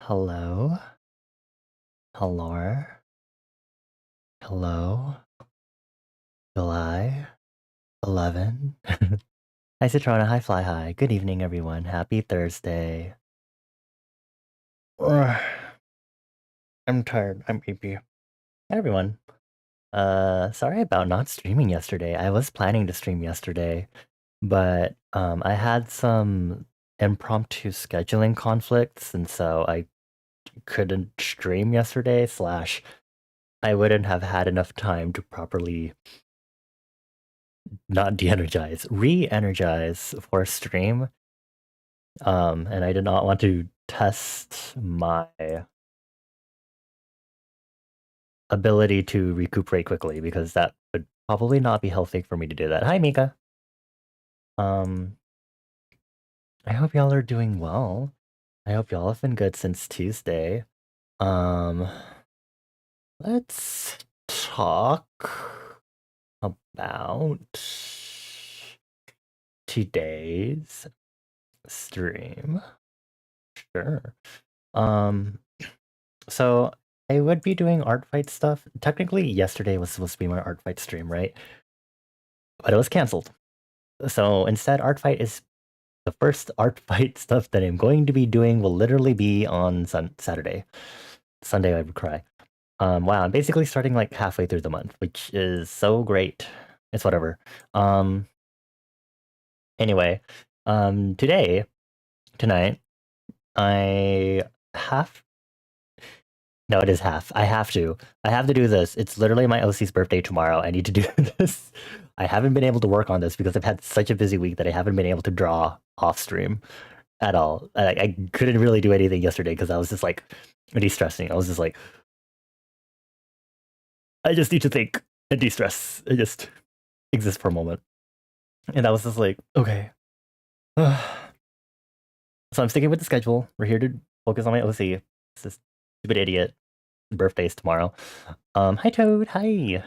Hello? Hello? Hello? July 11? Hi, Citrona. Hi, Fly High. Good evening, everyone. Happy Thursday. Ugh, I'm tired. I'm sleepy. Hi, everyone. Sorry about not streaming yesterday. I was planning to stream yesterday, but I had some impromptu scheduling conflicts, and so I couldn't stream yesterday, slash I wouldn't have had enough time to properly not de-energize, re-energize for stream. And I did not want to test my ability to recuperate quickly because that would probably not be healthy for me to do that. Hi, Mika. Um, I hope y'all are doing well. I hope y'all have been good since Tuesday. Um, let's talk about today's stream. Sure. Um, so I would be doing art fight stuff. Technically, yesterday was supposed to be my art fight stream, right? But it was canceled. So instead, art fight is the first art fight stuff that I'm going to be doing will literally be on Saturday. Sunday, I would cry. Wow, I'm basically starting like halfway through the month, which is so great. It's whatever. Anyway, tonight, I have no, it is half. I have to. I have to do this. It's literally my OC's birthday tomorrow. I need to do this. I haven't been able to work on this because I've had such a busy week that I haven't been able to draw off stream at all. I couldn't really do anything yesterday because I was just like de-stressing. I was just like, I just need to think and de-stress. I just exist for a moment. And I was just like, okay. So I'm sticking with the schedule. We're here to focus on my OC. It's this stupid idiot. Birthday's tomorrow. Hi Toad, hi.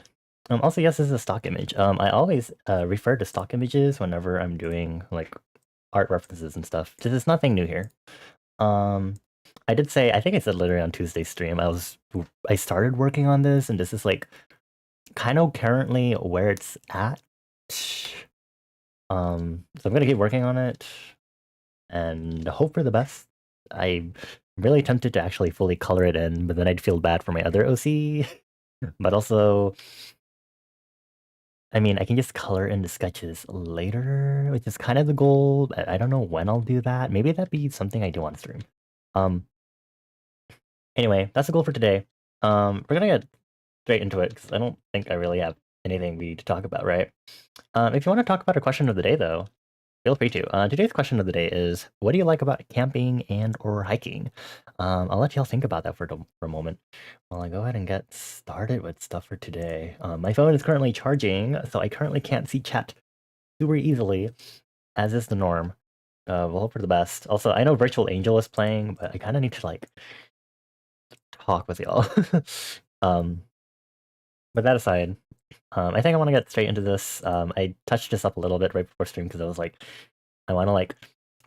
Also, yes, this is a stock image. I always refer to stock images whenever I'm doing like art references and stuff. This is nothing new here. Um, I did say, I think I said literally on Tuesday's stream, I started working on this, and this is like kind of currently where it's at. So I'm gonna keep working on it and hope for the best. I'm really tempted to actually fully color it in, but then I'd feel bad for my other OC. But also, I mean, I can just color in the sketches later, which is kind of the goal. But I don't know when I'll do that. Maybe that'd be something I do on stream. Um. Anyway, that's the goal for today. We're gonna get straight into it because I don't think I really have anything we need to talk about, right? If you want to talk about a question of the day, though, feel free to. Today's question of the day is, what do you like about camping and or hiking? I'll let y'all think about that for a moment while I go ahead and get started with stuff for today. My phone is currently charging, so I currently can't see chat super easily, as is the norm. We'll hope for the best. Also, I know Virtual Angel is playing, but I kind of need to like talk with y'all. um, with that aside, I think I want to get straight into this. I touched this up a little bit right before stream because I was like, I want to like,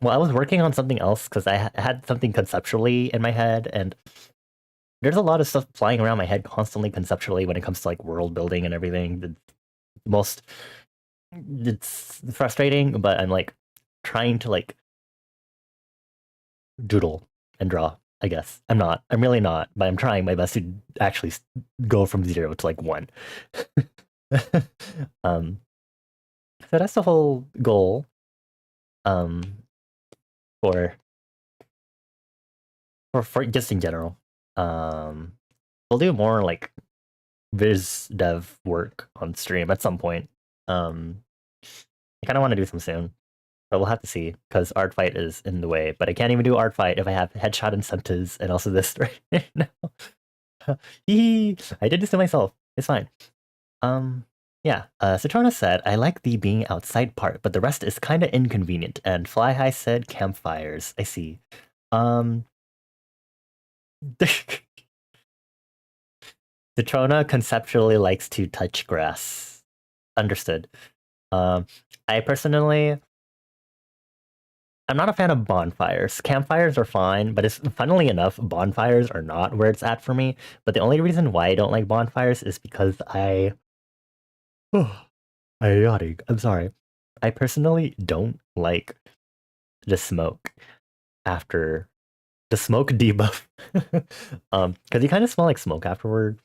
well, I was working on something else because I had something conceptually in my head, and there's a lot of stuff flying around my head constantly conceptually when it comes to like world building and everything. The most, it's frustrating, but I'm like trying to like doodle and draw. I guess I'm not. I'm really not, but I'm trying my best to actually go from 0 to like 1. um, so that's the whole goal. Um, for for just in general. Um, we'll do more like viz dev work on stream at some point. I kind of want to do some soon, but we'll have to see because art fight is in the way. But I can't even do art fight if I have headshot incentives and also this right now. I did this to myself. It's fine. Yeah. Citrona said, I like the being outside part, but the rest is kind of inconvenient. And Fly High said campfires. I see. Um, Citrona conceptually likes to touch grass. Understood. Um, I personally I'm not a fan of bonfires. Campfires are fine, but it's funnily enough, bonfires are not where it's at for me. But the only reason why I don't like bonfires is because oh, I'm yawning. I'm sorry. I personally don't like the smoke after the smoke debuff. Because you kind of smell like smoke afterward.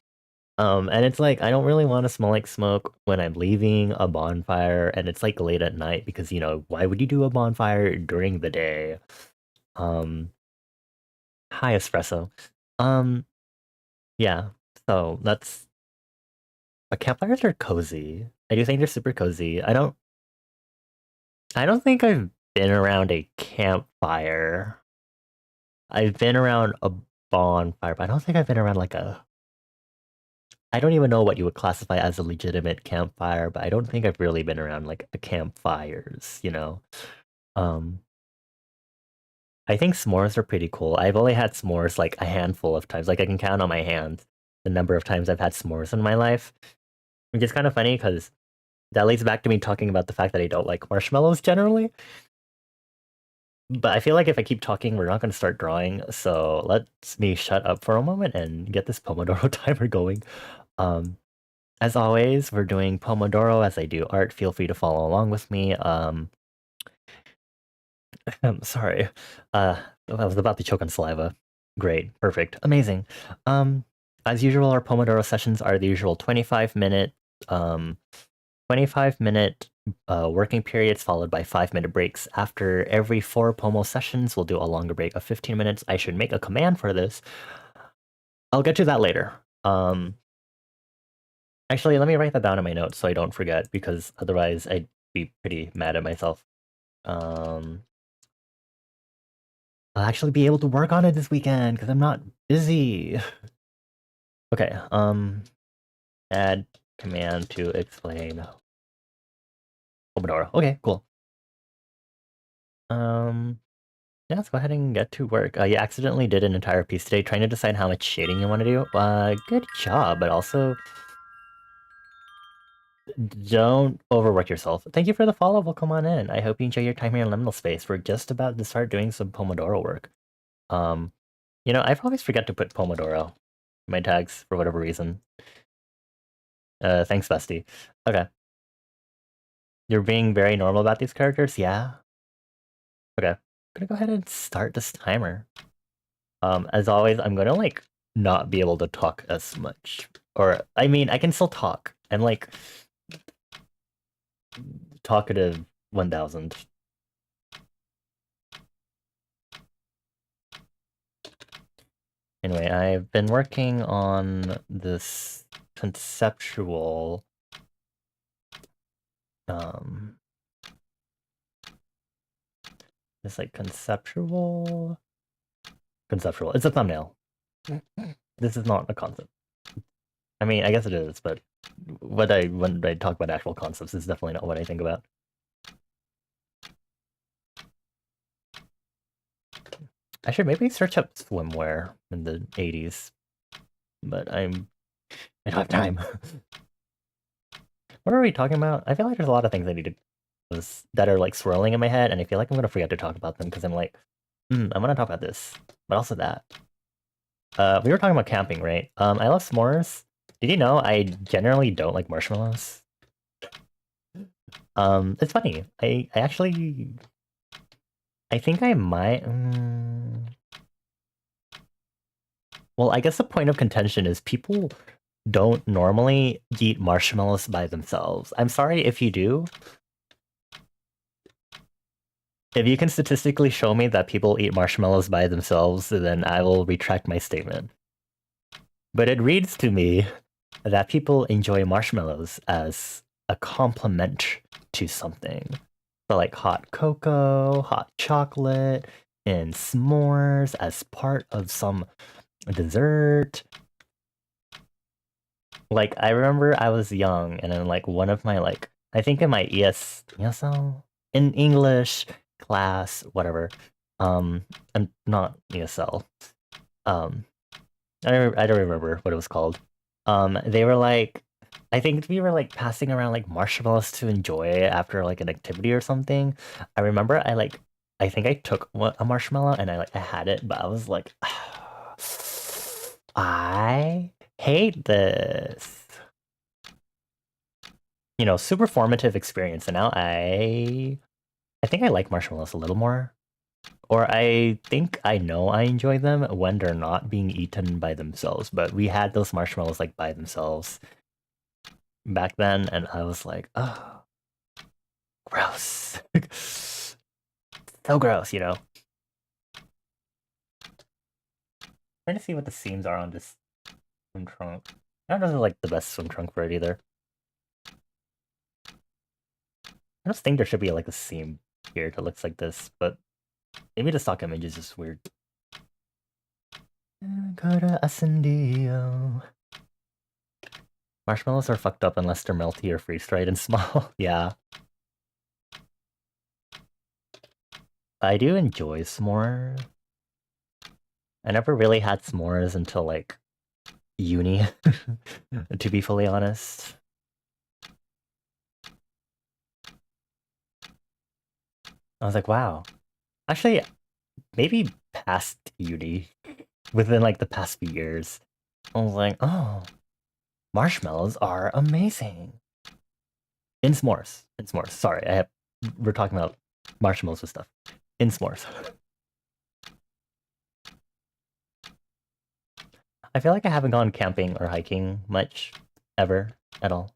And it's like I don't really want to smell like smoke when I'm leaving a bonfire, and it's like late at night because why would you do a bonfire during the day? Um, High espresso. Um, yeah. So that's but campfires are cozy. I do think they're super cozy. I don't think I've been around a campfire. I've been around a bonfire, but I don't think I've been around like a I don't even know what you would classify as a legitimate campfire, but I don't think I've really been around like a campfires. Um, I think s'mores are pretty cool. I've only had s'mores like a handful of times. Like I can count on my hands the number of times I've had s'mores in my life, which is kind of funny because that leads back to me talking about the fact that I don't like marshmallows generally. But I feel like if I keep talking, we're not going to start drawing. So let's me shut up for a moment and get this Pomodoro timer going. Um, As always, we're doing Pomodoro as I do art. Feel free to follow along with me. I'm sorry. I was about to choke on saliva. Great, perfect, amazing. Um, as usual, our Pomodoro sessions are the usual 25-minute, 25-minute working periods followed by 5-minute breaks. After every 4 Pomo sessions, we'll do a longer break of 15 minutes. I should make a command for this. I'll get to that later. Actually, let me write that down in my notes so I don't forget, because otherwise I'd be pretty mad at myself. I'll actually be able to work on it this weekend because I'm not busy. Okay, add command to explain Pomodoro. Okay, cool. Yeah, let's go ahead and get to work. You accidentally did an entire piece today trying to decide how much shading you want to do. Good job, but also don't overwork yourself. Thank you for the follow. Welcome on in. I hope you enjoy your time here in Liminal Space. We're just about to start doing some Pomodoro work. Um, I always forget to put Pomodoro in my tags for whatever reason. Thanks, bestie. Okay. You're being very normal about these characters? Yeah? Okay. I'm gonna go ahead and start this timer. As always, I'm gonna, like, not be able to talk as much. Or, I mean, I can still talk. I'm, like, talkative 1000. Anyway, I've been working on this conceptual this like conceptual it's a thumbnail. This is not a concept. I mean, I guess it is, but when I talk about actual concepts, it's definitely not what I think about. I should maybe search up swimwear in the 80s, but I don't have time. What are we talking about? I feel like there's a lot of things I need to that are like swirling in my head, and I feel like I'm gonna forget to talk about them because I'm like, I'm gonna talk about this, but also that. We were talking about camping, right? I love s'mores. Did you know I generally don't like marshmallows? It's funny. I actually I think I might. Well, I guess the point of contention is people don't normally eat marshmallows by themselves. I'm sorry if you do. If you can statistically show me that people eat marshmallows by themselves, then I will retract my statement. But it reads to me that people enjoy marshmallows as a complement to something. So like hot cocoa, hot chocolate, and s'mores as part of some dessert. Like I remember I was young and then like one of my I think in my ESL in English class, whatever. I'm not ESL. Um I don't remember what it was called. They were like, I think we were like passing around like marshmallows to enjoy after like an activity or something. I remember I like I think I took a marshmallow and I had it, but I was like, I hate this. You know, super formative experience, and now I think I like marshmallows a little more. Or I think I know I enjoy them when they're not being eaten by themselves, but we had those marshmallows like by themselves back then, and I was like, oh, gross. So gross, you know? Trying to see what the seams are on this swim trunk. That doesn't like the best swim trunk for it either. I just think there should be like a seam here that looks like this, but maybe the stock image is just weird. Marshmallows are fucked up unless they're melty or freeze-dried and small. Yeah. I do enjoy s'mores. I never really had s'mores until like uni, to be fully honest. I was like, wow. Actually, maybe past uni, within like the past few years, I was like, oh, marshmallows are amazing. In s'mores. In s'mores. Sorry, we're talking about marshmallows and stuff. In s'mores. I feel like I haven't gone camping or hiking much, ever, at all,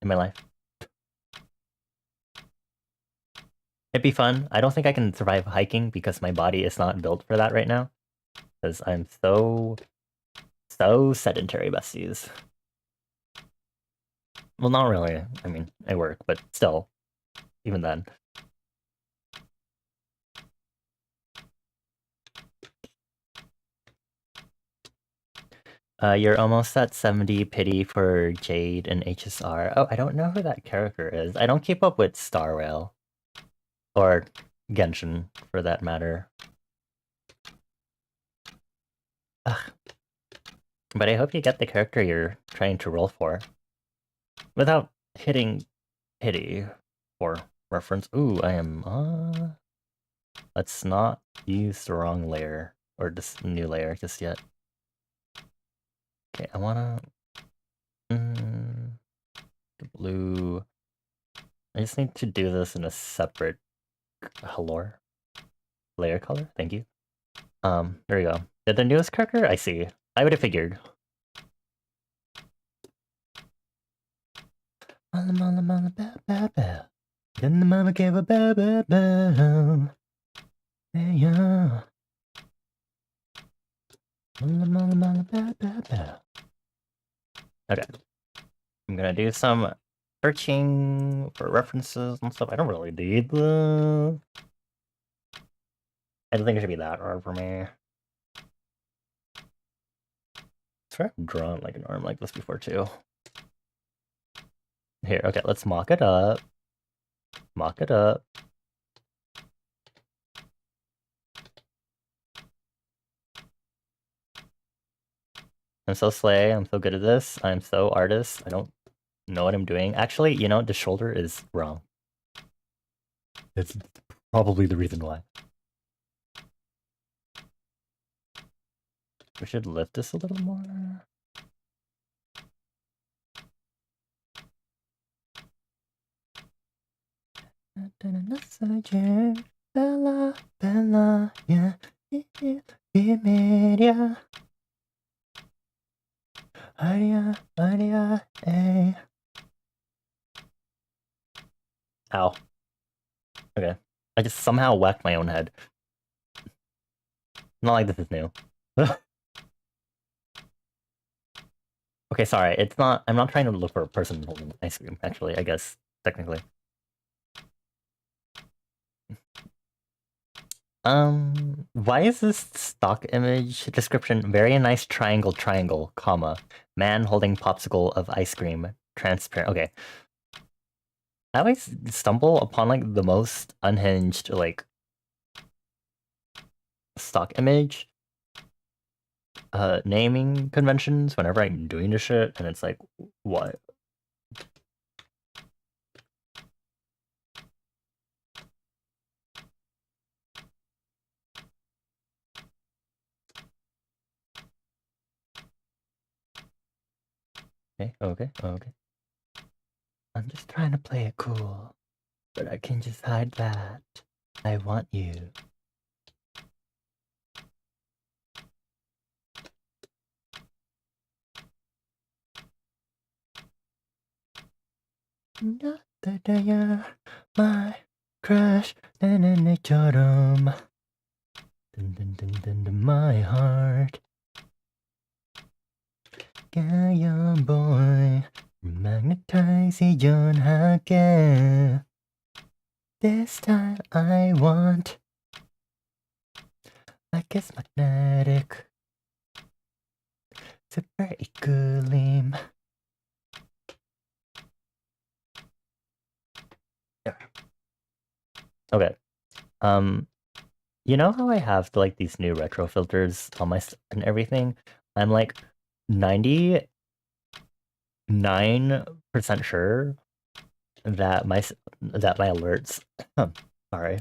in my life. It'd be fun. I don't think I can survive hiking because my body is not built for that right now. Because I'm so sedentary, besties. Well, not really. I mean, I work, but still, even then. You're almost at 70 pity for Jade and HSR. Oh, I don't know who that character is. I don't keep up with Star Rail. Or Genshin, for that matter. Ugh. But I hope you get the character you're trying to roll for. Without hitting pity for reference. Ooh, I am, let's not use the wrong layer. Or this new layer just yet. Okay, I wanna... the blue... I just need to do this in a separate color. Layer color? Thank you. There we go. Did the newest character? I see. I would have figured. Then the mama gave a ba. Hey, yeah. Okay. I'm gonna do some searching for references and stuff. I don't really need the... I don't think it should be that hard for me. I swear I've drawn like an arm like this before too. Here, okay, let's mock it up. Mock it up. I'm so slay, I'm so good at this. I'm so artist. I don't know what I'm doing. Actually, you know, the shoulder is wrong. It's probably the reason why. We should lift this a little more. Bella, Bella, yeah, media. Aria, Aria, eh. Ow. Okay. I just somehow whacked my own head. Not like this is new. Okay, sorry. It's not... I'm not trying to look for a person holding ice cream, actually, I guess, technically. Why is this stock image description very nice triangle, comma, man holding popsicle of ice cream, transparent. Okay. I always stumble upon like the most unhinged like stock image naming conventions whenever I'm doing this shit, and it's like, what? Okay. I'm just trying to play it cool, but I can just hide that. I want you. 나타나야 my crush 나나나처럼 dun my heart. Yeah, young boy, magnetize 이전할게. This time I want like it's magnetic. Super 이끌림. Okay. You know how I have like these new retro filters on my and everything? I'm like 99% sure that my alerts sorry.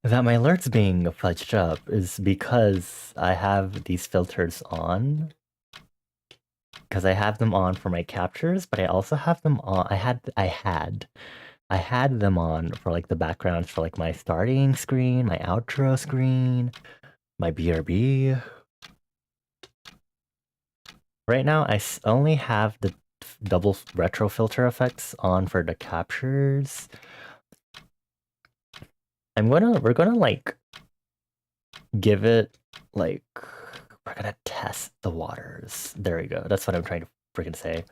That my alerts being fudged up is because I have these filters on. Because I have them on for my captures, but I also have them on. I had them on for like the backgrounds for like my starting screen, my outro screen, my BRB. Right now, I only have the double retro filter effects on for the captures. We're gonna like give it like we're gonna test the waters. There we go. That's what I'm trying to freaking say.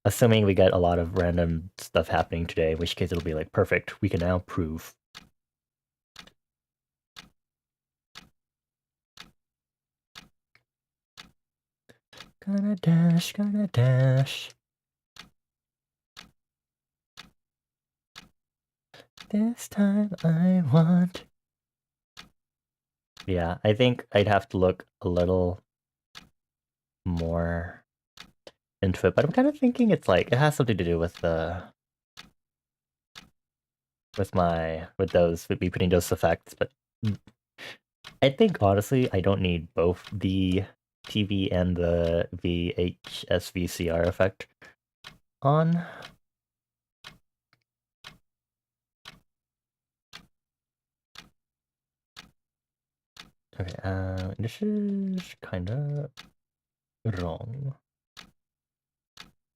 Assuming we get a lot of random stuff happening today, in which case it'll be like perfect. We can now prove. Gonna dash. This time I want. Yeah, I think I'd have to look a little more into it, but I'm kind of thinking it's like it has something to do with the with me putting those effects, but I think honestly I don't need both the TV and the VHS VCR effect on. Okay, this is kinda wrong.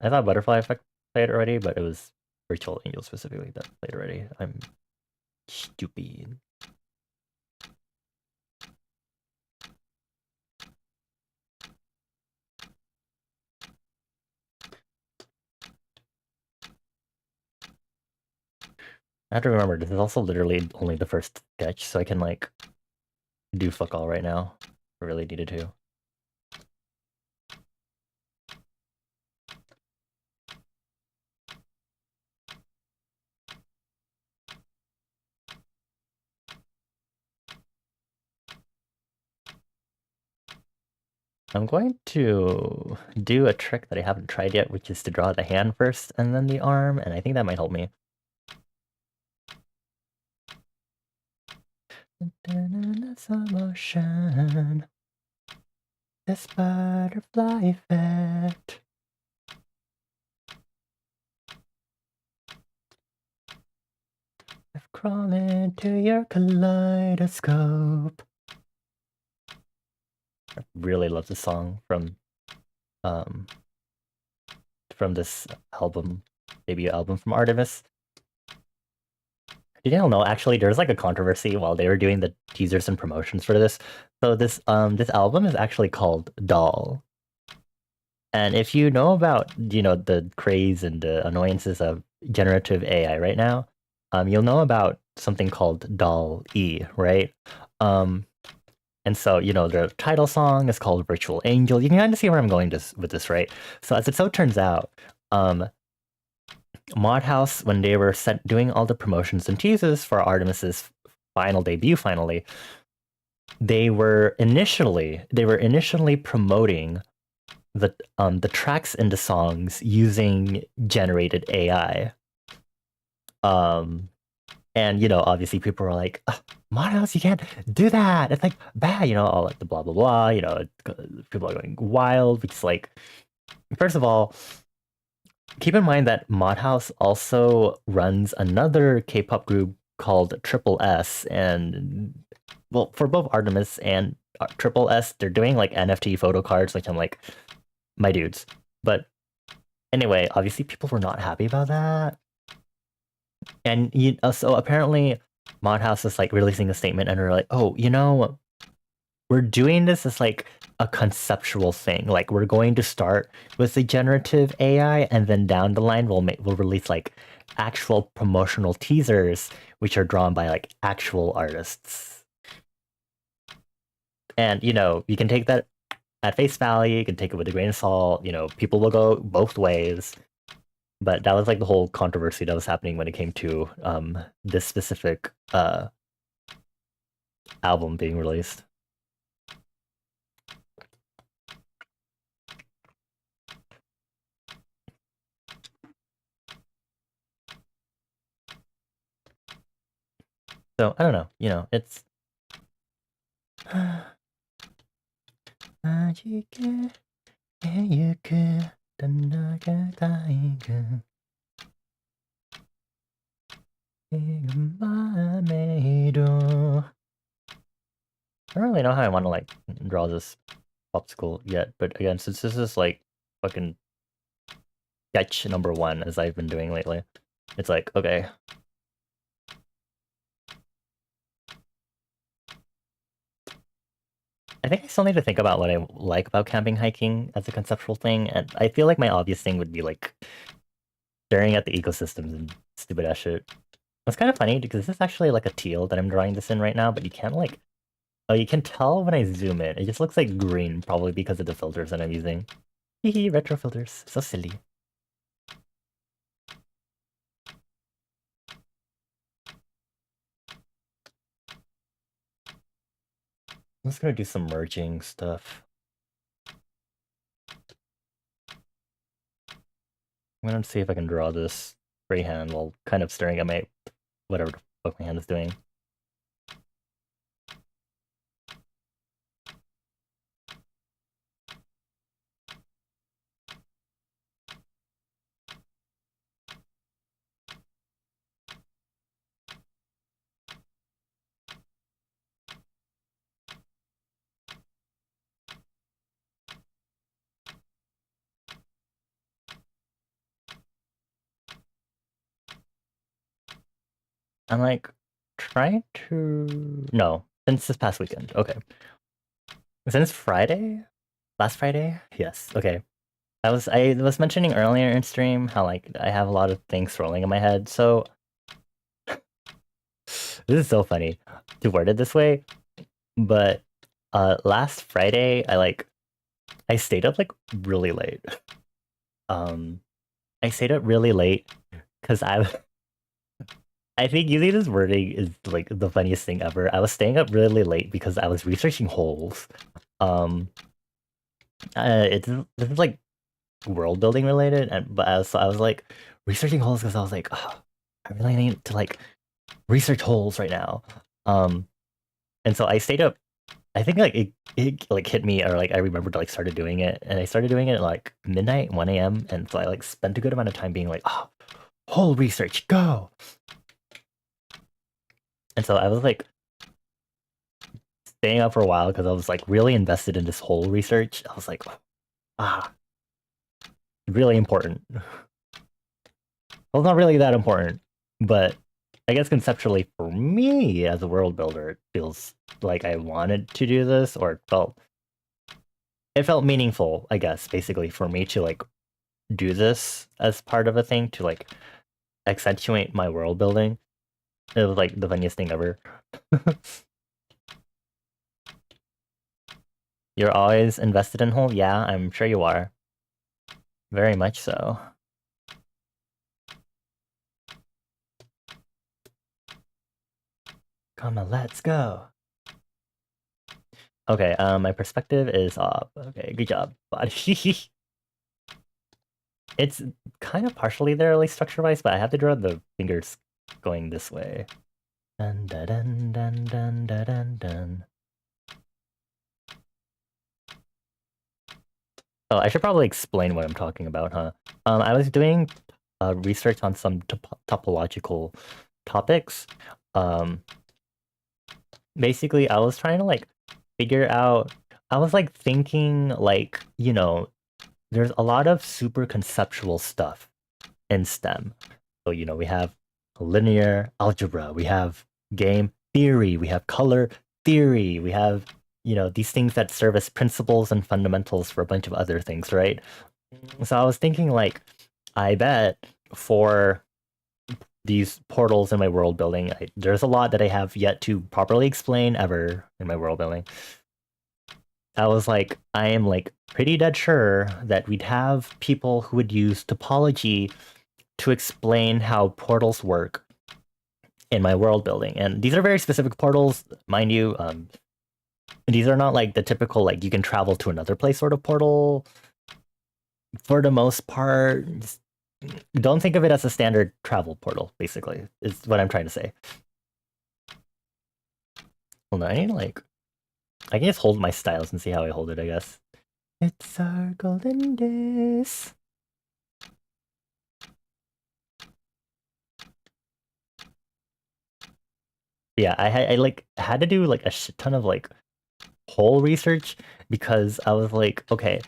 I thought Butterfly Effect played already, but it was Virtual Angel specifically that played already. I'm stupid. I have to remember, this is also literally only the first sketch, so I can like do fuck all right now. I really needed to. I'm going to do a trick that I haven't tried yet, which is to draw the hand first and then the arm, and I think that might help me. Slow motion. This butterfly effect. I've crawled into your kaleidoscope. I really love this song from this album, debut album from Artemis. Did you know, actually, there's like a controversy while they were doing the teasers and promotions for this. So this album is actually called Doll. And if you know about, you know, the craze and the annoyances of generative AI right now, you'll know about something called Doll E, right? And so, you know, the title song is called Virtual Angel. You can kind of see where I'm going with this, right? So as it so turns out, Modhouse, when they were doing all the promotions and teasers for Artemis's final debut, they were initially promoting the tracks in the songs using generated AI. And, you know, obviously people were like, "Mod house, you can't do that. It's like bad, you know, all like the blah, blah, blah, you know, people are going wild, because like, first of all, keep in mind that Mod House also runs another K-pop group called Triple S, and well, for both Artemis and Triple S, they're doing like NFT photo cards, which I'm like, my dudes. But anyway, obviously people were not happy about that, and so apparently Mod House is like releasing a statement, and they're like, oh, you know, we're doing this as like a conceptual thing. Like we're going to start with the generative AI, and then down the line we'll release like actual promotional teasers, which are drawn by like actual artists. And you know, you can take that at face value. You can take it with a grain of salt. You know, people will go both ways. But that was like the whole controversy that was happening when it came to this specific album being released. So I don't know. You know, it's. I don't really know how I want to like draw this popsicle yet, but again, since this is like fucking sketch number 1 as I've been doing lately, it's like, okay. I think I still need to think about what I like about camping hiking as a conceptual thing, and I feel like my obvious thing would be like staring at the ecosystems and stupid ass shit. It's kind of funny because this is actually like a teal that I'm drawing this in right now, but you can't like, oh, you can tell when I zoom in. It just looks like green, probably because of the filters that I'm using. Hehe, retro filters. So silly. I'm just gonna do some merging stuff. I'm gonna see if I can draw this freehand while kind of staring at my whatever the fuck my hand is doing. I'm like trying to since this past weekend. Okay. Since Friday? Last Friday? Yes. Okay. I was mentioning earlier in stream how like I have a lot of things rolling in my head. So this is so funny to word it this way. But last Friday I stayed up like really late. I stayed up really late because I think using this wording is like the funniest thing ever. I was staying up really late because I was researching holes. Um, this is like world building related, but I was like researching holes because I was like, oh, I really need to like research holes right now. And so I stayed up. I think like it like hit me, or like I remembered to like started doing it, and I started doing it at like midnight, 1 a.m. And so I like spent a good amount of time being like, oh, hole research, go. And so I was like staying up for a while because I was like really invested in this whole research. I was like, ah, really important. Well, not really that important, but I guess conceptually for me as a world builder, it feels like I wanted to do this, or it felt meaningful, I guess, basically for me to like do this as part of a thing to like accentuate my world building. It was like the funniest thing ever. You're always invested in whole? Yeah, I'm sure you are. Very much so. Come on, let's go. Okay, my perspective is up. Okay, good job, buddy. It's kind of partially there, at least structure-wise, but I have to draw the fingers going this way. Dun, dun, dun, dun, dun, dun, dun, dun. Oh, I should probably explain what I'm talking about, huh? I was doing research on some topological topics. Um, Basically, I was trying to like figure out. I was like thinking like, there's a lot of super conceptual stuff in STEM. So, we have linear algebra, we have game theory, we have color theory, we have, these things that serve as principles and fundamentals for a bunch of other things, right? So I was thinking like, I bet for these portals in my world building, there's a lot that I have yet to properly explain ever in my world building. I was like, I am like pretty dead sure that we'd have people who would use topology to explain how portals work in my world building. And these are very specific portals, mind you. These are not like the typical like you can travel to another place sort of portal. For the most part, don't think of it as a standard travel portal, basically, is what I'm trying to say. Hold on, I can just hold my stylus and see how I hold it, I guess. It's our golden days. Yeah, I like had to do like a shit ton of like whole research because I was like, okay,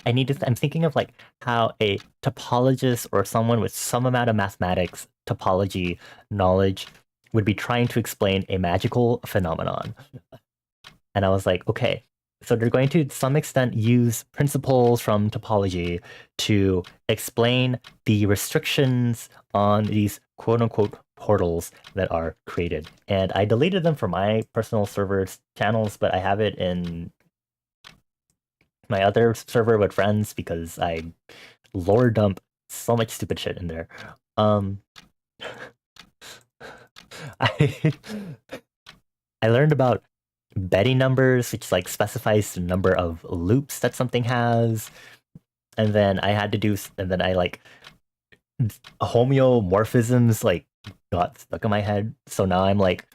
I'm thinking of like how a topologist or someone with some amount of mathematics topology knowledge would be trying to explain a magical phenomenon. And I was like, okay, so they're going to some extent use principles from topology to explain the restrictions on these quote unquote portals that are created. And I deleted them from my personal servers channels, but I have it in my other server with friends because I lore dump so much stupid shit in there. Um, I I learned about Betty numbers, which like specifies the number of loops that something has, and then I had to do, and then I like homeomorphisms like got stuck in my head. So now I'm like,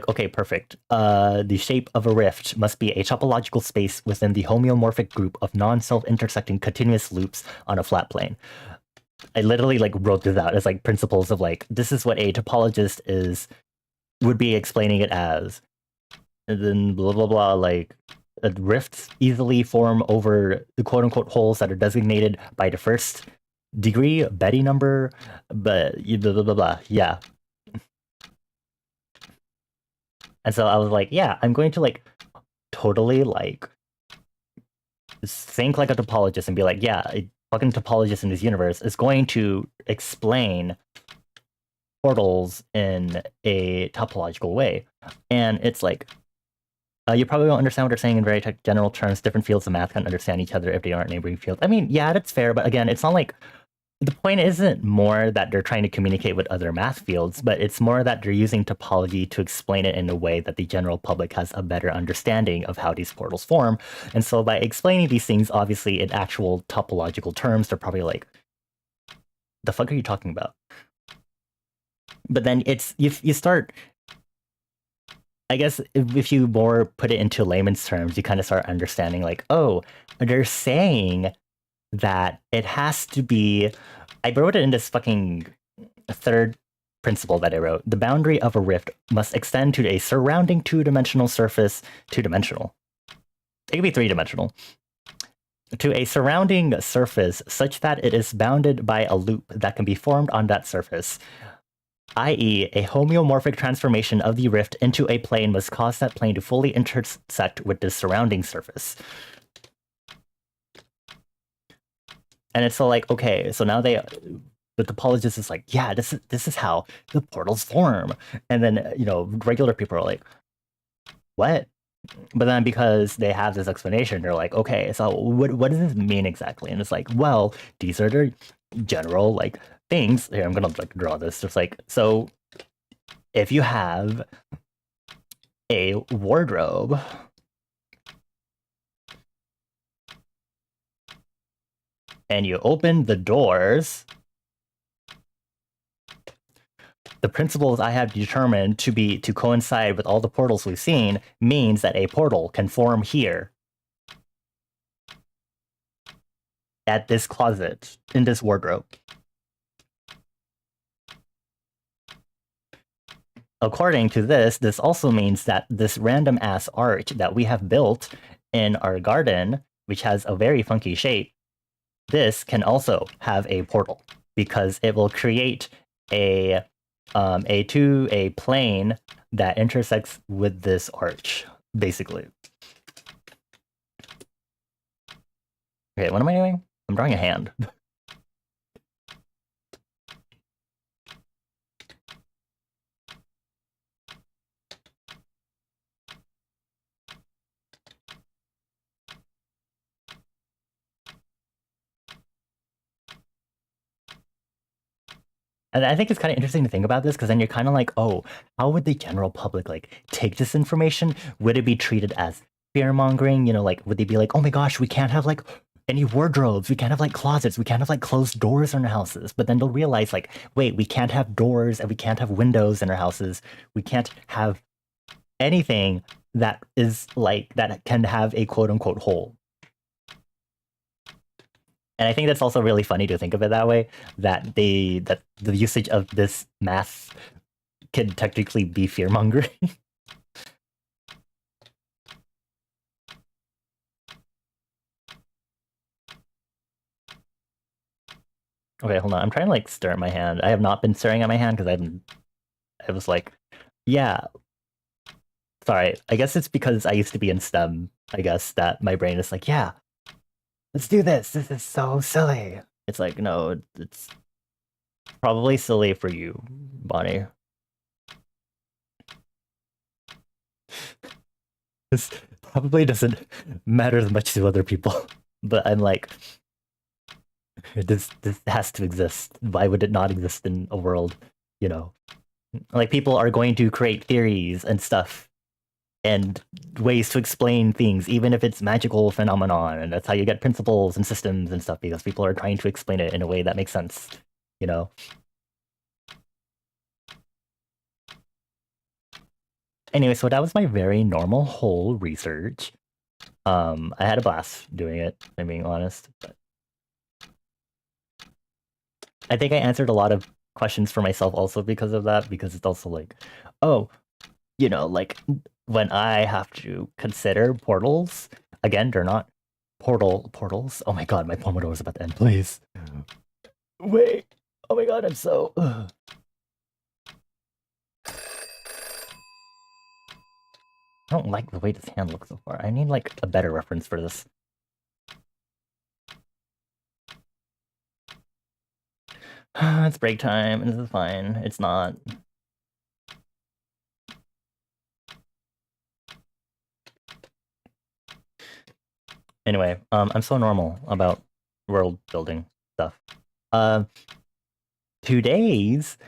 okay, perfect. The shape of a rift must be a topological space within the homeomorphic group of non-self-intersecting continuous loops on a flat plane. I literally like wrote this out as like principles of like this is what a topologist is would be explaining it as, and then blah blah blah like rifts easily form over the quote unquote holes that are designated by the first degree Betty number, but blah blah blah blah. Yeah, and so I was like, yeah, I'm going to like totally like think like a topologist and be like, yeah, a fucking topologist in this universe is going to explain portals in a topological way. And it's like, you probably won't understand what they're saying in very general terms. Different fields of math can't understand each other if they aren't neighboring fields. I mean, yeah, that's fair, but again, it's not like the point isn't more that they're trying to communicate with other math fields, but it's more that they're using topology to explain it in a way that the general public has a better understanding of how these portals form. And so by explaining these things, obviously in actual topological terms, they're probably like, the fuck are you talking about? But then it's you start, I guess if you more put it into layman's terms, you kind of start understanding like, oh, they're saying that it has to be. I wrote it in this fucking third principle that I wrote. The boundary of a rift must extend to a surrounding two-dimensional surface, two-dimensional. It could be three-dimensional. To a surrounding surface such that it is bounded by a loop that can be formed on that surface, i.e., a homeomorphic transformation of the rift into a plane must cause that plane to fully intersect with the surrounding surface. And it's so like, okay, so now the topologist is like, yeah, this is how the portals form. And then, regular people are like, what? But then because they have this explanation, they're like, okay, so what does this mean exactly? And it's like, well, these are the general like things. Here, I'm gonna like draw this. Just like, so if you have a wardrobe and you open the doors, the principles I have determined to coincide with all the portals we've seen means that a portal can form here. At this closet, in this wardrobe. According to this also means that this random ass art that we have built in our garden, which has a very funky shape, this can also have a portal because it will create a plane that intersects with this arch, basically. Okay, what am I doing? I'm drawing a hand. And I think it's kind of interesting to think about this because then you're kind of like, oh, how would the general public like take this information? Would it be treated as fear mongering? You know, like would they be like, oh my gosh, we can't have like any wardrobes, we can't have like closets, we can't have like closed doors in our houses. But then they'll realize like, wait, we can't have doors and we can't have windows in our houses. We can't have anything that is like that can have a quote unquote hole. And I think that's also really funny to think of it that way, that the usage of this math can technically be fear-mongering. Okay, hold on. I'm trying to like stare at my hand. I have not been staring at my hand because I was like, yeah. Sorry, I guess it's because I used to be in STEM, I guess, that my brain is like, yeah, let's do this. This is so silly. It's like, no, it's probably silly for you, Bonnie. This probably doesn't matter as much to other people, but I'm like, this has to exist. Why would it not exist in a world, you know? Like people are going to create theories and stuff and ways to explain things, even if it's magical phenomenon, and that's how you get principles and systems and stuff, because people are trying to explain it in a way that makes sense, you know? Anyway, so that was my very normal whole research. I had a blast doing it, if I'm being honest. But I think I answered a lot of questions for myself also because of that, because it's also like, oh, you know, like when I have to consider portals, again, they're not portals. Oh my god, my pomodoro is about to end, please. Wait. Oh my god, I'm so... I don't like the way this hand looks so far. I need like a better reference for this. It's break time. This is fine. It's not. Anyway, I'm so normal about world building stuff. Today's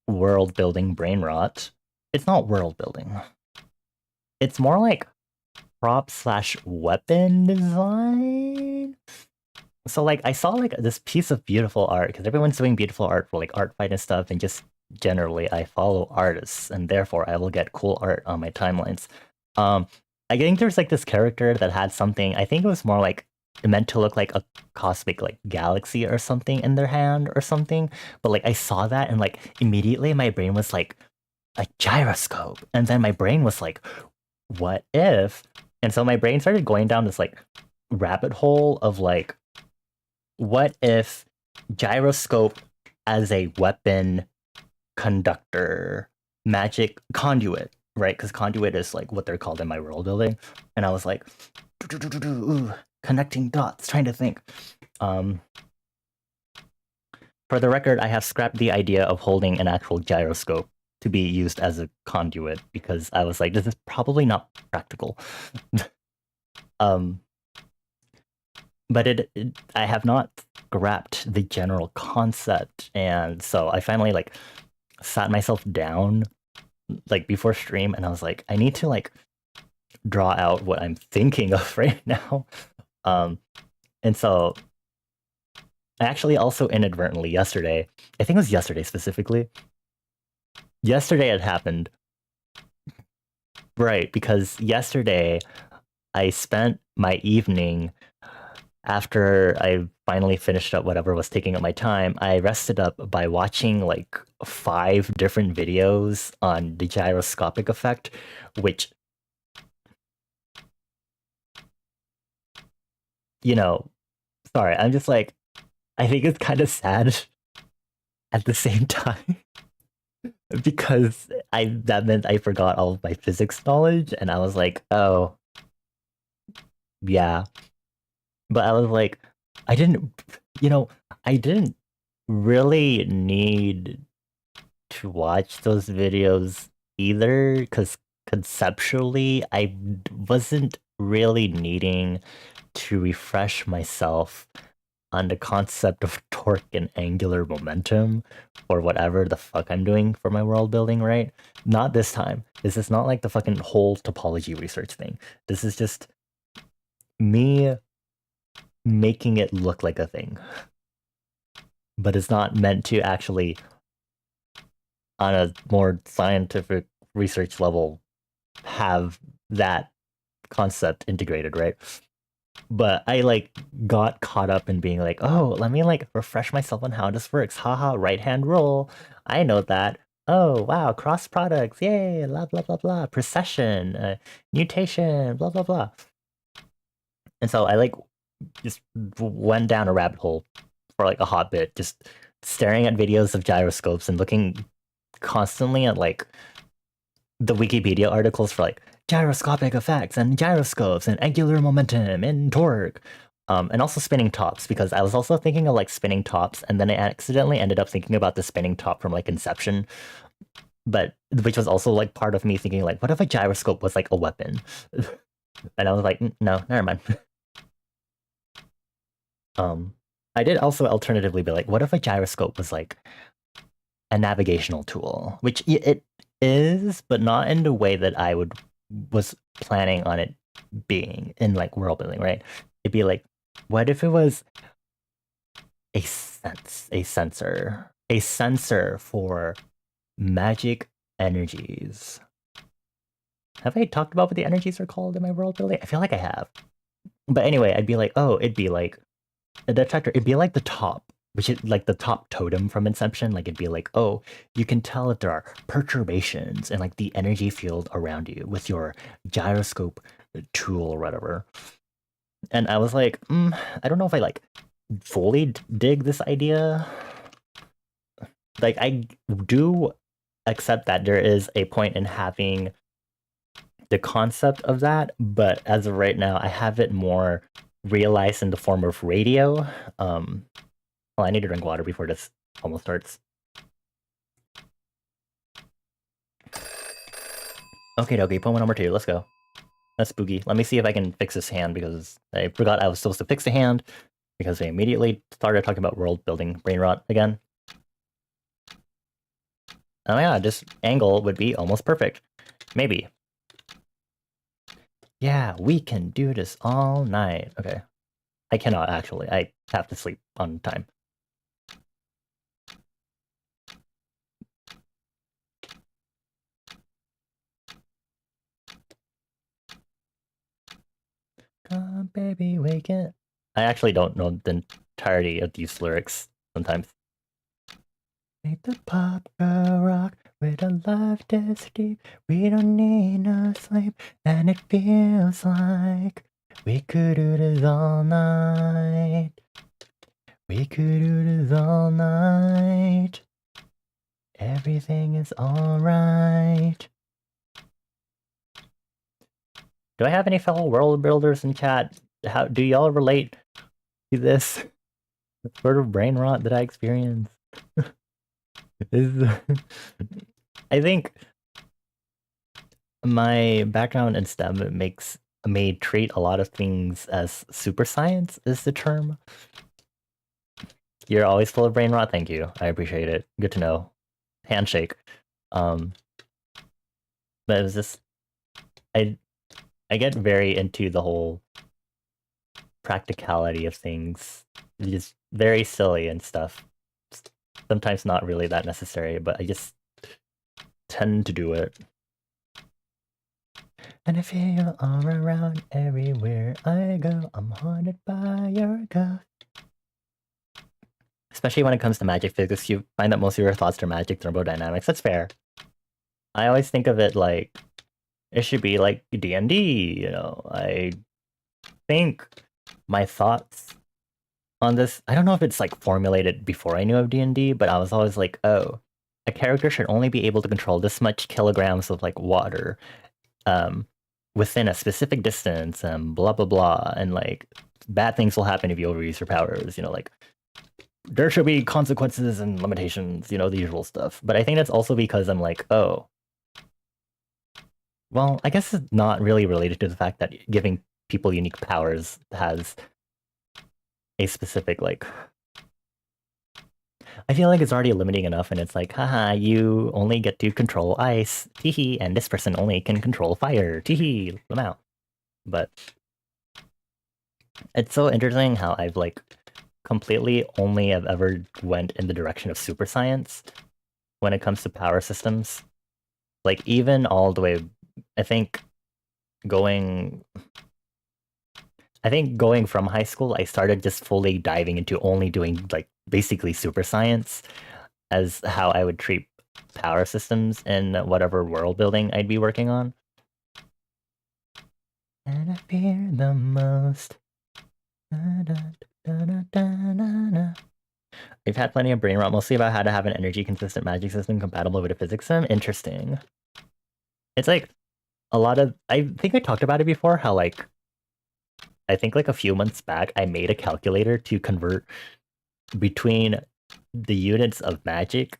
world building brain rot. It's not world building. It's more like prop/weapon design. So like I saw like this piece of beautiful art because everyone's doing beautiful art for like art fight and stuff, and just generally I follow artists and therefore I will get cool art on my timelines. I think there's like this character that had something, I think it was more like meant to look like a cosmic like galaxy or something in their hand or something. But like I saw that and like immediately my brain was like a gyroscope. And then my brain was like, what if? And so my brain started going down this like rabbit hole of like, what if gyroscope as a weapon conductor magic conduit, right? Because conduit is like what they're called in my world building. And I was like, ooh, connecting dots, trying to think. For the record, I have scrapped the idea of holding an actual gyroscope to be used as a conduit because I was like, this is probably not practical. But I have not scrapped the general concept, and so I finally like sat myself down like before stream, and I was like, I need to like draw out what I'm thinking of right now. And so I actually also inadvertently yesterday, I think it was yesterday specifically, Yesterday it happened. Right, because yesterday I spent my evening after I finally finished up whatever was taking up my time. I rested up by watching like 5 different videos on the gyroscopic effect, which, you know, sorry, I'm just like, I think it's kind of sad at the same time because that meant I forgot all of my physics knowledge and I was like, oh, yeah. But I was like, I didn't, you know, I didn't really need to watch those videos either because conceptually I wasn't really needing to refresh myself on the concept of torque and angular momentum or whatever the fuck I'm doing for my world building, right? Not this time. This is not like the fucking whole topology research thing. This is just me making it look like a thing. But it's not meant to actually, on a more scientific research level, have that concept integrated, right? But I like got caught up in being like, oh, let me like refresh myself on how this works. Haha, right hand roll. I know that. Oh wow, cross products, yay, blah blah blah blah, precession, mutation, blah blah blah. And so I like just went down a rabbit hole for like a hot bit, just staring at videos of gyroscopes and looking constantly at like the Wikipedia articles for like gyroscopic effects and gyroscopes and angular momentum and torque. And also spinning tops, because I was also thinking of like spinning tops, and then I accidentally ended up thinking about the spinning top from like Inception, but which was also like part of me thinking like, what if a gyroscope was like a weapon? And I was like, no, never mind. Um, I did also alternatively be like, what if a gyroscope was like a navigational tool, which it is, but not in the way that I was planning on it being in like world building, right? It'd be like, what if it was a sensor for magic energies? Have I talked about what the energies are called in my world building? I feel like I have. But anyway, I'd be like, oh, it'd be like a detector. It'd be like the top, which is like the top totem from Inception. Like it'd be like, oh, you can tell if there are perturbations in like the energy field around you with your gyroscope tool or whatever. And I was like, I don't know if I like fully dig this idea. Like I do accept that there is a point in having the concept of that, but as of right now, I have it more realized in the form of radio. Well, I need to drink water before this almost starts. Okay, dokie, poem number 2, let's go. That's spooky. Let me see if I can fix this hand, because I forgot I was supposed to fix the hand, because I immediately started talking about world building brain rot again. Oh yeah, this angle would be almost perfect. Maybe. Yeah, we can do this all night. Okay. I cannot actually. I have to sleep on time. Come, baby, wake it. I actually don't know the entirety of these lyrics sometimes. Make the pop girl rock with a love this deep. We don't need no sleep, and it feels like we could do this all night. We could do this all night. Everything is alright. Do I have any fellow world builders in chat? How do y'all relate to this sort of brain rot that I experience? I think my background in STEM may treat a lot of things as super science is the term. You're always full of brain rot. Thank you. I appreciate it. Good to know. Handshake. But it was just I get very into the whole practicality of things. It's just very silly and stuff. Sometimes not really that necessary, but I just tend to do it. And I feel all around everywhere I go, I'm haunted by your ghost. Especially when it comes to magic physics, you find that most of your thoughts are magic thermodynamics. That's fair. I always think of it like it should be like D&D, you know. I think my thoughts on this, I don't know if it's like formulated before I knew of D&D, but I was always like, oh, a character should only be able to control this much kilograms of like water within a specific distance and blah blah blah, and like bad things will happen if you overuse your powers, you know, like there should be consequences and limitations, you know, the usual stuff. But I think that's also because I'm like, oh, well, I guess it's not really related to the fact that giving people unique powers has a specific, like, I feel like it's already limiting enough, and it's like, haha, you only get to control ice, teehee, and this person only can control fire, teehee, now. But it's so interesting how I've, like, completely only have ever went in the direction of super science when it comes to power systems. Like, even all the way, I think going from high school, I started just fully diving into only doing, like, basically super science as how I would treat power systems in whatever world building I'd be working on. And I fear the most. We've had plenty of brain rot, mostly about how to have an energy-consistent magic system compatible with a physics sim. Interesting. It's like a lot of... I think I talked about it before, how, like, I think, like, a few months back, I made a calculator to convert between the units of magic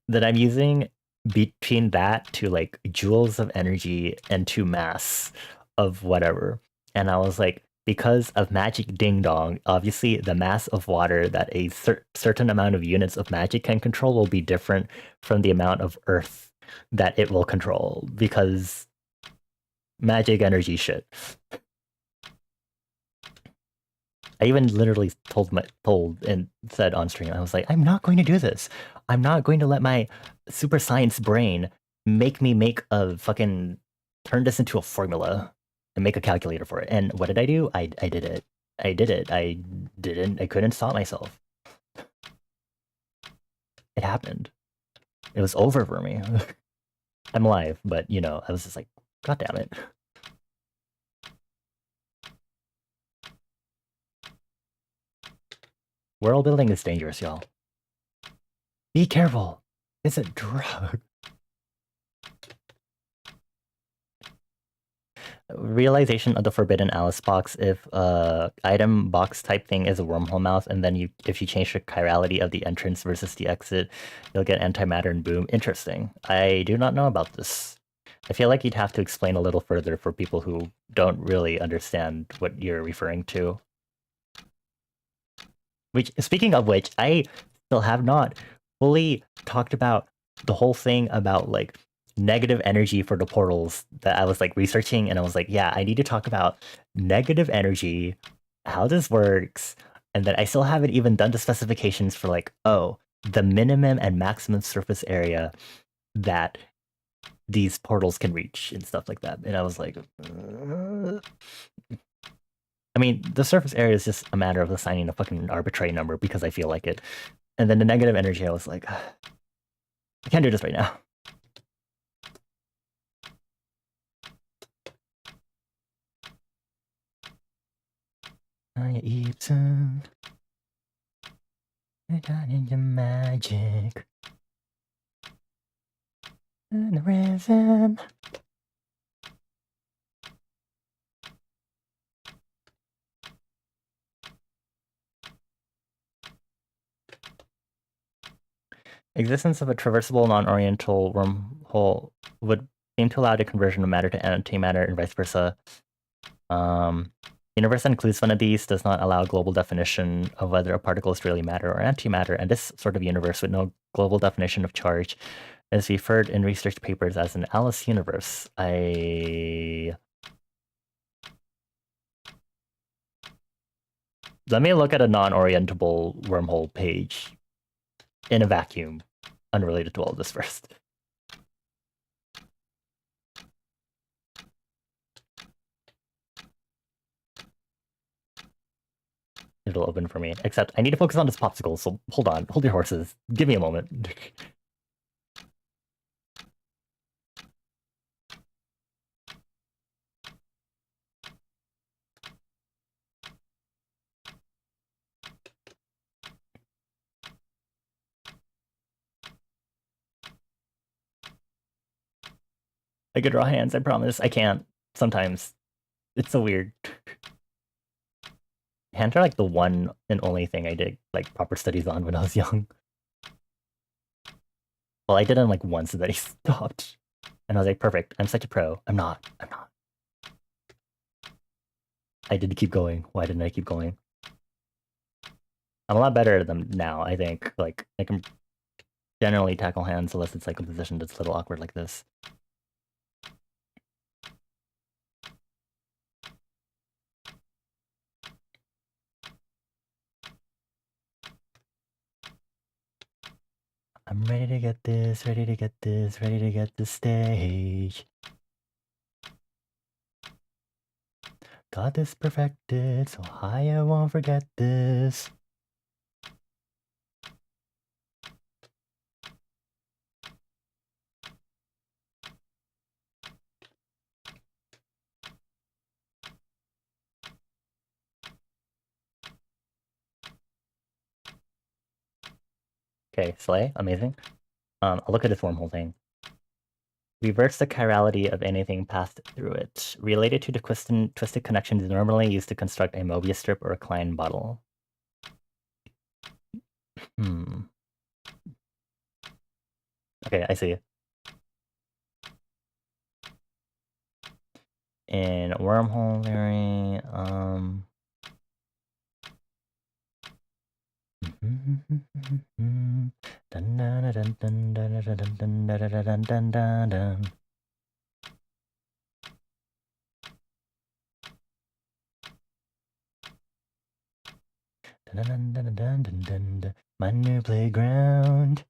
that I'm using, between that to, like, joules of energy and to mass of whatever. And I was like, because of magic ding dong, obviously the mass of water that a certain amount of units of magic can control will be different from the amount of earth that it will control, because magic energy shit. I even literally told and said on stream, I was like, I'm not going to do this. I'm not going to let my super science brain make me make a fucking turn this into a formula and make a calculator for it. And what did I do? I did it. I did it. I couldn't stop myself. It happened. It was over for me. I'm alive, but you know, I was just like, God damn it. World building is dangerous, y'all. Be careful. It's a drug. Realization of the Forbidden Alice box. If item box type thing is a wormhole mouth, and then if you change the chirality of the entrance versus the exit, you'll get antimatter and boom. Interesting. I do not know about this. I feel like you'd have to explain a little further for people who don't really understand what you're referring to. Which, speaking of which, I still have not fully talked about the whole thing about, like, negative energy for the portals that I was, like, researching, and I was like, yeah, I need to talk about negative energy, how this works, and then I still haven't even done the specifications for, like, oh, the minimum and maximum surface area that these portals can reach and stuff like that. And I was like, I mean, the surface area is just a matter of assigning a fucking arbitrary number because I feel like it. And then the negative energy, I was like, I can't do this right now. I eat some. I got into magic. And the rhythm. Existence of a traversable non-oriental wormhole would seem to allow the conversion of matter to antimatter and vice versa. Universe that includes one of these does not allow global definition of whether a particle is really matter or antimatter, and this sort of universe with no global definition of charge is referred in research papers as an Alice universe. Let me look at a non-orientable wormhole page in a vacuum, unrelated to all of this first. it'll open for me. Except I need to focus on this popsicle, so hold on. Hold your horses. Give me a moment. I could draw hands, I promise. I can't. Sometimes. It's so weird. Hands are like the one and only thing I did like proper studies on when I was young. Well, I did them like once and then he stopped. And I was like, perfect, I'm such a pro. I'm not. I did keep going. Why didn't I keep going? I'm a lot better at them now, I think. Like, I can generally tackle hands unless it's like a position that's a little awkward like this. I'm ready to get this, ready to get this, ready to get this stage. Got this perfected, so high I won't forget this. Okay, slay, amazing. I'll look at this wormhole thing. Reverse the chirality of anything passed through it. Related to the twisted connections normally used to construct a Mobius strip or a Klein bottle. Okay, I see. In wormhole theory, my new playground.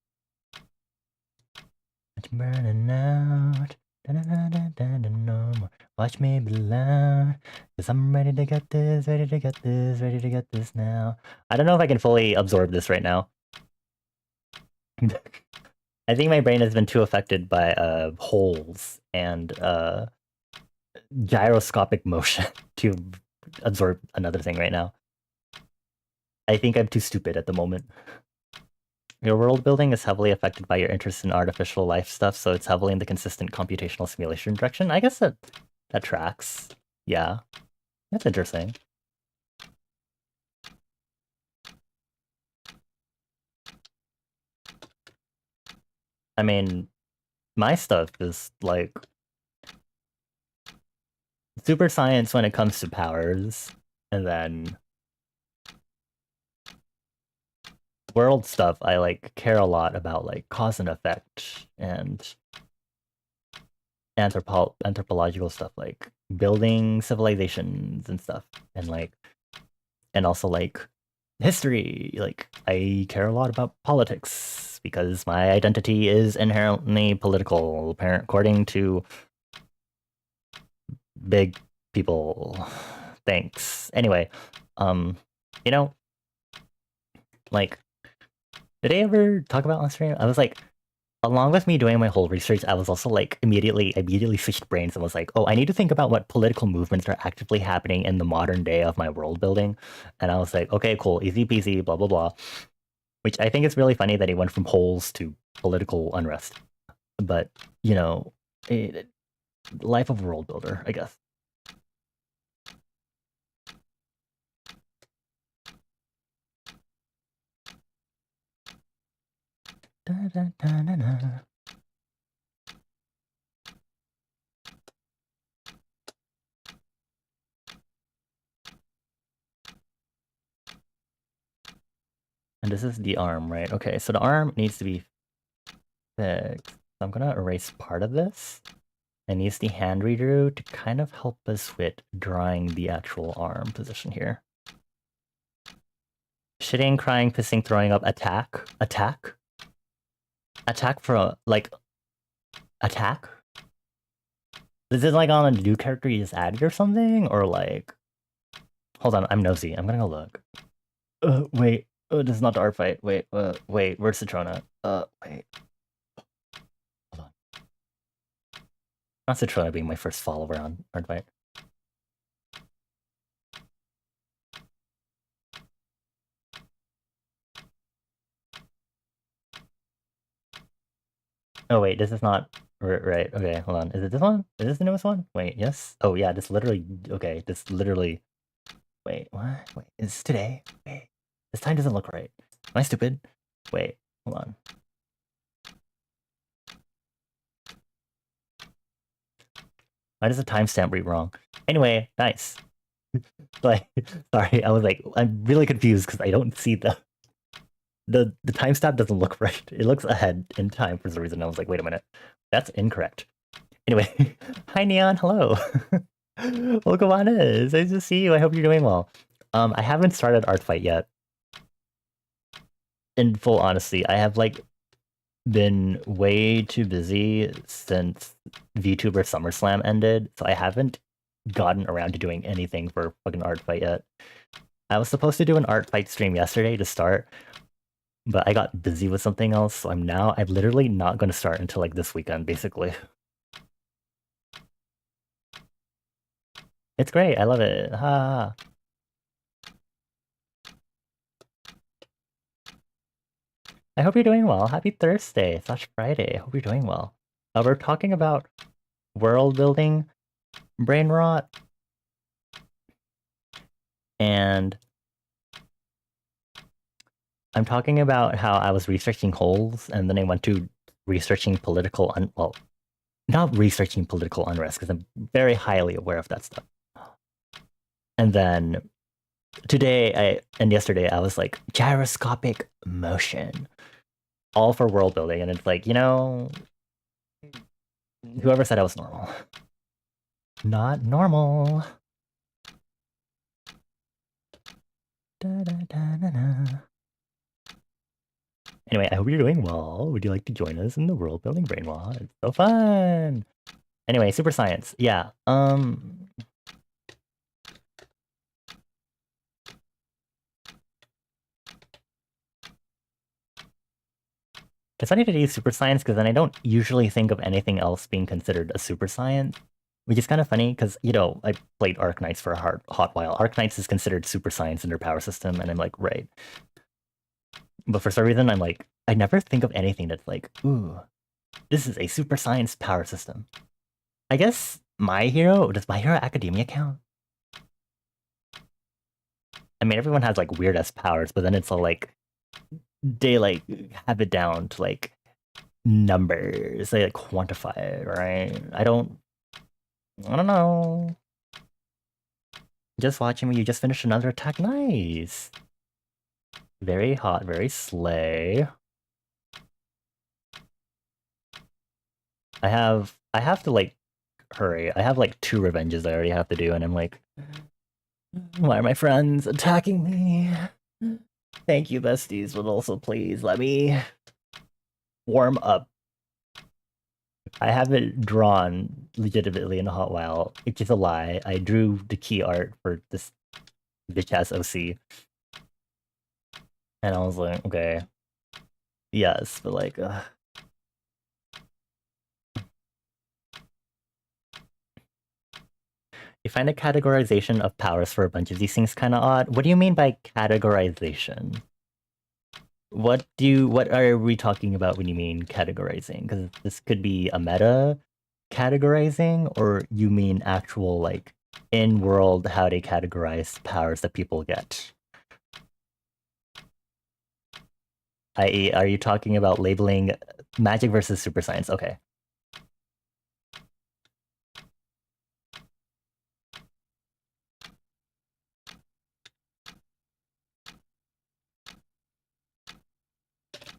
It's burning out. No more. Watch me be loud. Cause I'm ready to get this, ready to get this, ready to get this now. I don't know if I can fully absorb this right now. I think my brain has been too affected by holes and gyroscopic motion to absorb another thing right now. I think I'm too stupid at the moment. Your world building is heavily affected by your interest in artificial life stuff, so it's heavily in the consistent computational simulation direction. I guess that tracks. Yeah, that's interesting. I mean, my stuff is like super science when it comes to powers, and then world stuff I like care a lot about like cause and effect and anthropological stuff like building civilizations and stuff, and like and also like history. Like I care a lot about politics because my identity is inherently political, according to big people. Thanks. Anyway, you know, like, did I ever talk about on stream? I was like, along with me doing my whole research, I was also like immediately switched brains and was like, oh, I need to think about what political movements are actively happening in the modern day of my world building. And I was like, okay, cool, easy peasy, blah blah blah. Which I think is really funny that he went from holes to political unrest. But you know, life of a world builder, I guess. Da, da, da, da, da. And this is the arm, right? Okay, so the arm needs to be fixed. So I'm gonna erase part of this and use the hand reader to kind of help us with drawing the actual arm position here. Shitting, crying, pissing, throwing up, attack. Attack for, like, attack? Is it like on a new character you just added or something? Or like... Hold on, I'm nosy. I'm gonna go look. Wait. Oh, this is not the art fight. Wait, wait, where's Citrona? Wait. Hold on. Not Citrona being my first follower on art fight. Oh wait, this is not right. Okay, hold on. Is it this one? Is this the newest one? Wait, yes. Oh yeah, this literally. Okay, this literally. Wait, what? Wait, is this today? Wait, this time doesn't look right. Am I stupid? Wait, hold on. Why does the timestamp read wrong? Anyway, nice. Like, sorry, I was like, I'm really confused because I don't see the timestamp doesn't look right. It looks ahead in time for some reason. I was like, wait a minute, that's incorrect. Anyway, hi Neon, hello. Welcome on in. It's nice to see you. I hope you're doing well. I haven't started Art Fight yet. In full honesty, I have like been way too busy since VTuber SummerSlam ended, so I haven't gotten around to doing anything for fucking Art Fight yet. I was supposed to do an Art Fight stream yesterday to start, but I got busy with something else, so I'm literally not going to start until like this weekend, basically. It's great, I love it. Ha. I hope you're doing well. Happy Thursday / Friday. I hope you're doing well. We're talking about world building, brain rot, and I'm talking about how I was researching holes and then I went to researching political well, not researching political unrest because I'm very highly aware of that stuff. And then today and yesterday I was like gyroscopic motion, all for world building, and it's like, you know, whoever said I was normal, not normal. Da, da, da, da, da. Anyway, I hope you're doing well. Would you like to join us in the world building brainwash? It's so fun. Anyway, super science. Yeah. It's funny to do super science because then I don't usually think of anything else being considered a super science, which is kind of funny because, you know, I played Arknights for a hot while. Arknights is considered super science in their power system, and I'm like, right. But for some reason, I'm like, I never think of anything that's like, ooh, this is a super science power system. I guess My Hero, does My Hero Academia count? I mean, everyone has like weird ass powers, but then it's all like, they like have it down to like numbers. They like quantify it, right? I don't know. Just watching me, you just finished another attack. Nice. Very hot, very slay. I have to like hurry. I have like 2 revenges I already have to do, and I'm like, why are my friends attacking me? Thank you, besties, but also please let me warm up. I haven't drawn legitimately in a hot while. It's just a lie. I drew the key art for this bitch ass OC. And I was like, okay. Yes, but like, you find a categorization of powers for a bunch of these things kind of odd. What do you mean by categorization? What are we talking about when you mean categorizing? Because this could be a meta categorizing, or you mean actual like in world how they categorize powers that people get. I.e., are you talking about labeling magic versus super science? Okay.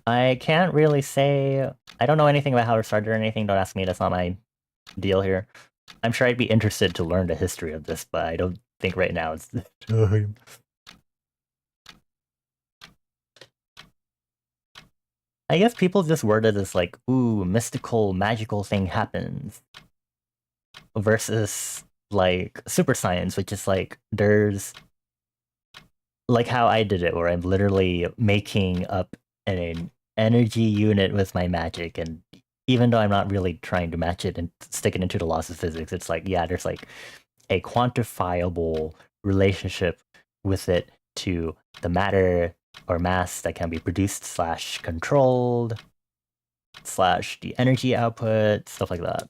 I can't really say. I don't know anything about how it started or anything. Don't ask me. That's not my deal here. I'm sure I'd be interested to learn the history of this, but I don't think right now it's the time. I guess people just word it as like, ooh, mystical, magical thing happens. Versus like super science, which is like there's like how I did it, where I'm literally making up an energy unit with my magic, and even though I'm not really trying to match it and stick it into the laws of physics, it's like, yeah, there's like a quantifiable relationship with it to the matter or mass that can be produced slash controlled slash the energy output, stuff like that.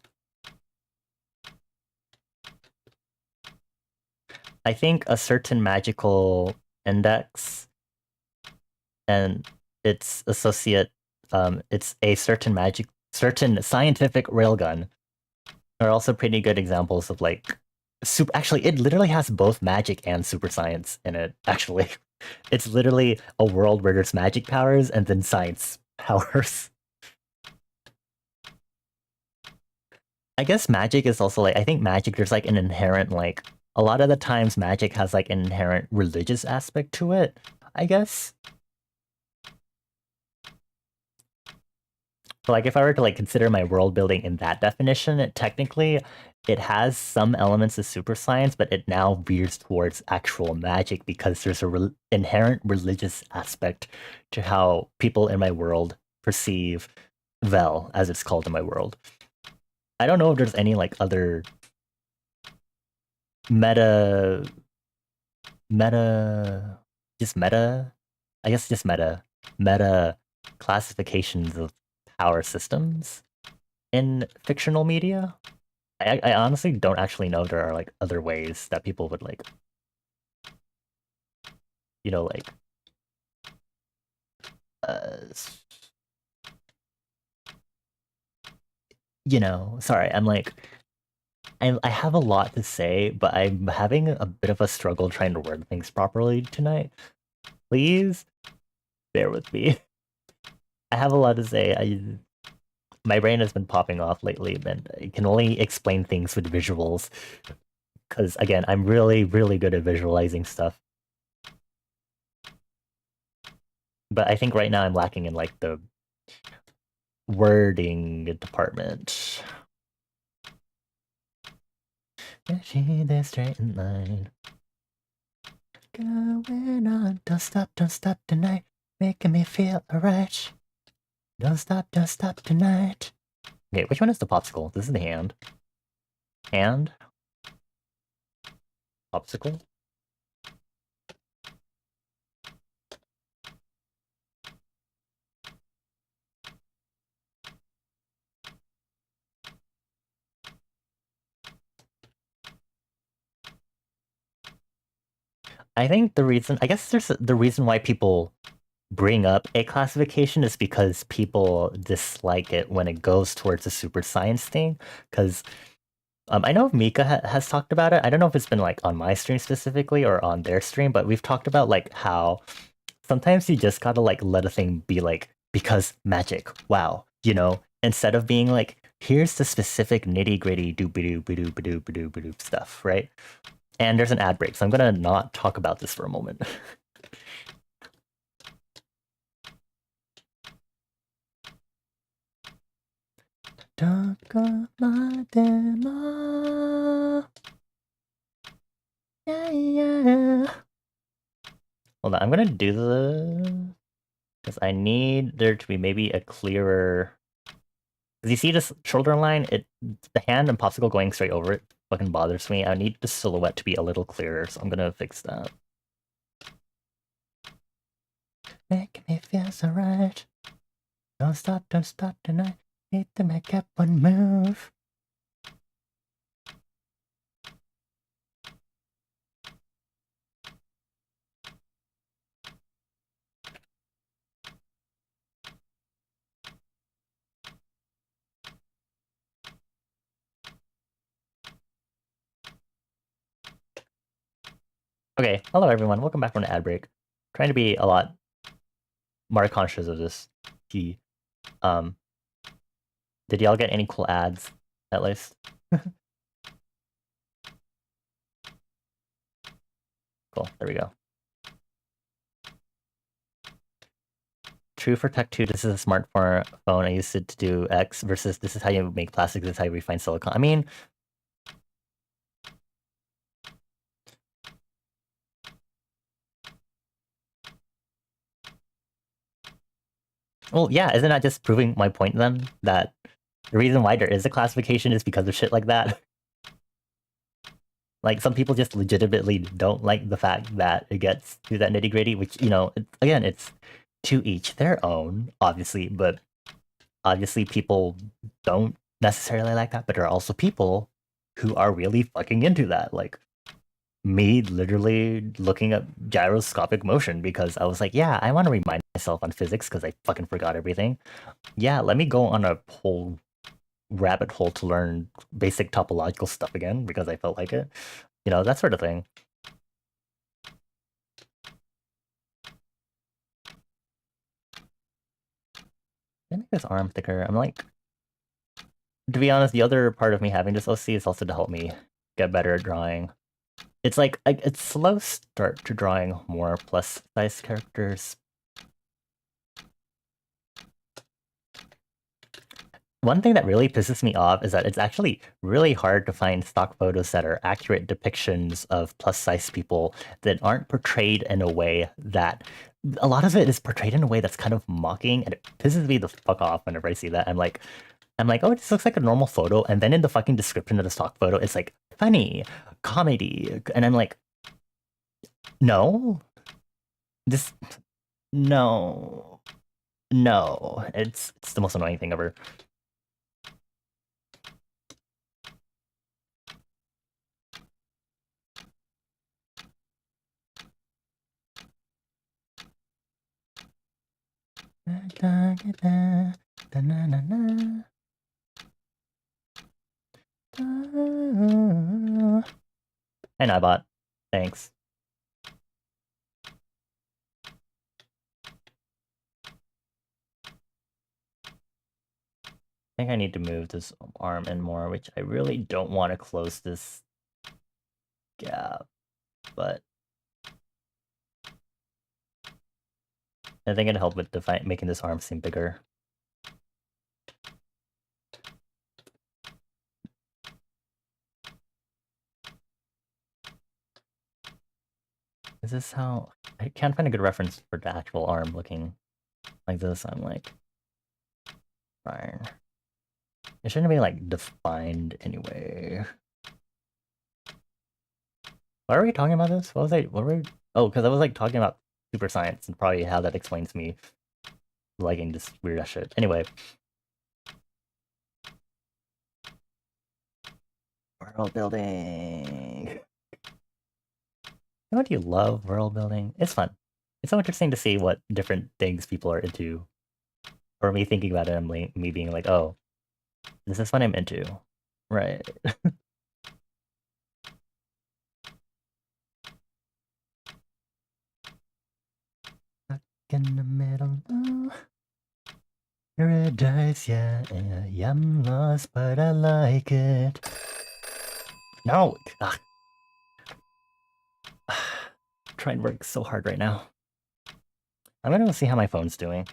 I think a certain magical index and its associate, it's a certain scientific railgun are also pretty good examples of like super. Actually, it literally has both magic and super science in it. Actually, it's literally a world where there's magic powers and then science powers. I guess magic is also like, I think magic, there's like an inherent like, a lot of the times magic has like an inherent religious aspect to it, I guess. So like if I were to like consider my world building in that definition, technically it has some elements of super science, but it now veers towards actual magic because there's a inherent religious aspect to how people in my world perceive Vel, as it's called in my world. I don't know if there's any like other meta meta just meta I guess just meta classifications of power systems in fictional media. I honestly don't actually know if there are like other ways that people would like, like uh sorry, I'm like I have a lot to say, but I'm having a bit of a struggle trying to word things properly tonight. Please bear with me. I have a lot to say. My brain has been popping off lately, and I can only explain things with visuals. Because again, I'm really, really good at visualizing stuff. But I think right now I'm lacking in like the wording department. See this straight line. Going on, don't stop tonight, making me feel alright. Don't stop tonight. Okay, which one is the popsicle? This is the hand. Hand? Popsicle? I think I guess there's the reason why people bring up a classification is because people dislike it when it goes towards a super science thing. Because I know Mika has talked about it. I don't know if it's been like on my stream specifically or on their stream, but we've talked about like how sometimes you just gotta like let a thing be like, because magic, wow, instead of being like, here's the specific nitty gritty doop doop doop doop doop doop stuff, right? And there's an ad break, so I'm gonna not talk about this for a moment. Talk of my demo. Yeah. Hold on, I'm gonna do the... because I need there to be maybe a clearer... because you see this shoulder line? The hand and popsicle going straight over it fucking bothers me. I need the silhouette to be a little clearer, so I'm gonna fix that. Make me feel so right. Don't stop tonight. Need to make up one move. Okay, hello everyone. Welcome back from the ad break. Trying to be a lot more conscious of this. Did y'all get any cool ads, at least? Cool, there we go. True for Tech 2, this is a smartphone. I used it to do X versus this is how you make plastic, this is how you refine silicon. I mean, Well, yeah, isn't that just proving my point then? That the reason why there is a classification is because of shit like that? Like, some people just legitimately don't like the fact that it gets to that nitty gritty, which, again, it's to each their own, obviously, but obviously people don't necessarily like that, but there are also people who are really fucking into that. Like, me literally looking at gyroscopic motion because I was like, yeah, I want to remind myself on physics because I fucking forgot everything. Yeah, let me go on a whole rabbit hole to learn basic topological stuff again because I felt like it. That sort of thing. I make this arm thicker. I'm like, to be honest, the other part of me having this OC is also to help me get better at drawing. It's like, it's slow start to drawing more plus size characters. One thing that really pisses me off is that it's actually really hard to find stock photos that are accurate depictions of plus size people that aren't portrayed in a way that a lot of it is portrayed in a way that's kind of mocking, and it pisses me the fuck off whenever I see that. I'm like, oh, this looks like a normal photo, and then in the fucking description of the stock photo, it's like funny, comedy, and I'm like, no, this, no, no, it's the most annoying thing ever. Hey, Nightbot. Thanks. I think I need to move this arm in more, which I really don't want to close this gap, but I think it'd help with making this arm seem bigger. Is this how... I can't find a good reference for the actual arm looking like this. I'm like... Fine. It shouldn't be, like, defined anyway. Why are we talking about this? What were we... Oh, because I was, like, talking about super science and probably how that explains me liking this weird-ass shit. Anyway. World building. Don't you love world building? It's fun. It's so interesting to see what different things people are into. Or me thinking about it, and me being like, oh, this is what I'm into. Right. Stuck in the middle of paradise, yeah, yeah, I'm lost, but I like it. No! Ugh. Trying to work so hard right now. I'm gonna go see how my phone's doing.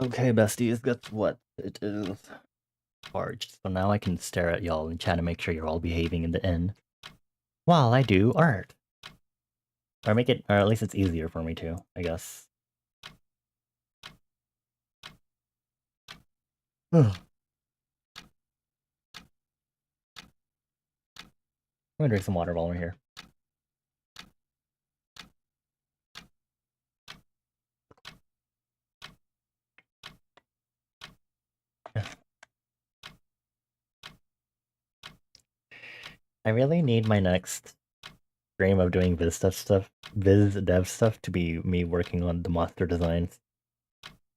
Okay, besties, that's what it is. Charged. So now I can stare at y'all and chat to make sure you're all behaving in the end. While I do art. Or make it, or at least it's easier for me to, I guess. I'm gonna drink some water while we're here. I really need my next stream of doing biz dev stuff to be me working on the monster designs.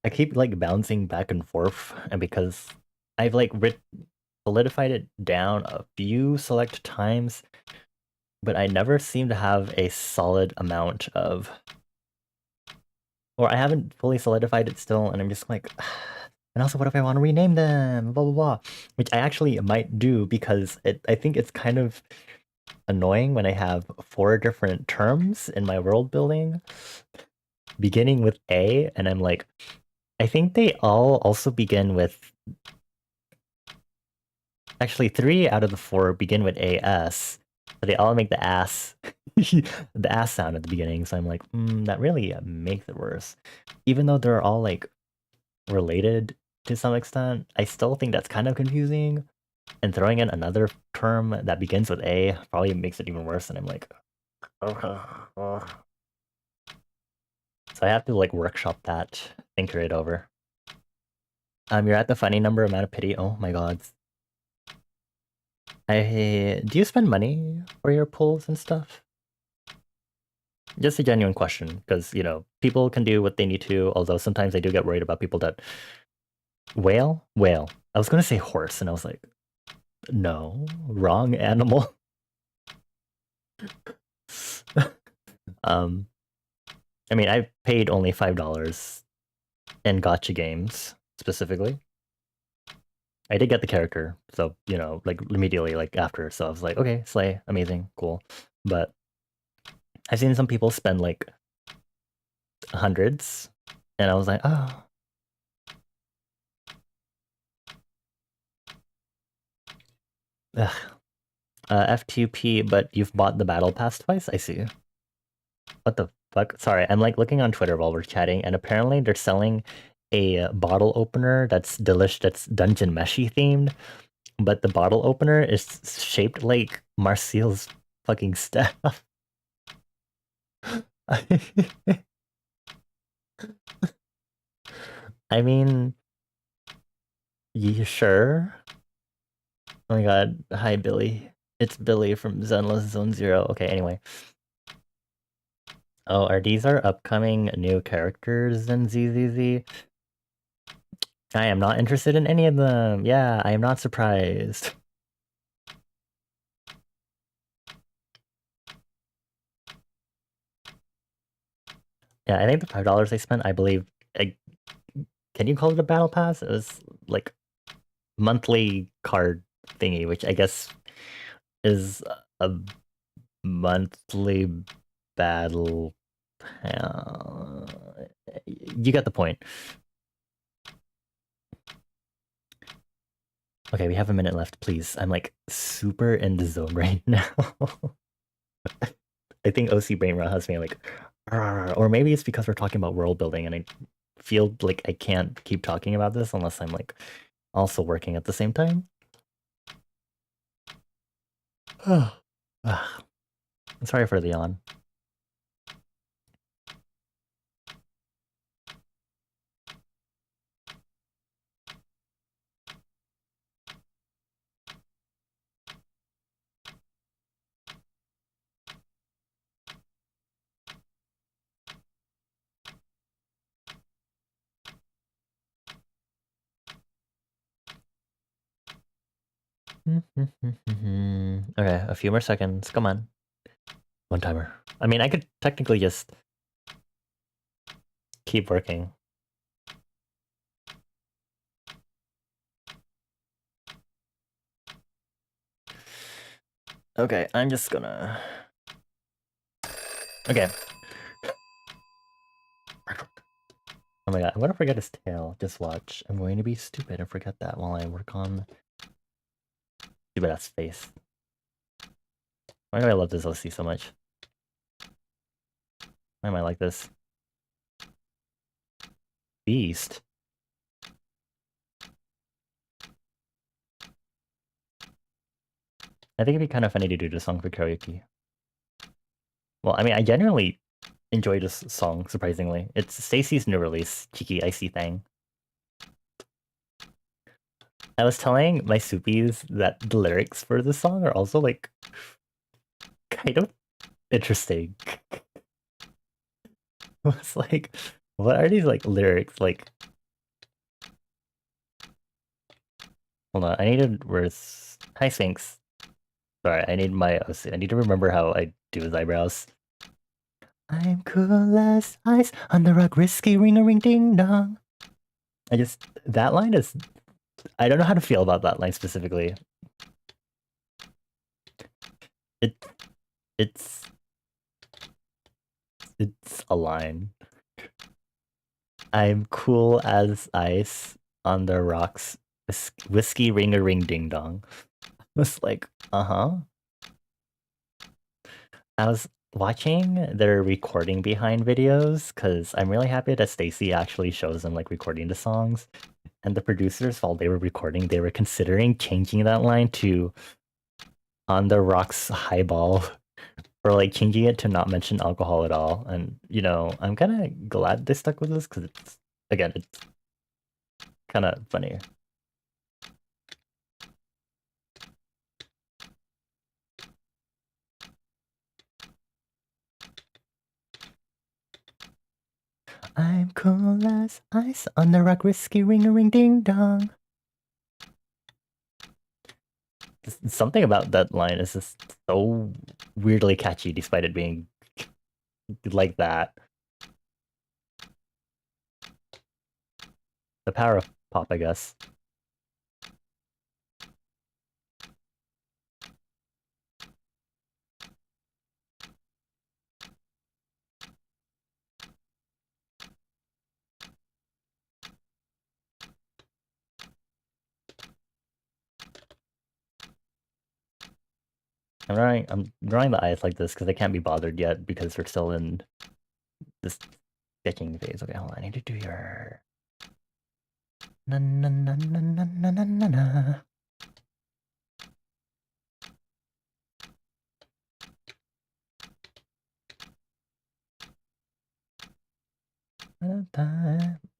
I keep like bouncing back and forth, and because I've like solidified it down a few select times, but I never seem to have a solid amount of, or I haven't fully solidified it still, and I'm just like, and also what if I want to rename them, blah blah blah, which I actually might do because I think it's kind of annoying when I have 4 different terms in my world building beginning with A, and I'm like, I think they all also begin with Actually, 3 out of the 4 begin with AS, but they all make the ass, the ass sound at the beginning. So I'm like, that really makes it worse. Even though they're all like related to some extent, I still think that's kind of confusing. And throwing in another term that begins with A probably makes it even worse. And I'm like, so I have to like workshop that, think it over. You're at the funny number amount of pity. Oh my god. Do you spend money for your pulls and stuff? Just a genuine question, because you know people can do what they need to. Although sometimes I do get worried about people that whale. I was gonna say horse, and I was like, no, wrong animal. I mean, I paid only $5 in gotcha games specifically. I did get the character, so you know, like immediately, like after. So I was like, okay, slay, amazing, cool. But I've seen some people spend like hundreds, and I was like, oh. Ugh. F2P, but you've bought the battle pass twice? I see. What the fuck? Sorry, I'm like looking on Twitter while we're chatting, and apparently they're selling a bottle opener that's delish, that's dungeon meshy themed, but the bottle opener is shaped like Marcial's fucking staff. I mean, you sure? Oh my god, hi Billy. It's Billy from Zenless Zone Zero. Okay, anyway. Oh, are these our upcoming new characters in ZZZ? I am not interested in any of them. Yeah, I am not surprised. Yeah, I think the $5 I spent, I believe, can you call it a battle pass? It was like monthly card thingy, which I guess is a monthly battle. You get the point. Okay, we have a minute left, please. I'm like super in the zone right now. I think OC brainrot has me like, or maybe it's because we're talking about world building and I feel like I can't keep talking about this unless I'm like also working at the same time. I'm sorry for the yawn. Okay, a few more seconds. Come on. One timer. I mean, I could technically just keep working. Okay, I'm just gonna... Okay. Oh my god, I'm gonna forget his tail. Just watch. I'm going to be stupid and forget that while I work on... Stupid ass face. Why do I love this OC so much? Why am I like this? Beast? I think it'd be kind of funny to do this song for karaoke. Well, I mean, I genuinely enjoy this song, surprisingly. It's Stacy's new release, Cheeky Icy Thing. I was telling my soupies that the lyrics for this song are also, like, kind of interesting. I was like, what are these, like, lyrics? Like... Hold on, I needed... Where's... Hi, Sphinx. Sorry, I need my... I need to remember how I do his eyebrows. I'm cool as ice on the rock, risky ring-a-ring-ding-dong. I just... That line is... I don't know how to feel about that line specifically. It's a line. I'm cool as ice on the rocks, whiskey ring-a-ring-ding-dong. was like, uh-huh. I was watching their recording behind videos because I'm really happy that Stacy actually shows them like recording the songs. And the producers, while they were recording, they were considering changing that line to "on the rocks highball" or like changing it to not mention alcohol at all. And you know, I'm kind of glad they stuck with this because it's again, it's kind of funny. I'm cool as ice on the rock, whiskey ring a ring ding dong. Something about that line is just so weirdly catchy, despite it being like that. The power of pop, I guess. I'm drawing the eyes like this because I can't be bothered yet because we're still in this sketching phase. Okay, hold on. I need to do your na na na na na na na na na.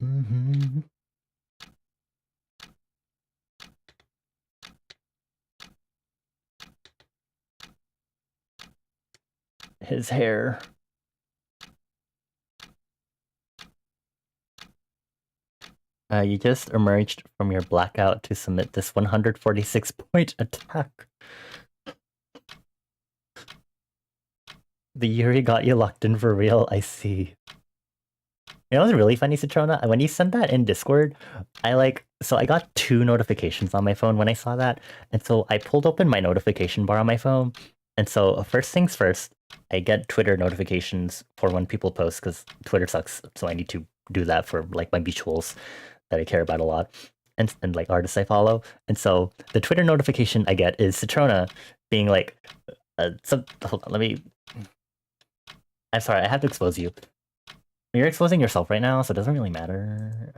Mm-hmm. His hair. You just emerged from your blackout to submit this 146-point attack. The Yuri got you locked in for real, I see. You know what's really funny, Citrona? When you sent that in Discord, I got 2 notifications on my phone when I saw that. And so I pulled open my notification bar on my phone. And so first things first, I get Twitter notifications for when people post because Twitter sucks. So I need to do that for like my mutuals that I care about a lot and like artists I follow. And so the Twitter notification I get is Citrona being like, hold on, I'm sorry, I have to expose you. You're exposing yourself right now, so it doesn't really matter.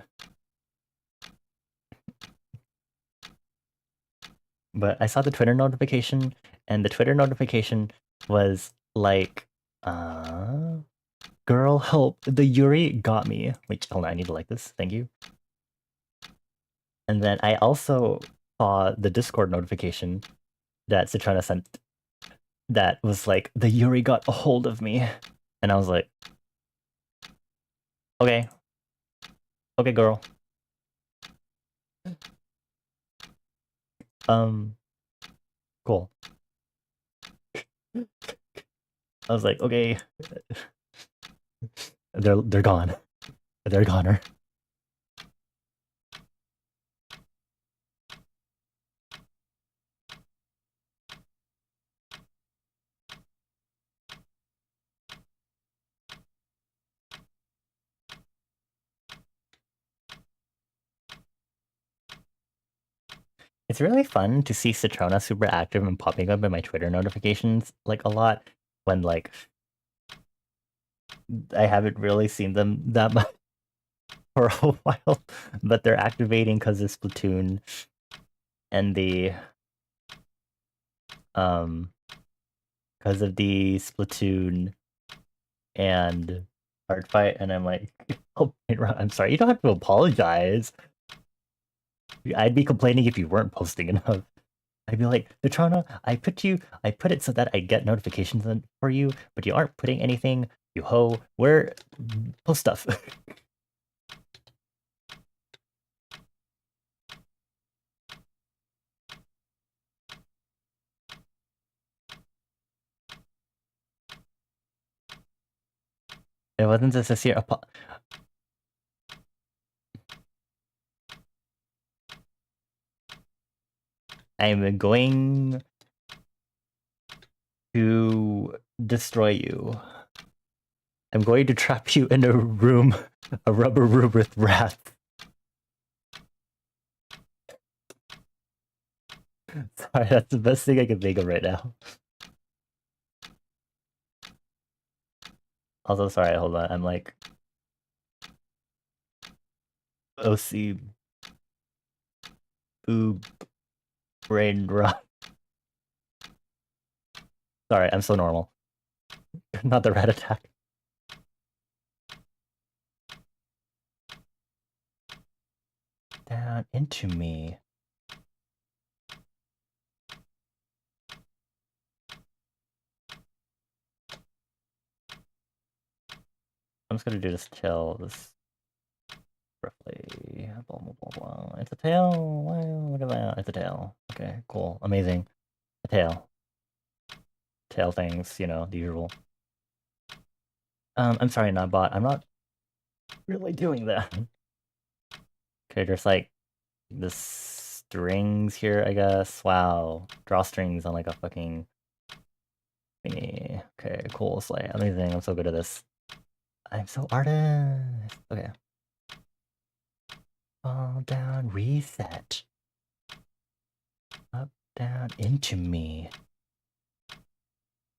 But I saw the Twitter notification, and the Twitter notification was like, girl, help, the Yuri got me. Wait, hold on, I need to like this, thank you. And then I also saw the Discord notification that Citrana sent that was like, the Yuri got a hold of me. And I was like, okay. Okay, girl. Cool. I was like, okay. They're gone. They're goner. It's really fun to see Citrona super active and popping up in my Twitter notifications like a lot when like I haven't really seen them that much for a while, but they're activating because of Splatoon and the because of the Splatoon and art fight, and I'm like, oh, I'm sorry, you don't have to apologize. I'd be complaining if you weren't posting enough. I'd be like, Citrona, I put it so that I get notifications for you, but you aren't putting anything, you hoe. Where post stuff. It wasn't a sincere I'm going to destroy you. I'm going to trap you in a room, a rubber room with rats. Sorry, that's the best thing I can think of right now. Also, sorry, hold on. I'm like OC boob brain rot. Sorry, I'm so normal. Not the rat attack. Down into me. I'm just gonna do this till this roughly blah blah blah blah. It's a tail. Wow, look at that. It's a tail. Okay, cool. Amazing. A tail. Tail things, you know, the usual. I'm sorry, not bot. I'm not really doing that. Okay, there's like the strings here, I guess. Wow. Drawstrings on like a fucking thingy. Okay, cool. Slay. Amazing. I'm so good at this. I'm so artist. Okay. Fall down, reset. Up, down, into me.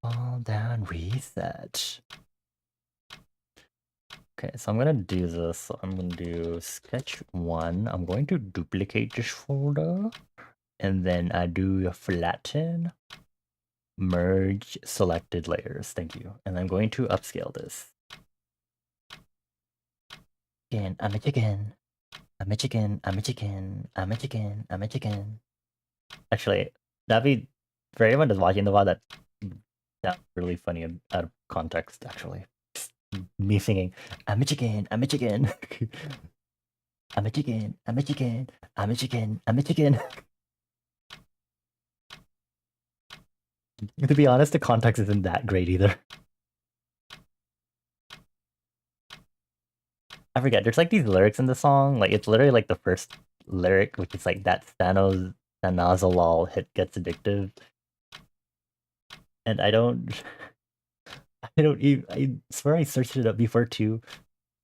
Fall down, reset. Okay, so I'm gonna do this. So I'm gonna do sketch 1. I'm going to duplicate this folder. And then I do a flatten. Merge selected layers. Thank you. And I'm going to upscale this. Again, I'm a chicken. I'm a chicken. I'm a chicken. I'm a chicken. I'm a chicken. Actually, that'd be for anyone that's watching the VOD. That's really funny out of context. Actually, just me singing, "I'm a chicken. I'm a chicken. I'm a chicken. I'm a chicken. I'm a chicken. I'm a chicken." To be honest, the context isn't that great either. I forget. There's like these lyrics in the song. Like it's literally like the first lyric, which is like that Thanazolol hit gets addictive. And I don't I don't even I swear I searched it up before too.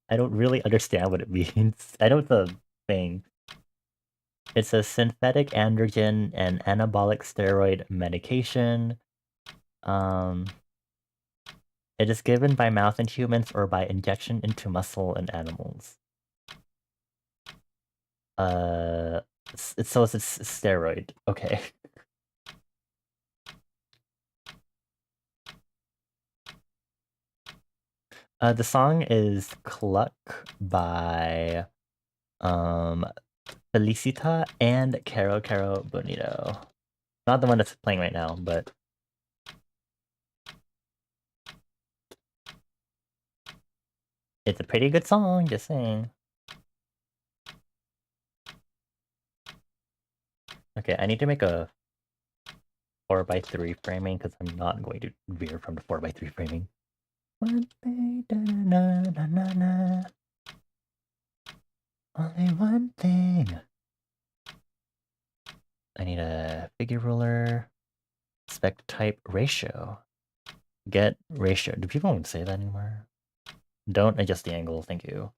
I don't really understand what it means. I know it's a thing. It's a synthetic androgen and anabolic steroid medication. Um it is given by mouth in humans or by injection into muscle in animals. So it's a steroid. Okay. The song is Cluck by Felicita and Caro Caro Bonito. Not the one that's playing right now, but it's a pretty good song, just saying. Okay, I need to make a 4x3 framing because I'm not going to veer from the 4x3 framing. One thing, na na na na. Only one thing. I need a figure ruler. Spec type ratio. Get ratio. Do people even say that anymore? Don't adjust the angle, thank you.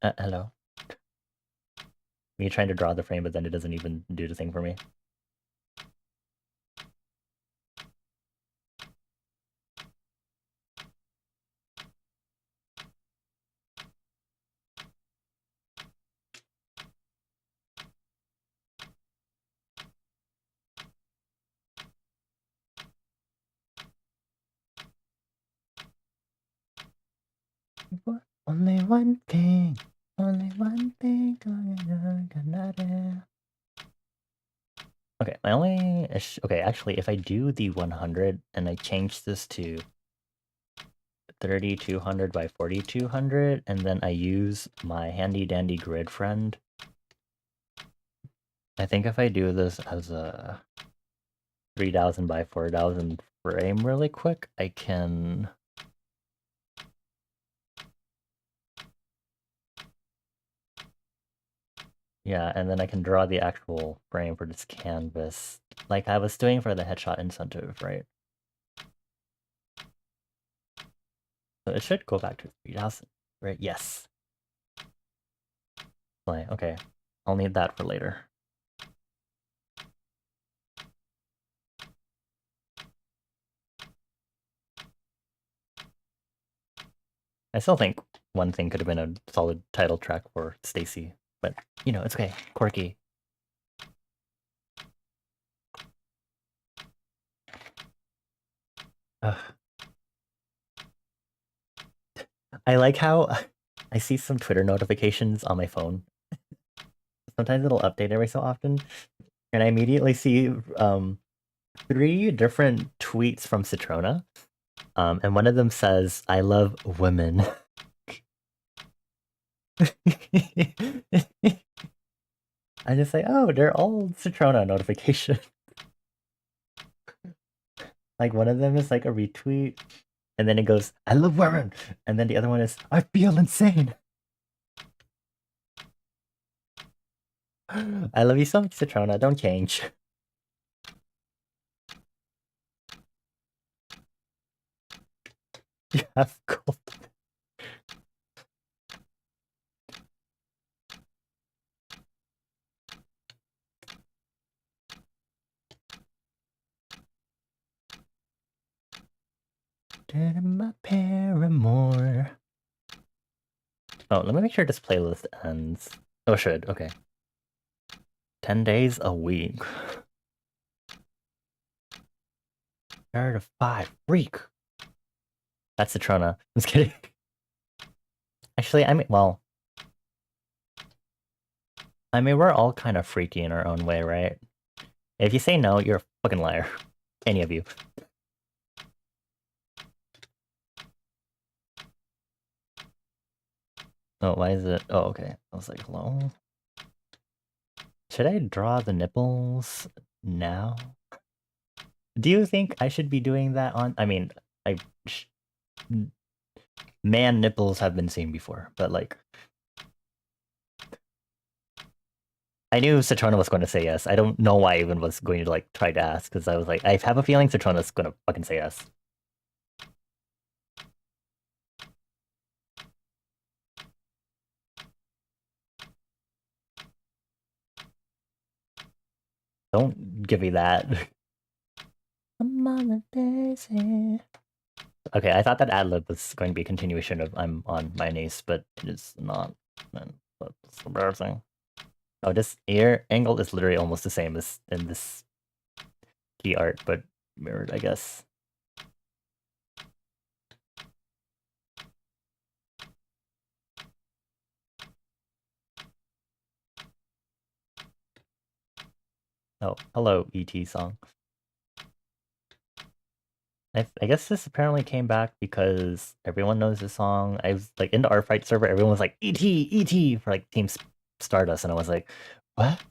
Hello. Me trying to draw the frame, but then it doesn't even do the thing for me. Only one thing. Only one thing. Okay, my only okay, actually, if I do the 100 and I change this to 3200 by 4200, and then I use my handy dandy grid friend, I think if I do this as a 3000 by 4000 frame really quick, I can... Yeah, and then I can draw the actual frame for this canvas, like I was doing for the headshot incentive, right? So it should go back to 3000, right? Yes. display. Okay. I'll need that for later. I still think one thing could have been a solid title track for Stacy, but you know, it's okay. Quirky. Ugh. I like how I see some Twitter notifications on my phone. Sometimes it'll update every so often, and I immediately see 3 different tweets from Citrona. And one of them says, "I love women." I just say, oh, they're all Citrona notifications. Like one of them is like a retweet, and then it goes, "I love women," and then the other one is, "I feel insane." I love you so much, Citrona. Don't change. You have gold. My paramour. Oh, let me make sure this playlist ends. Oh, it should. Okay. 10 days a week. Third of 5. Freak. That's Citrona. I'm just kidding. Actually, I mean, we're all kind of freaky in our own way, right? If you say no, you're a fucking liar. Any of you. Oh, why is it? Oh, okay. I was like, hello? Should I draw the nipples now? Do you think I should be doing that on... I mean, man nipples have been seen before, but like... I knew Citrona was going to say yes. I don't know why I even was going to like try to ask, because I was like, I have a feeling Citrona's going to fucking say yes. Don't give me that. I'm on the daisy. Okay, I thought that ad-lib was going to be a continuation of I'm on my niece, but it is not. Man, that's embarrassing. Oh, this ear angle is literally almost the same as in this key art, but mirrored, I guess. Oh, hello, ET song. I guess this apparently came back because everyone knows this song. I was like in the R Fight server, everyone was like ET, ET for like Team Stardust, and I was like, what?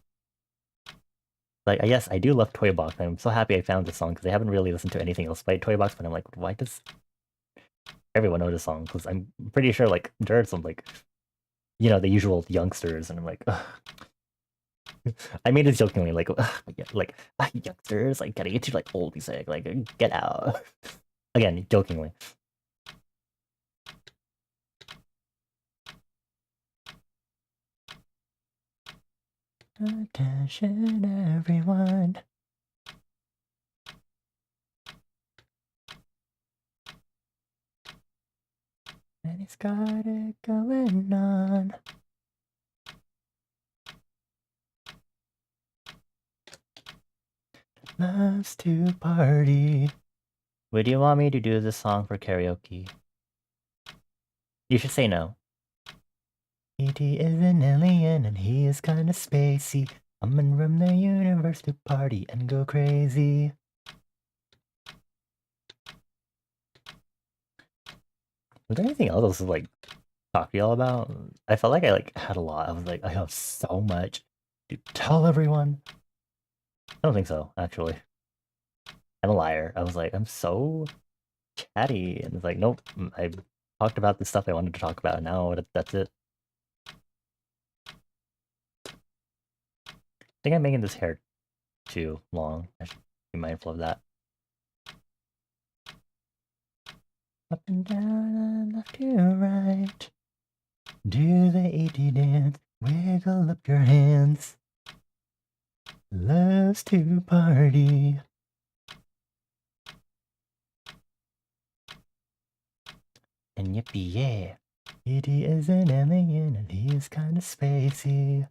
Like, yes, I do love Toy Box. I'm so happy I found this song because I haven't really listened to anything else by Toy Box, but I'm like, why does everyone know this song? Because I'm pretty sure like there are some like, you know, the usual youngsters, and I'm like, ugh. I made it jokingly, like, like youngsters, like getting into like old music, like get out. Again, jokingly. Attention, everyone. And he's got it going on. Loves to party. Would you want me to do this song for karaoke? You should say no. E.T. is an alien and he is kinda spacey. Coming from the universe to party and go crazy. Was there anything else to like talk to y'all about? I felt like I like had a lot. I was like, I have so much to tell everyone. I don't think so, actually. I'm a liar. I was like, I'm so chatty, and it's like, nope. I talked about the stuff I wanted to talk about, and now that's it. I think I'm making this hair too long. I should be mindful of that. Up and down and left to right. Do the ET dance. Wiggle up your hands. Loves to party. And yippee yeah. It is an alien and he is kind of spacey.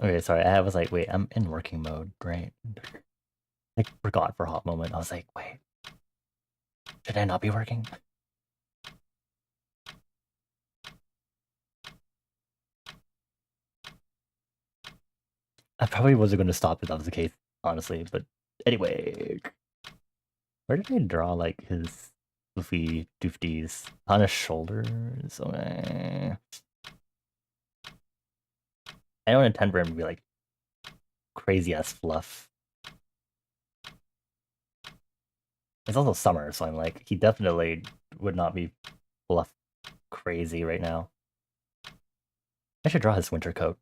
Okay, sorry, I was like, wait, I'm in working mode, right? I forgot for a hot moment. I was like, wait, should I not be working? I probably wasn't going to stop if that was the case, honestly, but anyway. Where did I draw, like, his goofy doofties? On his shoulders? I don't intend for him to be, like, crazy-ass fluff. It's also summer, so I'm like, he definitely would not be fluff crazy right now. I should draw his winter coat.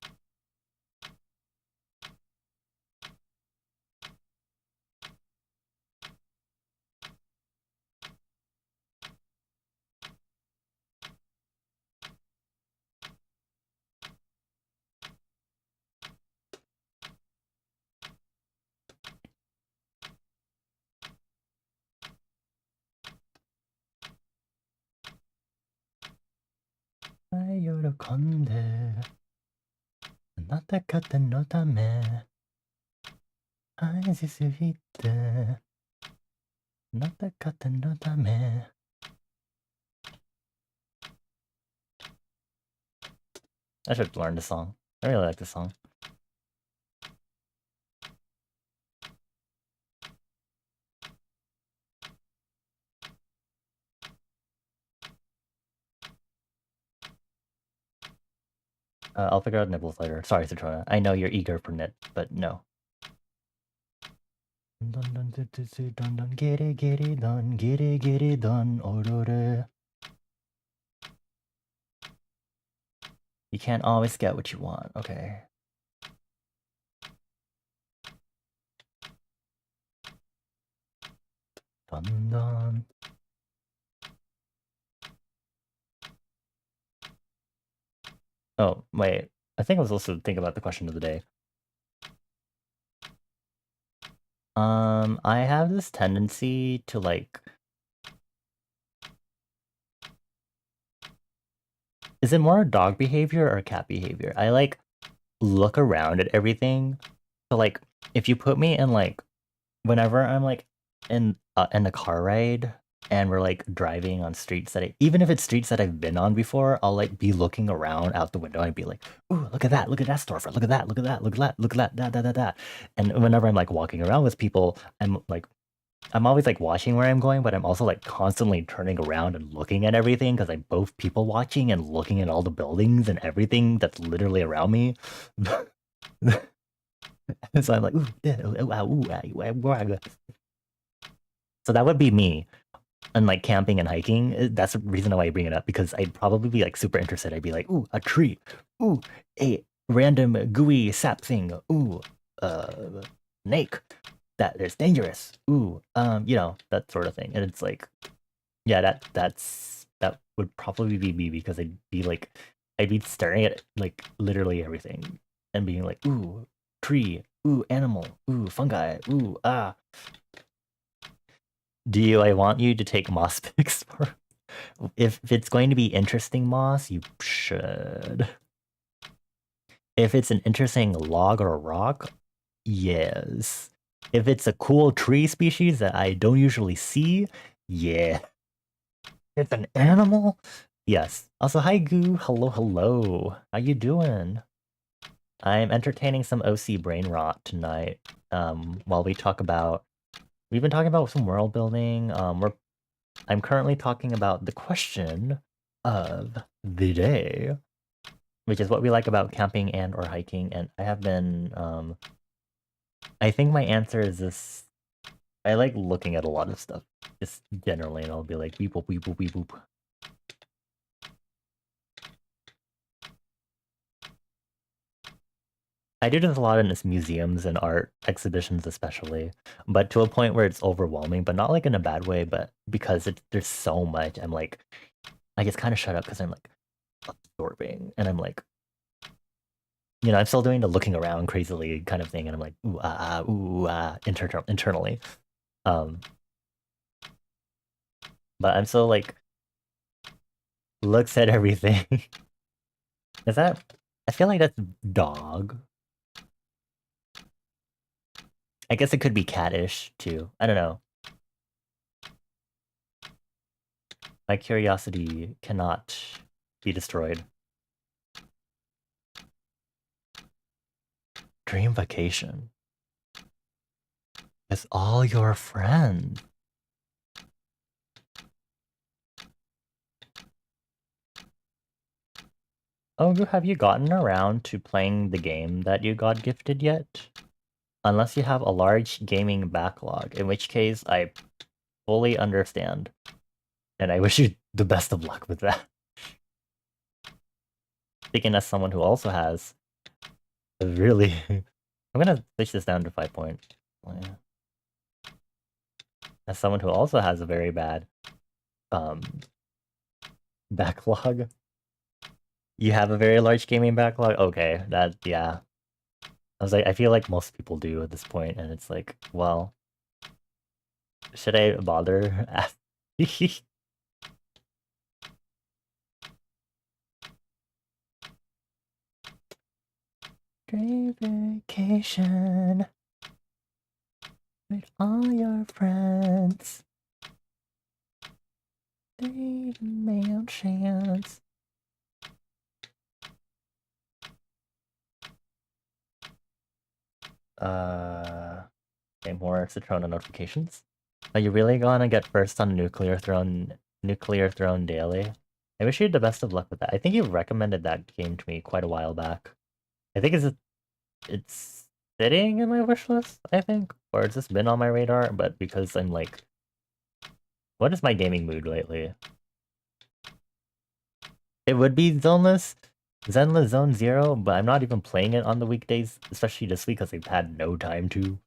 I yorokonde. Anata kata no tame. Aishi sugite. Anata kata no tame. I should learn this song. I really like this song. I'll figure out nibbles later. Sorry, Citrona. I know you're eager for knit, but no. Giri done, orore. You can't always get what you want, okay. Dun dun. Oh, wait. I think I was also thinking about the question of the day. I have this tendency to, like... Is it more dog behavior or cat behavior? I, like, look around at everything. So, like, if you put me in, like... Whenever I'm, like, in a car ride, and we're, like, driving on streets that even if it's streets that I've been on before, I'll, like, be looking around out the window and be like, ooh, look at that storefront, look at that, look at that, look at that, look at that. And whenever I'm, like, walking around with people, I'm always, like, watching where I'm going, but I'm also, like, constantly turning around and looking at everything, because I'm both people watching and looking at all the buildings and everything that's literally around me. So I'm like, ooh, so that would be me. And like camping and hiking, that's the reason why I bring it up, because I'd probably be like super interested. I'd be like, ooh, a tree. Ooh, a random gooey sap thing. Ooh, snake. That is dangerous. Ooh, you know, that sort of thing. And it's like, yeah, that would probably be me, because I'd be staring at like literally everything and being like, ooh, tree. Ooh, animal. Ooh, fungi. Ooh, ah. I want you to take moss pics for... If it's going to be interesting moss, you should. If it's an interesting log or a rock, yes. If it's a cool tree species that I don't usually see, yeah. It's an animal? Yes. Also, hi Goo. Hello, hello. How you doing? I'm entertaining some OC brain rot tonight. While we talk about... We've been talking about some world building. I'm currently talking about the question of the day, which is what we like about camping and or hiking. And I have been I think my answer is this. I like looking at a lot of stuff, just generally, and I'll be like, beep boop, beep boop, beep boop. I do this a lot in museums and art exhibitions especially, but to a point where it's overwhelming, but not like in a bad way, but because there's so much, I'm like, I just kind of shut up because I'm like absorbing, and I'm like, I'm still doing the looking around crazily kind of thing, and I'm like, ooh ah, internally. Um, but I'm still like, looks at everything. Is that? I feel like that's dog. I guess it could be cattish too. I don't know. My curiosity cannot be destroyed. Dream vacation. With all your friends. Oh, have you gotten around to playing the game that you got gifted yet? Unless you have a large gaming backlog, in which case I fully understand. And I wish you the best of luck with that. Speaking as someone who also has a really... I'm gonna switch this down to 5 point. As someone who also has a very bad um, backlog. You have a very large gaming backlog? Okay, yeah. I was like, I feel like most people do at this point, and it's like, well, should I bother? Dream vacation with all your friends. They mansions. Okay, more Citrona notifications. Are you really gonna get first on Nuclear Throne Daily? I wish you the best of luck with that. I think you recommended that game to me quite a while back. I think it's sitting in my wish list, I think. Or it's just been on my radar, but because I'm like, what is my gaming mood lately? It would be Zenless Zone Zero, but I'm not even playing it on the weekdays, especially this week because I've had no time to.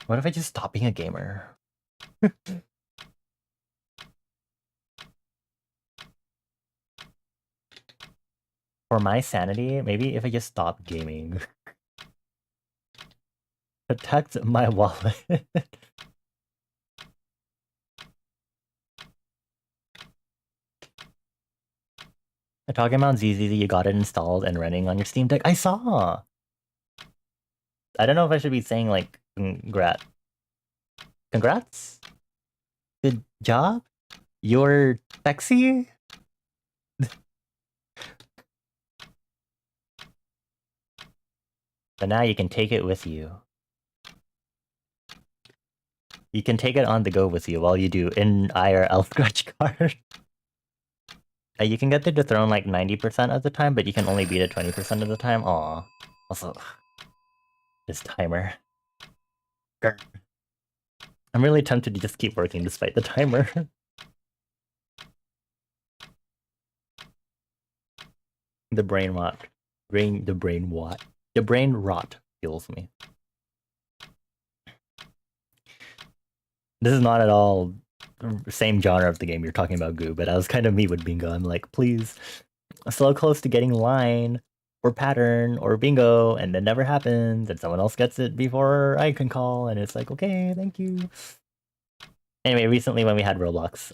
What if I just stop being a gamer? For my sanity, maybe if I just stop gaming. Protect my wallet. Talking about ZZZ, you got it installed and running on your Steam Deck. I saw! I don't know if I should be saying like, congrats. Congrats? Good job? You're sexy? But now you can take it with you. You can take it on the go with you while you do in IRL scratch card. You can get the dethrone like 90% of the time, but you can only beat it 20% of the time. Aw. Also, this timer. Grr. I'm really tempted to just keep working despite the timer. The brain rot. The brain rot kills me. This is not at all same genre of the game you're talking about, Goo, but I was kind of me with bingo. I'm like, please, so close to getting line or pattern or bingo, and it never happens, and someone else gets it before I can call, and it's like, okay, thank you. Anyway, recently when we had Roblox,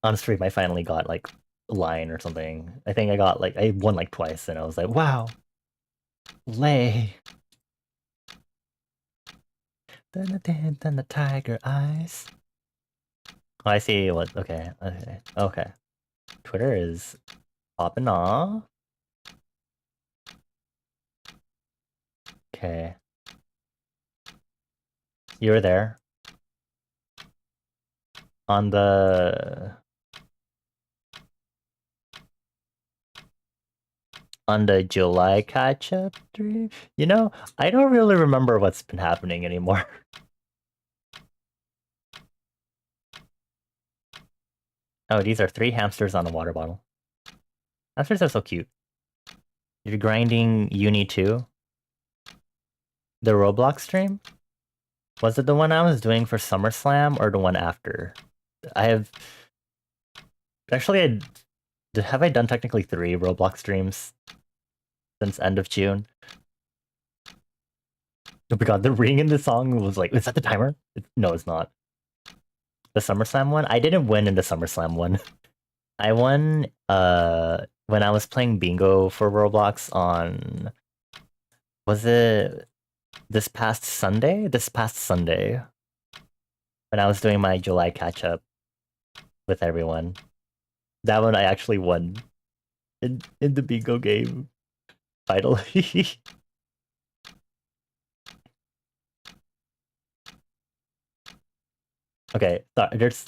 on stream, I finally got like line or something. I think I won like twice, and I was like, wow, lay. Then the tiger eyes. Oh, I see what. Okay. Twitter is popping off. Okay. You were there. On the July catch-up stream, you know, I don't really remember what's been happening anymore. Oh, these are 3 hamsters on a water bottle. Hamsters are so cute. You're grinding Uni 2? The Roblox stream? Was it the one I was doing for SummerSlam or the one after? I have... Actually, have I done technically 3 Roblox streams since end of June? Oh my god, the ring in the song was like, is that the timer? No, it's not. The SummerSlam one? I didn't win in the SummerSlam one. I won when I was playing bingo for Roblox on... Was it this past Sunday? This past Sunday. When I was doing my July catch-up with everyone. That one I actually won in the bingo game. Finally. Okay, sorry, there's...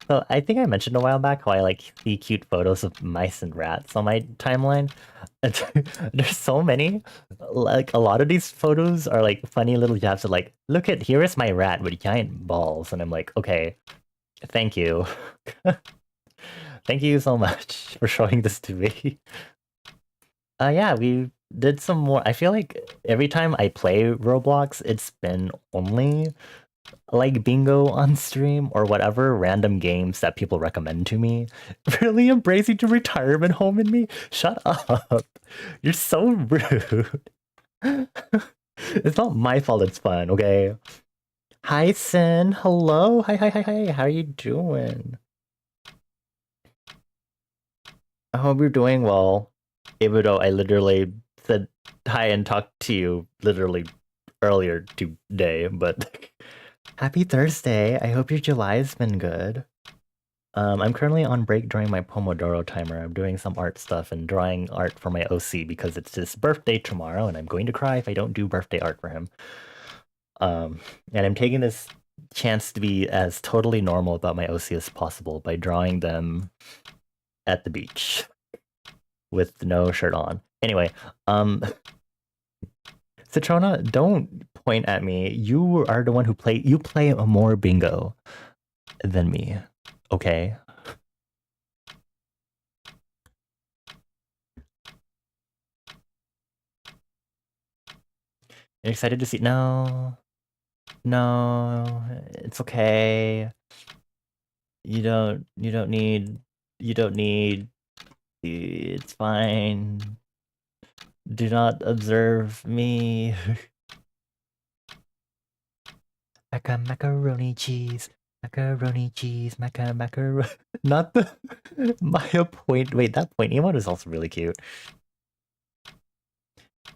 So I think I mentioned a while back how I like see cute photos of mice and rats on my timeline. There's so many. Like a lot of these photos are like funny little jabs of like, look at, here is my rat with giant balls. And I'm like, okay, thank you. Thank you so much for showing this to me. Yeah, we did some more. I feel like every time I play Roblox, it's been only like bingo on stream or whatever random games that people recommend to me. Really embracing the retirement home in me? Shut up. You're so rude. It's not my fault it's fun, okay? Hi, Sin. Hello. Hi. How are you doing? I hope you're doing well. Even though I literally said hi and talked to you literally earlier today, but happy Thursday. I hope your July has been good. I'm currently on break during my Pomodoro timer. I'm doing some art stuff and drawing art for my OC because it's his birthday tomorrow and I'm going to cry if I don't do birthday art for him. And I'm taking this chance to be as totally normal about my OC as possible by drawing them at the beach with no shirt on. Anyway, Citrona, don't point at me. You are the one who you play more bingo than me. Okay. You're excited to see? No, it's okay. You don't need. It's fine. Do not observe me. Macaroni cheese. Macaroni cheese. Macaroni. Not the Maya point. Wait, that point emote is also really cute.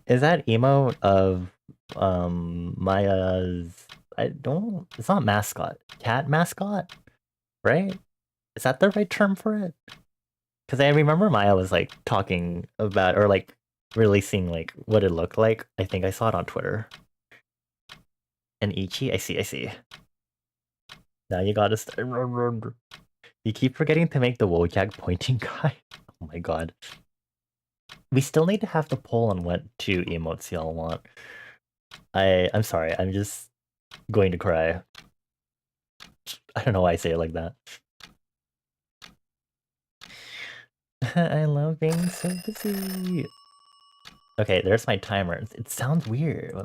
Is that emote of Maya's? It's not mascot. Cat mascot, right? Is that the right term for it? Because I remember Maya was like talking about or like releasing like what it looked like. I think I saw it on Twitter. And Ichi, I see. Now you gotta start. You keep forgetting to make the Wojak pointing guy. Oh my god. We still need to have the poll on what 2 emotes y'all want. I'm sorry, I'm just going to cry. I don't know why I say it like that. I love being so busy. Okay, there's my timer. It sounds weird.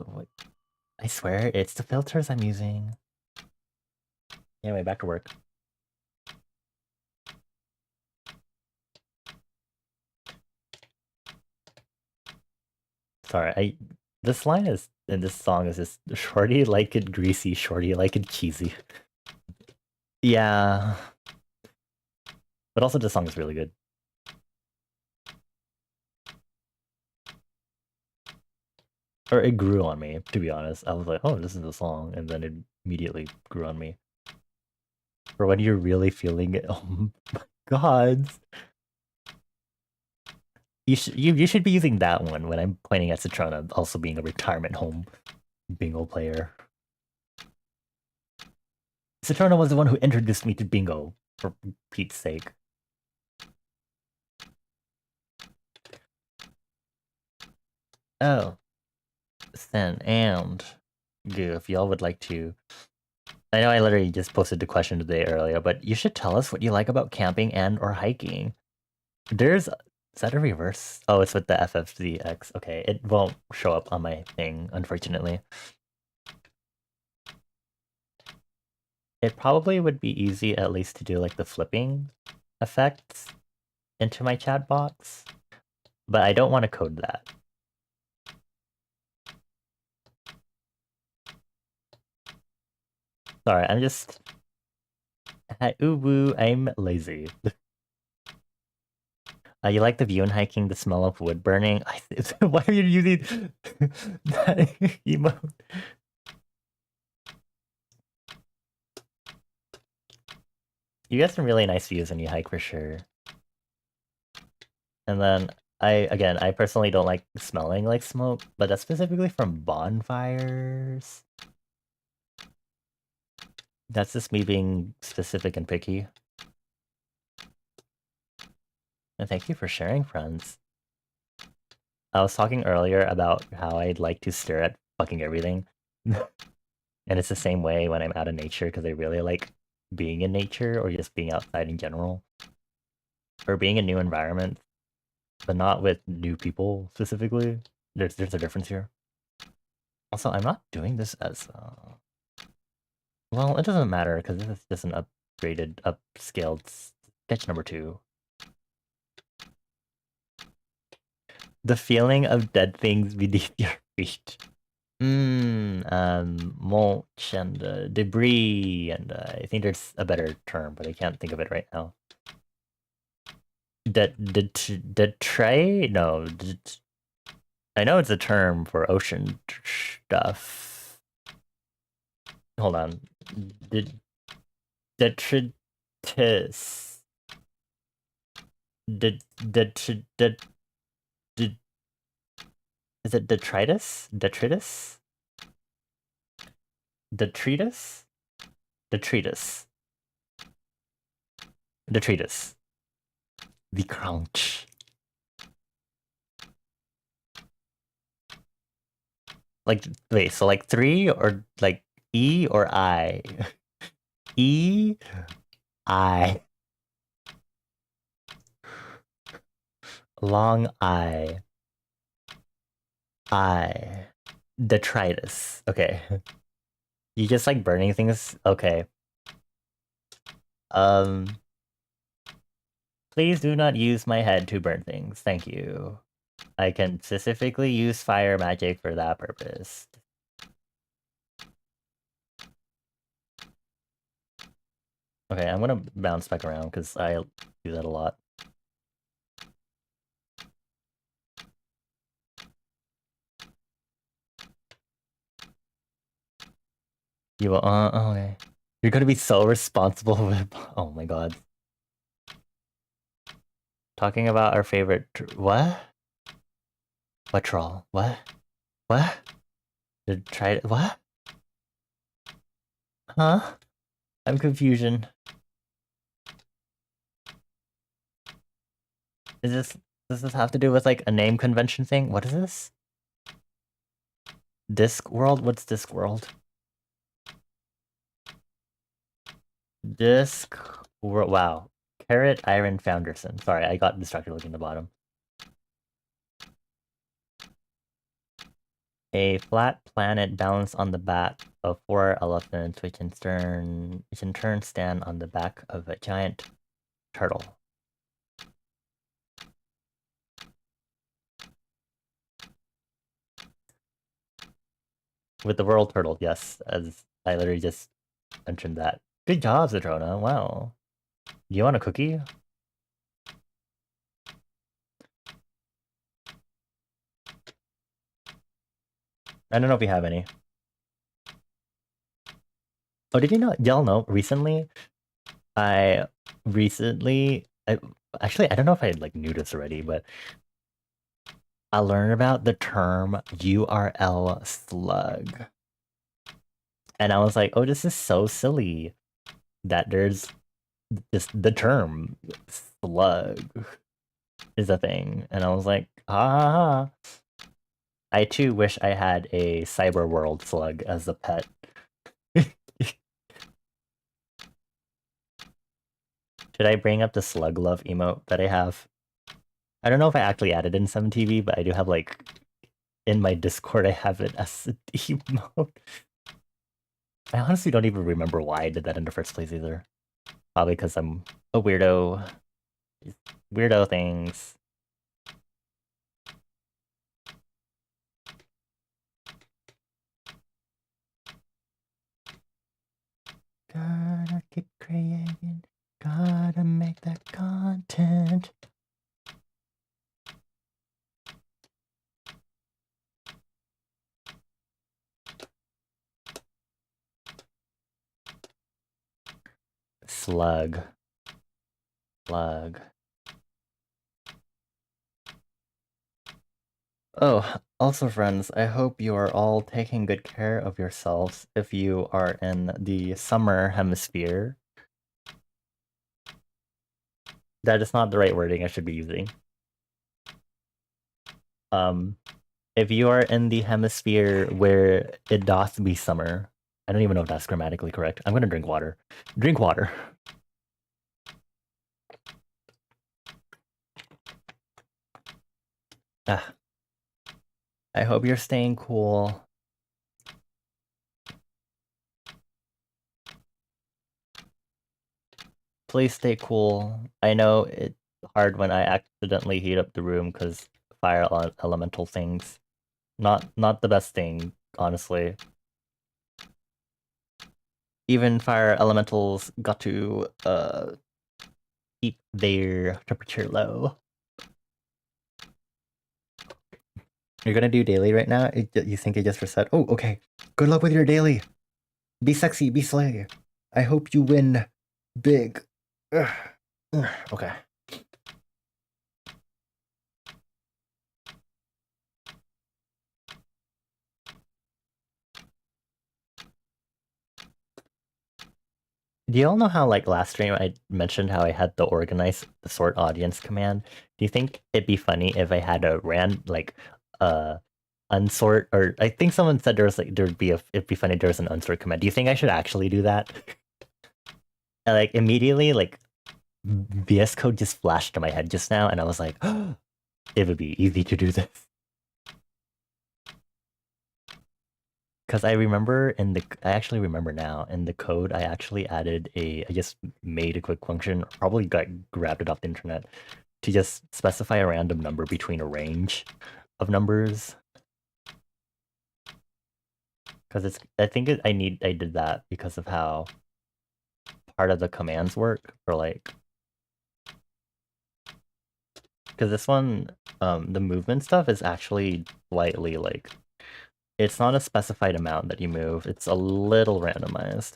I swear, it's the filters I'm using. Anyway, back to work. Sorry, this line is in this song is just shorty like it greasy, shorty like it cheesy. Yeah. But also this song is really good. Or it grew on me, to be honest. I was like, oh, this is the song, and then it immediately grew on me. For when you're really feeling it. Oh my god. You should be using that one when I'm pointing at Citrona also being a retirement home bingo player. Citrona was the one who introduced me to bingo, for Pete's sake. Oh, then and goo, if y'all would like to. I know I literally just posted the question today earlier, but you should tell us what you like about camping and or hiking. There's is that a reverse? Oh, it's with the FFZX. Okay, it won't show up on my thing, unfortunately. It probably would be easy at least to do like the flipping effects into my chat box, but I don't want to code that. Sorry, I'm just... Ooh woo, I'm lazy. You like the view in hiking, the smell of wood burning? Why are you using that emote? You get some really nice views when you hike for sure. And then I personally don't like smelling like smoke, but that's specifically from bonfires. That's just me being specific and picky. And thank you for sharing, friends. I was talking earlier about how I'd like to stare at fucking everything. And it's the same way when I'm out in nature, because I really like being in nature or just being outside in general. Or being in new environments, but not with new people specifically. There's a difference here. Also, I'm not doing this as... Well, it doesn't matter, because this is just an upgraded, upscaled sketch number 2. The feeling of dead things beneath your feet. Mulch and debris, and I think there's a better term, but I can't think of it right now. Detray? No. I know it's a term for ocean stuff. Hold on. Detritus. Is it detritus? Detritus? Detritus? Detritus. Detritus. The crunch. Like, wait, so like 3 or like E or I? E, I. Long I. I. Detritus. Okay. You just like burning things? Okay. Please do not use my head to burn things. Thank you. I can specifically use fire magic for that purpose. Okay, I'm gonna bounce back around because I do that a lot. You will, okay. You're gonna be so responsible with... Oh my god. Talking about our favorite... What? What troll? What? What? What? Huh? I'm confusion. Does this have to do with like a name convention thing? What is this? Discworld? What's Discworld? Discworld. Wow. Carrot Iron Founderson. Sorry, I got distracted looking at the bottom. A flat planet balanced on the back of 4 elephants, which in turn stand on the back of a giant turtle. With the world turtle, yes, as I literally just mentioned that. Good job, Zatrona. Wow. You want a cookie? I don't know if you have any. Oh, did you know? Y'all know, recently, actually, I don't know if I like knew this already, but I learned about the term URL slug. And I was like, oh, this is so silly. that there's just the term slug is a thing, and I was like, ah. I too wish I had a cyber world slug as a pet. Should I bring up the slug love emote that I have? I don't know if I actually added in 7TV, but I do have like in my Discord I have it as an emote. I honestly don't even remember why I did that in the first place either. Probably because I'm a weirdo. Weirdo things. Gotta keep creating. Gotta make that content. Slug. Slug. Oh, also friends, I hope you are all taking good care of yourselves if you are in the summer hemisphere. That is not the right wording I should be using. If you are in the hemisphere where it doth be summer, I don't even know if that's grammatically correct. I'm gonna drink water. Drink water. Ah, I hope you're staying cool. Please stay cool. I know it's hard when I accidentally heat up the room because fire elemental things. Not the best thing, honestly. Even fire elementals got to keep their temperature low. You're gonna do daily right now? You think it just reset? Oh, okay. Good luck with your daily. Be sexy, be slay. I hope you win big. Ugh. Ugh. Okay. Do you all know how, like, last stream I mentioned how I had the organize the sort audience command? Do you think it'd be funny if I had a unsort, or I think someone said it'd be funny if there was an unsort command. Do you think I should actually do that? Like immediately, like VS Code just flashed to my head just now, and I was like, oh, it would be easy to do this. Because I actually remember now, in the code, I actually I just made a quick function, probably grabbed it off the internet, to just specify a random number between a range of numbers. Because I did that because of how part of the commands work for like, because this one, the movement stuff is actually slightly like, it's not a specified amount that you move, it's a little randomized.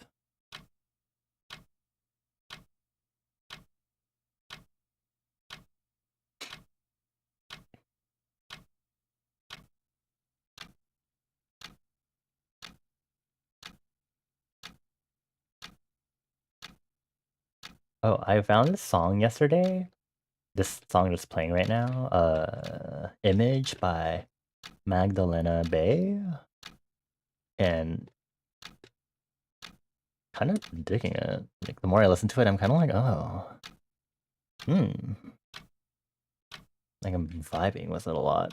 Oh, I found this song yesterday. This song that's playing right now, Image by Magdalena Bay. And kind of digging it. Like, the more I listen to it, I'm kind of like, oh. Like, I'm vibing with it a lot.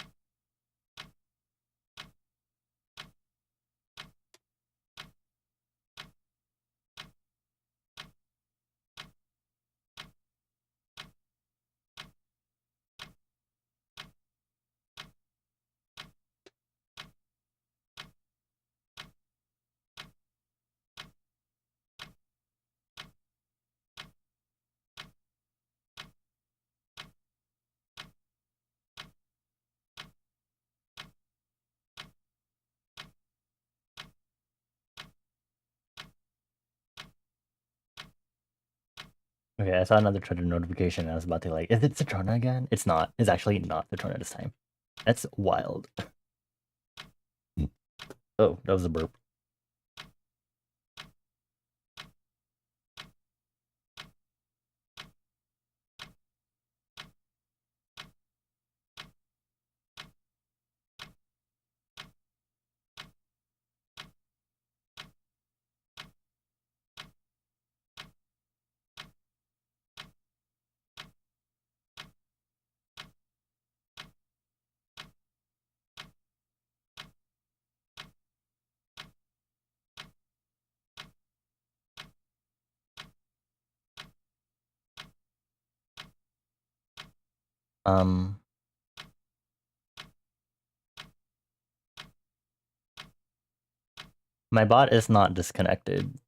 Okay, I saw another Twitter notification and I was about to like, is it Citrona again? It's not. It's actually not Citrona this time. That's wild. Oh, that was a burp. My bot is not disconnected,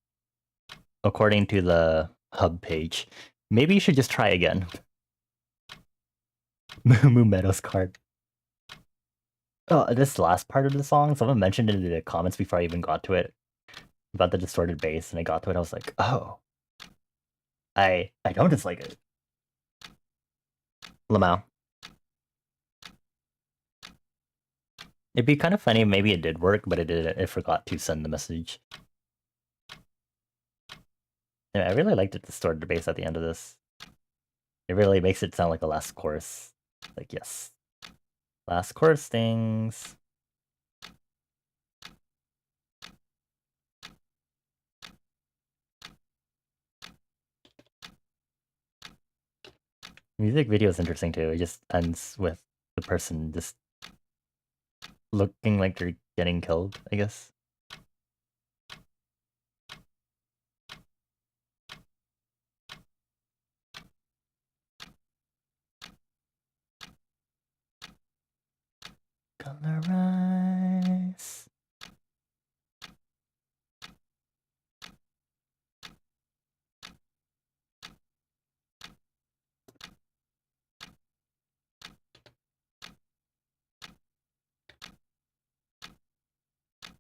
according to the hub page. Maybe you should just try again. Moo Meadows card. Oh, this last part of the song, someone mentioned it in the comments before I even got to it about the distorted bass, and I got to it, I was like, oh. I don't dislike it. Lamau. It'd be kind of funny if maybe it did work, but it forgot to send the message. Yeah, I really liked it distorted bass at the end of this. It really makes it sound like a last chorus. Like, yes. Last chorus things. Music video is interesting too. It just ends with the person just looking like they're getting killed, I guess. Colorize.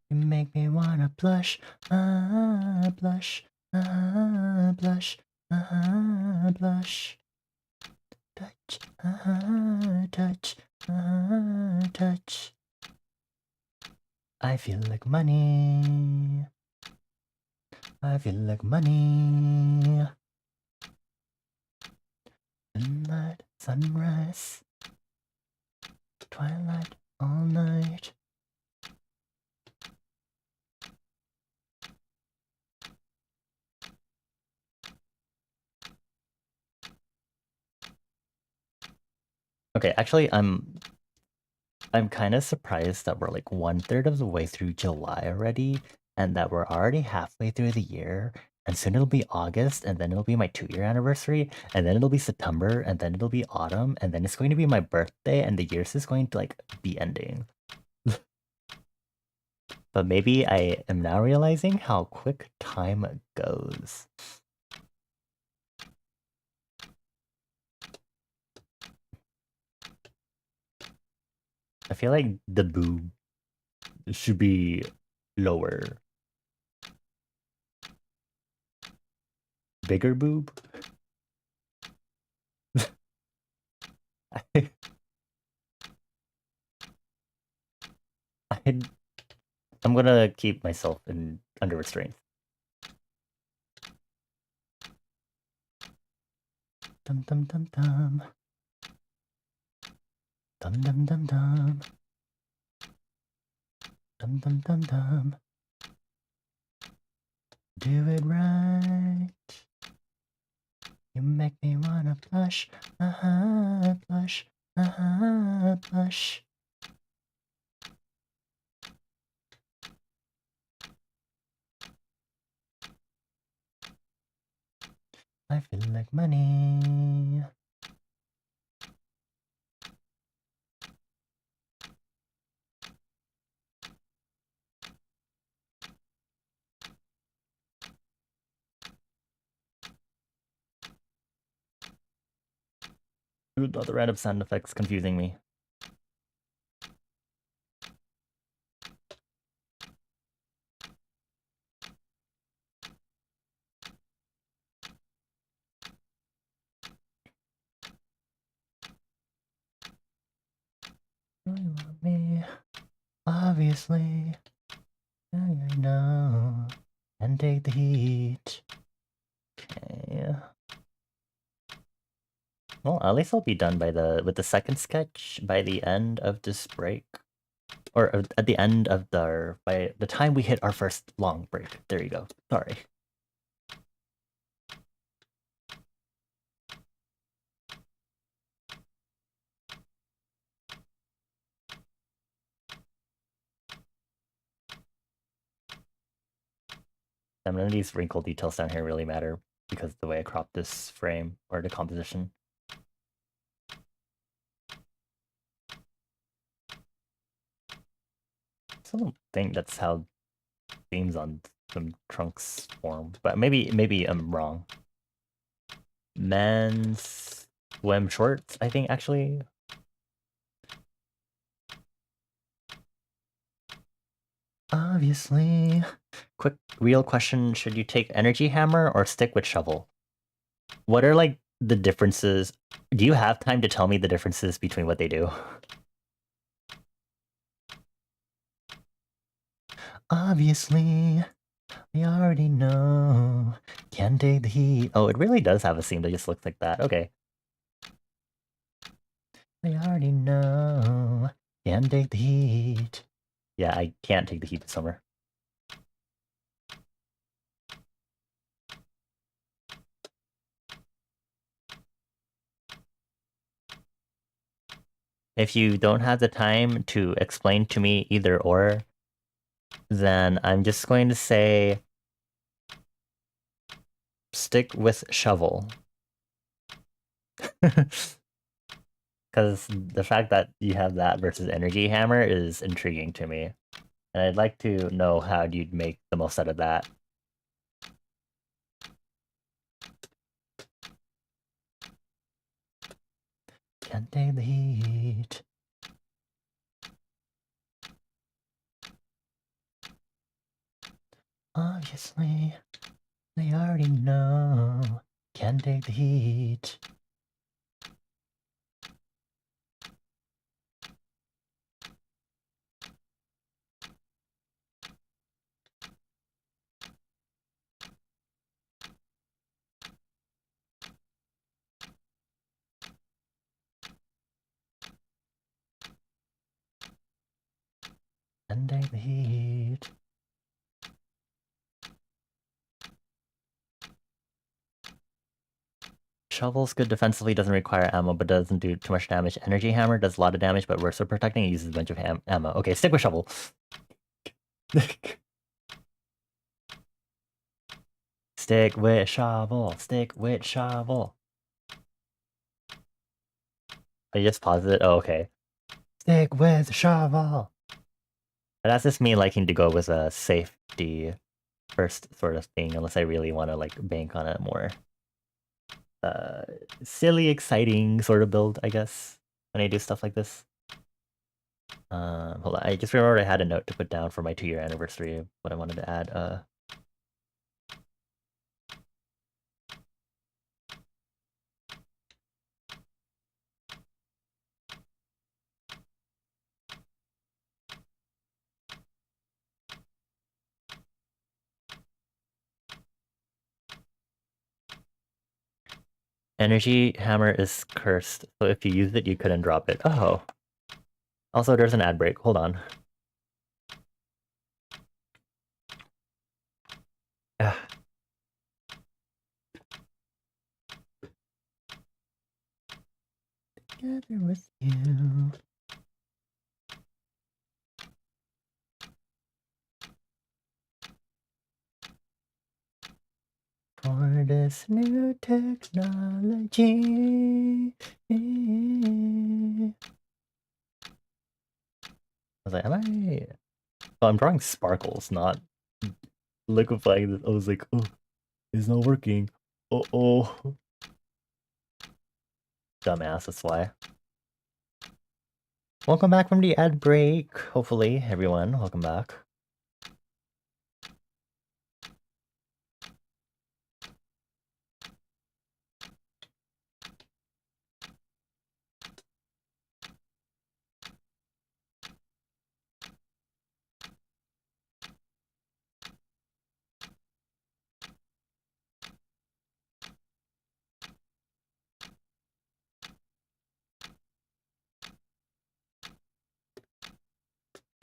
You make me wanna blush, blush, blush, blush. Touch, touch, touch. I feel like money. I feel like money. Moonlight, sunrise, twilight, all night. Okay, actually, I'm kind of surprised that we're like 1/3 of the way through July already, and that we're already halfway through the year, and soon it'll be August, and then it'll be my 2-year anniversary, and then it'll be September, and then it'll be autumn, and then it's going to be my birthday, and the year's is going to like be ending. But maybe I am now realizing how quick time goes. I feel like the boob should be lower. Bigger boob? I'm gonna keep myself under restraint. Dum dum dum dum. Dum dum dum dum. Dum dum dum dum. Do it right. You make me wanna blush, blush, blush. I feel like money. Ooh, the random sound effects confusing me. You want me, obviously. I know. And take the heat. Okay. Well, at least I'll be done with the second sketch by the end of this break. Or at the end of by the time we hit our first long break. There you go. Sorry. None of these wrinkle details down here really matter because of the way I cropped this frame or the composition. I don't think that's how themes on some trunks form, but maybe I'm wrong. Men's swim shorts, I think, actually. Obviously. Quick real question, should you take energy hammer or stick with shovel? What are like the differences? Do you have time to tell me the differences between what they do? Obviously, we already know. Can't take the heat. Oh, it really does have a seam that just looks like that. Okay. I already know. Can't take the heat. Yeah, I can't take the heat this summer. If you don't have the time to explain to me either or, then I'm just going to say stick with shovel. Because the fact that you have that versus energy hammer is intriguing to me. And I'd like to know how you'd make the most out of that. Can't take the heat. Obviously, they already know. Can't take the heat. Can't take the heat. Shovel's good defensively, doesn't require ammo, but doesn't do too much damage. Energy hammer does a lot of damage, but worse for protecting. It uses a bunch of ammo. Okay, stick with shovel. Stick with shovel. Stick with shovel. I just paused it. Oh, okay. Stick with shovel. That's just me liking to go with a safety first sort of thing, unless I really want to like bank on a more silly, exciting sort of build, I guess, when I do stuff like this. Hold on, I just remembered I had a note to put down for my 2-year anniversary of what I wanted to add. Energy hammer is cursed, so if you use it, you couldn't drop it. Oh. Also, there's an ad break. Hold on. Ah. Together with you. For this new technology. I was like, am I... Oh, I'm drawing sparkles, not liquefying. I was like, oh, it's not working. Oh. Dumbass, that's why. Welcome back from the ad break. Hopefully, everyone, welcome back.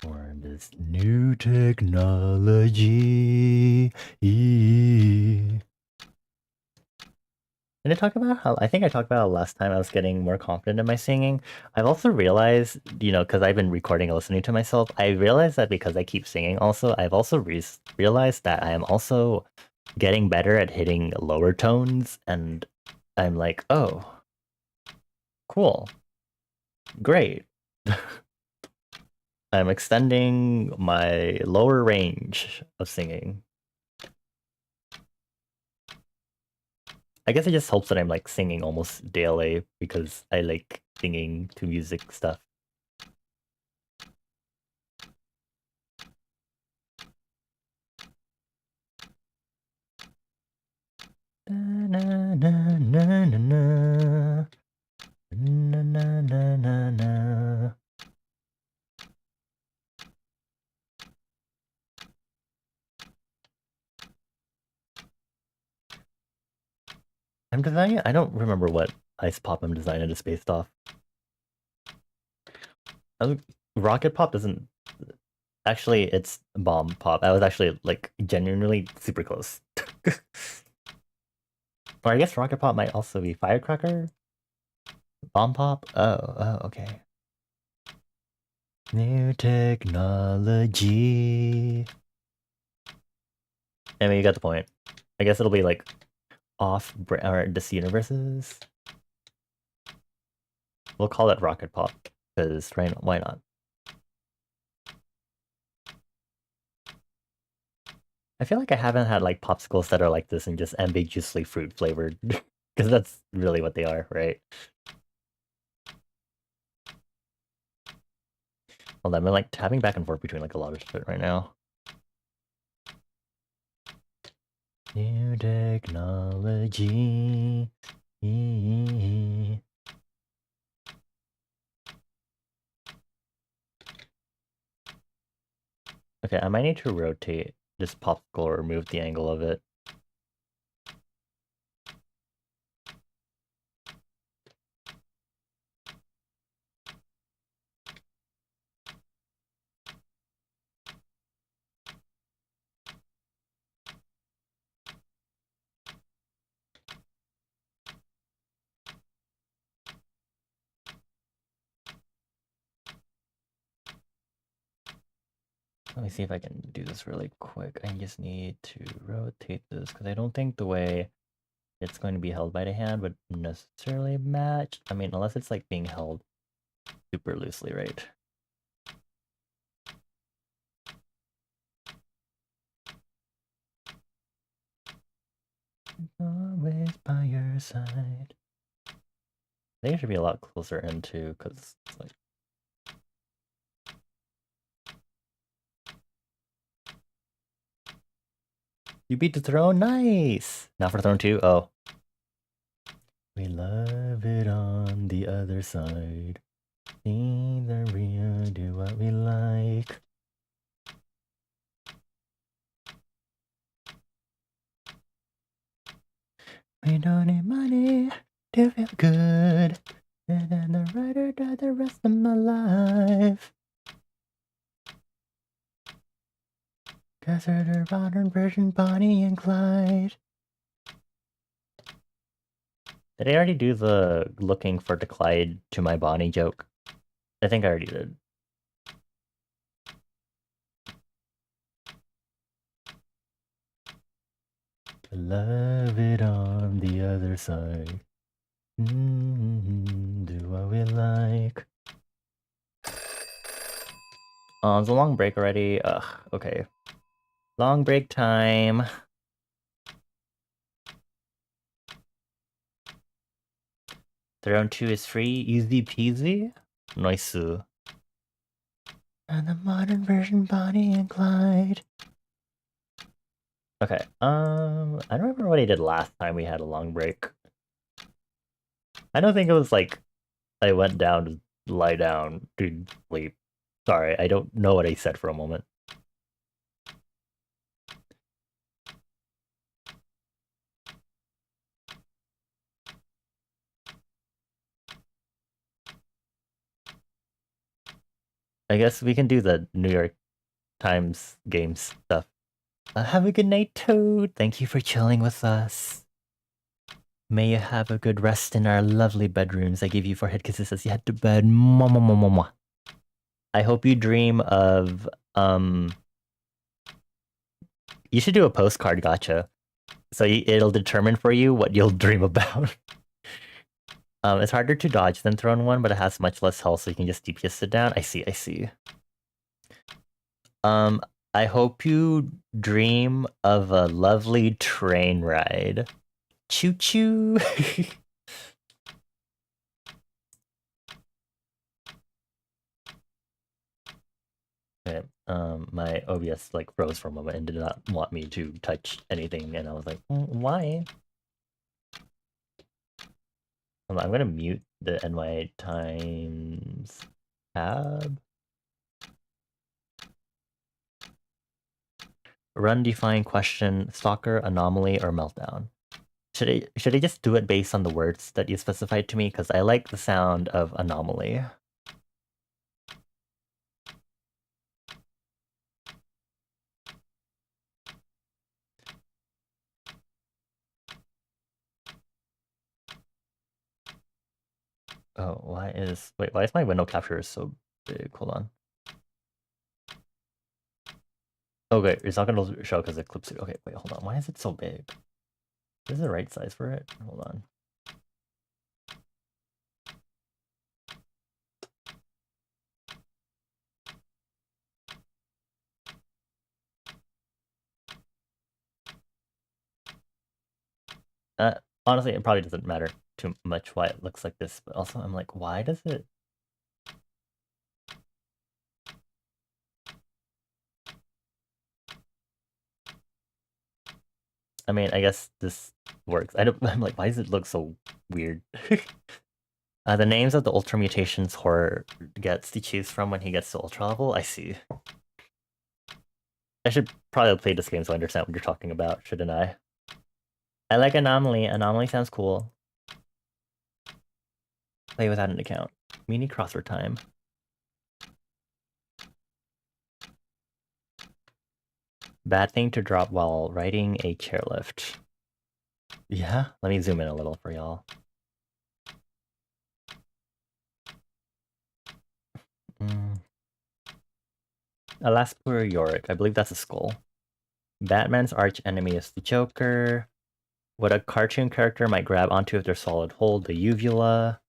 For this new technology. Did I talk about how, I think I talked about how last time I was getting more confident in my singing. I've also realized, because I've been recording and listening to myself, I realized that because I keep singing also, I've also realized that I am also getting better at hitting lower tones, and I'm like, oh, cool. Great. I'm extending my lower range of singing. I guess it just helps that I'm like singing almost daily because I like singing to music stuff. Na, na, na, na, na, na. Na, na, na, na, na. I'm designing. I don't remember what ice pop I'm designing is based off. Rocket pop doesn't. Actually, it's bomb pop. I was actually like genuinely super close. Or I guess rocket pop might also be firecracker. Bomb pop. Oh, okay. New technology. I mean, you got the point. I guess it'll be like off or DC universes. We'll call it rocket pop because why not? I feel like I haven't had like popsicles that are like this and just ambiguously fruit flavored because that's really what they are, right? Hold on, I'm like tapping back and forth between like a lot of shit right now. New technology. Okay, I might need to rotate this popsicle or move the angle of it. Let me see if I can do this really quick. I just need to rotate this because I don't think the way it's going to be held by the hand would necessarily match. I mean, unless it's like being held super loosely, right? Always by your side. I think it should be a lot closer in too, because it's like. You beat the throne, nice! Now for throne 2, oh. We love it on the other side. See the real, do what we like. We don't need money to feel good. And then the writer died the rest of my life. Cause they're the modern version Bonnie and Clyde. Did I already do the looking for the Clyde to my Bonnie joke? I think I already did. Love it on the other side. Do what we like. Oh, it's a long break already. Ugh, okay. Long break time. Throne 2 is free, easy peasy. Nice. And the modern version Bonnie and Clyde. Okay, I don't remember what I did last time we had a long break. I don't think it was like I went down to lie down to sleep. Sorry, I don't know what I said for a moment. I guess we can do the New York Times games stuff. Have a good night, Toad. Thank you for chilling with us. May you have a good rest in our lovely bedrooms. I gave you 4 head kisses as you head to bed. Mwah, mwah, mwah, mwah, mwah. I hope you dream of you should do a postcard gacha. So it'll determine for you what you'll dream about. It's harder to dodge than Throne 1, but it has much less health, so you can just DPS it down. I see. I hope you dream of a lovely train ride. Choo choo. Okay, my OBS like froze for a moment and did not want me to touch anything, and I was like, why? I'm gonna mute the NY Times tab. Run, define, question, stalker, anomaly, or meltdown. Should I just do it based on the words that you specified to me? Because I like the sound of anomaly. Oh, why is my window capture so big? Hold on. Okay, it's not gonna show because it clips it. Okay, wait, hold on. Why is it so big? Is it the right size for it? Hold on. Honestly, it probably doesn't matter too much why it looks like this, but also I'm like, why does it? I mean, I guess this works. I'm like, why does it look so weird? The names of the Ultra Mutations Horror gets to choose from when he gets to Ultra level? I see. I should probably play this game so I understand what you're talking about, shouldn't I? I like Anomaly. Anomaly sounds cool. Play without an account. Mini crossword time. Bad thing to drop while riding a chairlift. Yeah? Let me zoom in a little for y'all. Alaspur Yorick. I believe that's a skull. Batman's arch enemy is the Joker. What a cartoon character might grab onto if they're solid hold. The Uvula.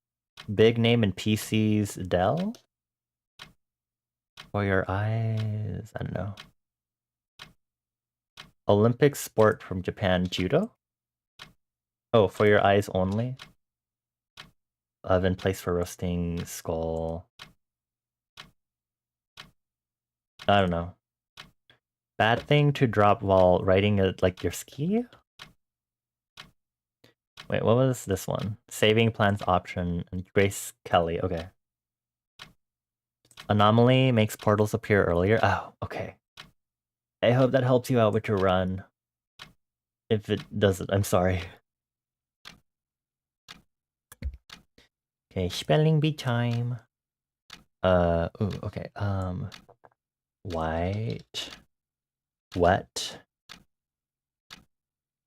Big name in PC's Dell? For your eyes. I don't know. Olympic sport from Japan. Judo? Oh, for your eyes only? Oven place for roasting skull. I don't know. Bad thing to drop while riding a, like your ski? Wait, what was this one? Saving plans option and Grace Kelly. Okay. Anomaly makes portals appear earlier. Oh, okay. I hope that helps you out with your run. If it doesn't, I'm sorry. Okay, spelling bee time. Ooh, okay. White. Wet.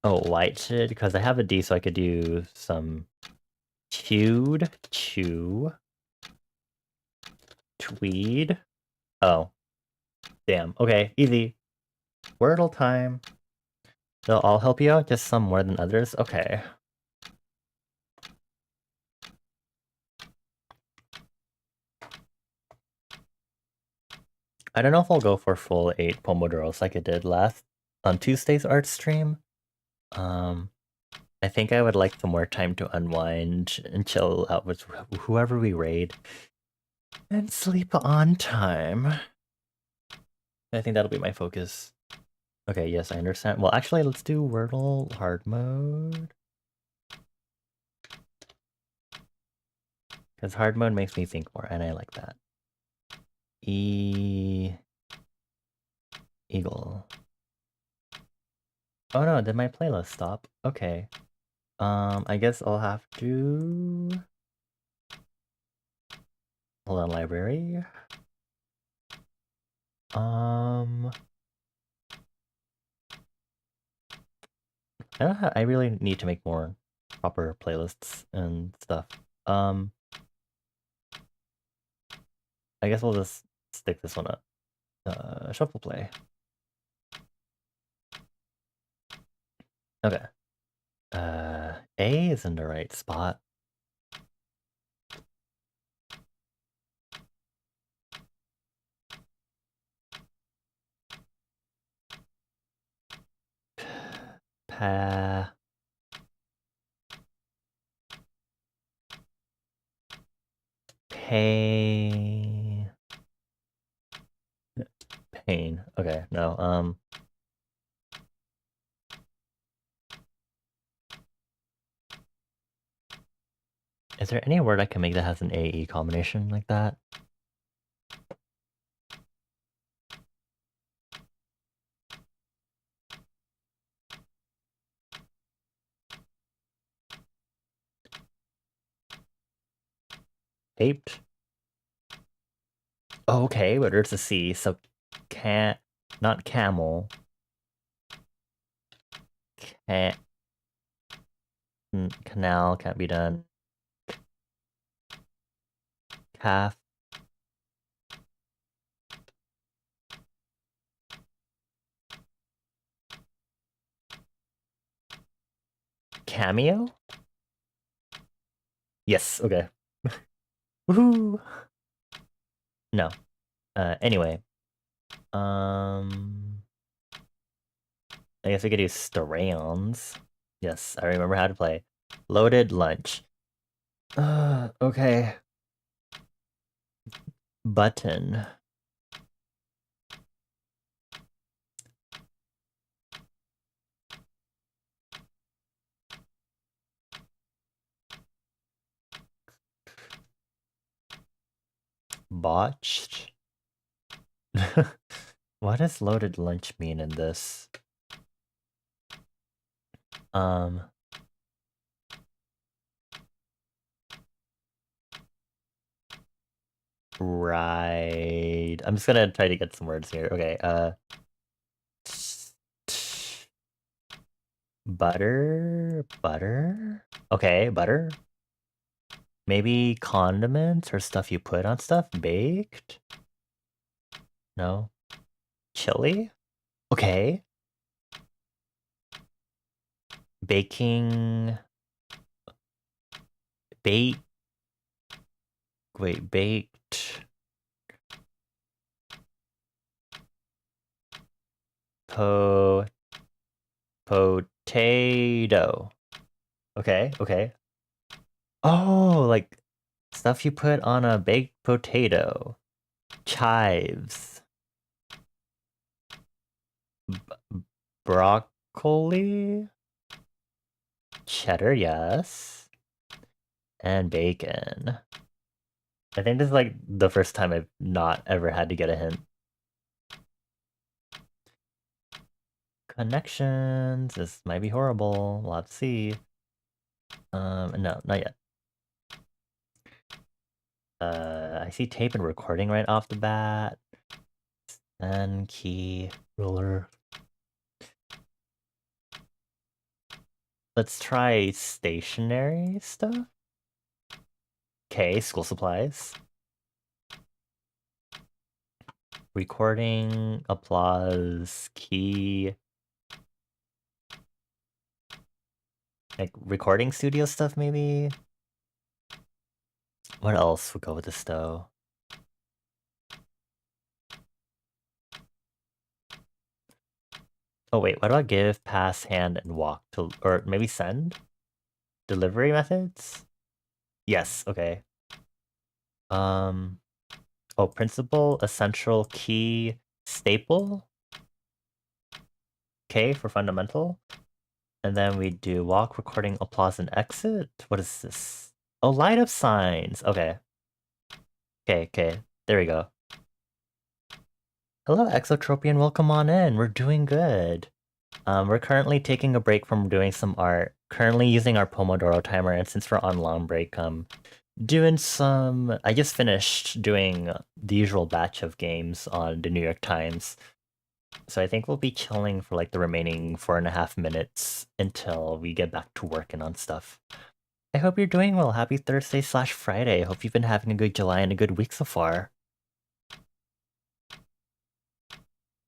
Oh, white shit, because I have a D, so I could do some chewed, chew, tweed. Oh, damn. Okay, easy. Wordle time. They'll all help you out, just some more than others? Okay. I don't know if I'll go for full 8 pomodoros like I did last on Tuesday's art stream. I think I would like some more time to unwind and chill out with whoever we raid. And sleep on time. I think that'll be my focus. Okay, yes, I understand. Well, actually, let's do Wordle hard mode. Because hard mode makes me think more, and I like that. Eagle. Oh no, did my playlist stop? Okay. I guess I'll have to... Hold on, library. I really need to make more proper playlists and stuff. I guess we'll just stick this one up. Shuffle play. Okay. A is in the right spot. Pa... Pain... Pain. Okay, no, is there any word I can make that has an AE combination like that? Aped? Oh, okay, but there's a C, so can't... Not camel. Can't... Canal can't be done. Calf. Cameo? Yes, okay. Woohoo! No. Anyway. I guess we could do Starans. Yes, I remember how to play. Loaded lunch. Okay. Button. Botched? What does loaded lunch mean in this? Right. I'm just gonna try to get some words here. Okay, butter? Butter? Okay, butter? Maybe condiments or stuff you put on stuff? Baked? No? Chili? Okay. Baking... Bake... Wait, baked... Potato. Okay, okay. Oh, like stuff you put on a baked potato. Chives. Broccoli? Cheddar, yes. And bacon. I think this is like the first time I've not ever had to get a hint. Connections. This might be horrible. We'll have to see. No, not yet. I see tape and recording right off the bat. And key, ruler. Let's try stationary stuff. Okay, school supplies. Recording, applause, key. Like recording studio stuff, maybe? What else would go with this though? Oh wait, what about give, pass, hand, and walk to, or maybe send? Delivery methods? Yes, okay. Oh, principal, essential, key, staple? K for fundamental. And then we do walk, recording, applause, and exit. What is this? Oh, light up signs. Okay. Okay. There we go. Hello, Exotropian. Welcome on in. We're doing good. We're currently taking a break from doing some art. Currently using our Pomodoro timer, and since we're on long break, doing some... I just finished doing the usual batch of games on the New York Times. So I think we'll be chilling for like the remaining 4.5 minutes until we get back to working on stuff. I hope you're doing well. Happy Thursday/Friday. Hope you've been having a good July and a good week so far.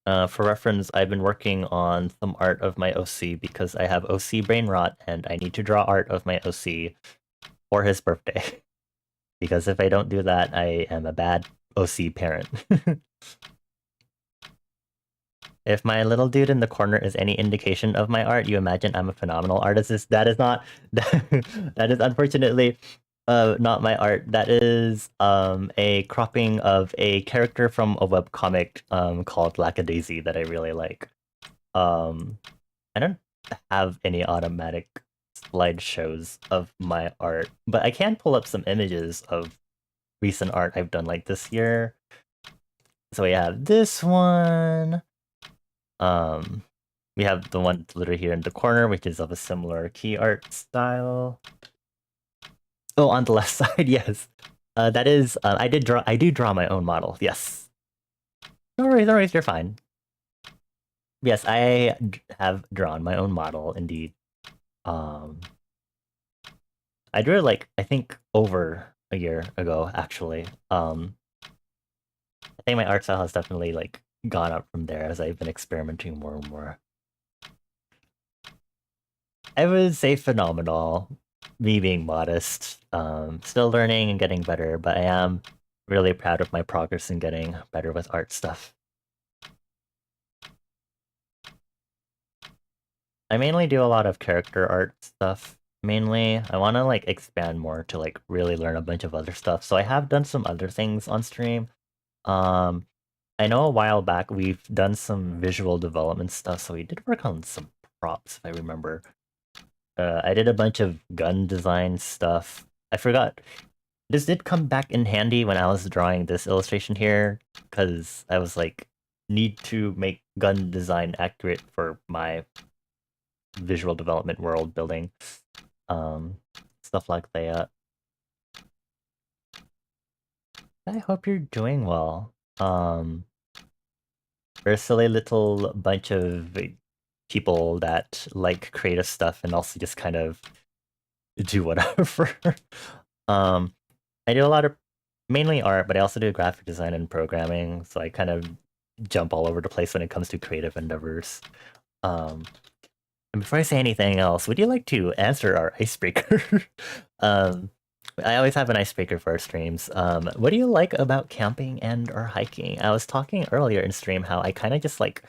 For reference, I've been working on some art of my OC because I have OC brain rot and I need to draw art of my OC for his birthday. Because if I don't do that, I am a bad OC parent. If my little dude in the corner is any indication of my art, you imagine I'm a phenomenal artist. That is not that is unfortunately not my art. That is a cropping of a character from a webcomic called Lackadaisy that I really like. I don't have any automatic slideshows of my art, but I can pull up some images of recent art I've done like this year. So we have this one. Um, we have the one literally here in the corner, which is of a similar key art style. Oh, on the left side, yes. That is, I do draw my own model, yes. No worries, you're fine. Yes, I have drawn my own model, indeed. I drew it like, I think over a year ago, actually. I think my art style has definitely like gone up from there as I've been experimenting more and more. I would say phenomenal, me being modest. Still learning and getting better, but I am really proud of my progress in getting better with art stuff. I mainly do a lot of character art stuff. Mainly, I want to like expand more to like really learn a bunch of other stuff. So I have done some other things on stream. Um, I know a while back we've done some visual development stuff, so we did work on some props, if I remember. I did a bunch of gun design stuff. I forgot. This did come back in handy when I was drawing this illustration here, because I was like, need to make gun design accurate for my visual development world building. Stuff like that. I hope you're doing well. We're a silly little bunch of people that like creative stuff and also just kind of do whatever. I do a lot of mainly art, but I also do graphic design and programming, so I kind of jump all over the place when it comes to creative endeavors. And before I say anything else, would you like to answer our icebreaker? I always have an icebreaker for our streams. What do you like about camping and or hiking? I was talking earlier in stream how I kind of just like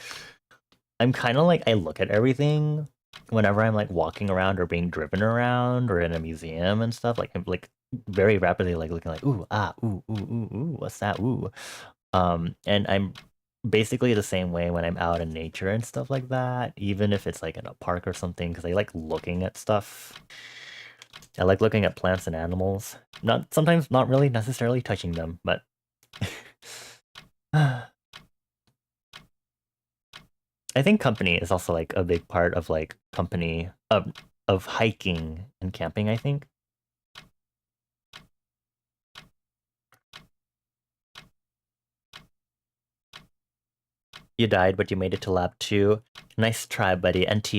I'm kind of like I look at everything whenever I'm like walking around or being driven around or in a museum and stuff. Like I'm like very rapidly like looking like ooh, what's that? Ooh. And I'm basically the same way when I'm out in nature and stuff like that, even if it's like in a park or something, because I like looking at stuff. I like looking at plants and animals. Not sometimes not really necessarily touching them, but I think company is also like a big part of like company of hiking and camping, I think. You died, but you made it to lab 2. Nice try, buddy. NT.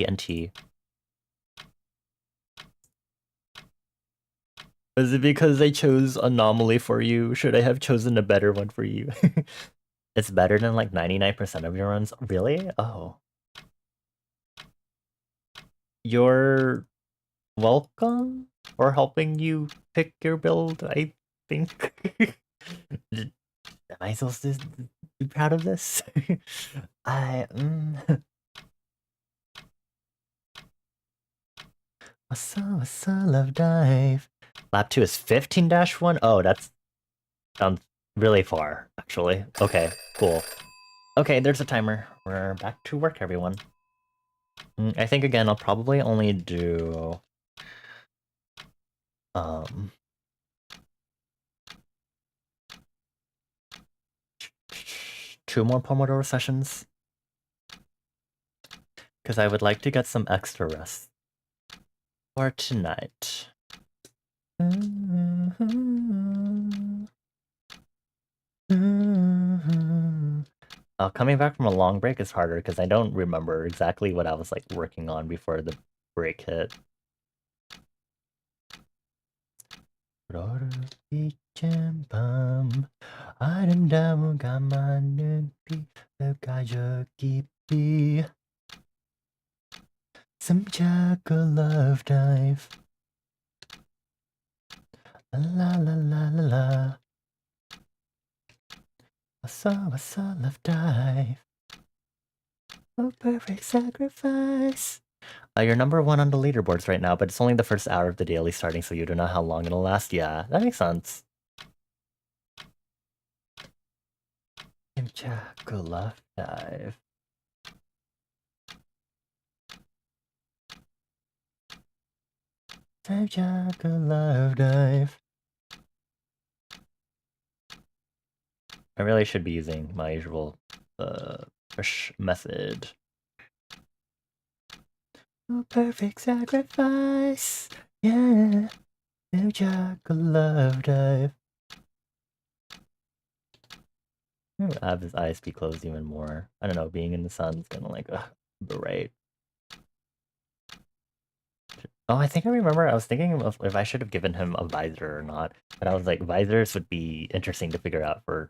Is it because I chose anomaly for you? Should I have chosen a better one for you? It's better than like 99% of your runs? Really? Oh. You're welcome for helping you pick your build, I think. Am I supposed to be proud of this? I what's a love dive? Lap 2 is 15-1? Oh, that's sounds really far, actually. Okay, cool. Okay, there's a timer. We're back to work, everyone. I think again I'll probably only do um 2 more Pomodoro sessions. Because I would like to get some extra rest for tonight. Coming back from a long break is harder because I don't remember exactly what I was like working on before the break hit. Some love dive. La la la la la. I saw love dive. A perfect sacrifice. You're number 1 on the leaderboards right now, but it's only the first hour of the daily starting, so you don't know how long it'll last. Yeah, that makes sense. Left dive. Love dive. I really should be using my usual push method. A perfect sacrifice. Yeah. Love dive. Have his eyes be closed even more. I don't know, being in the sun's gonna like, berate. Oh, I think I remember I was thinking of if I should have given him a visor or not. But I was like, visors would be interesting to figure out for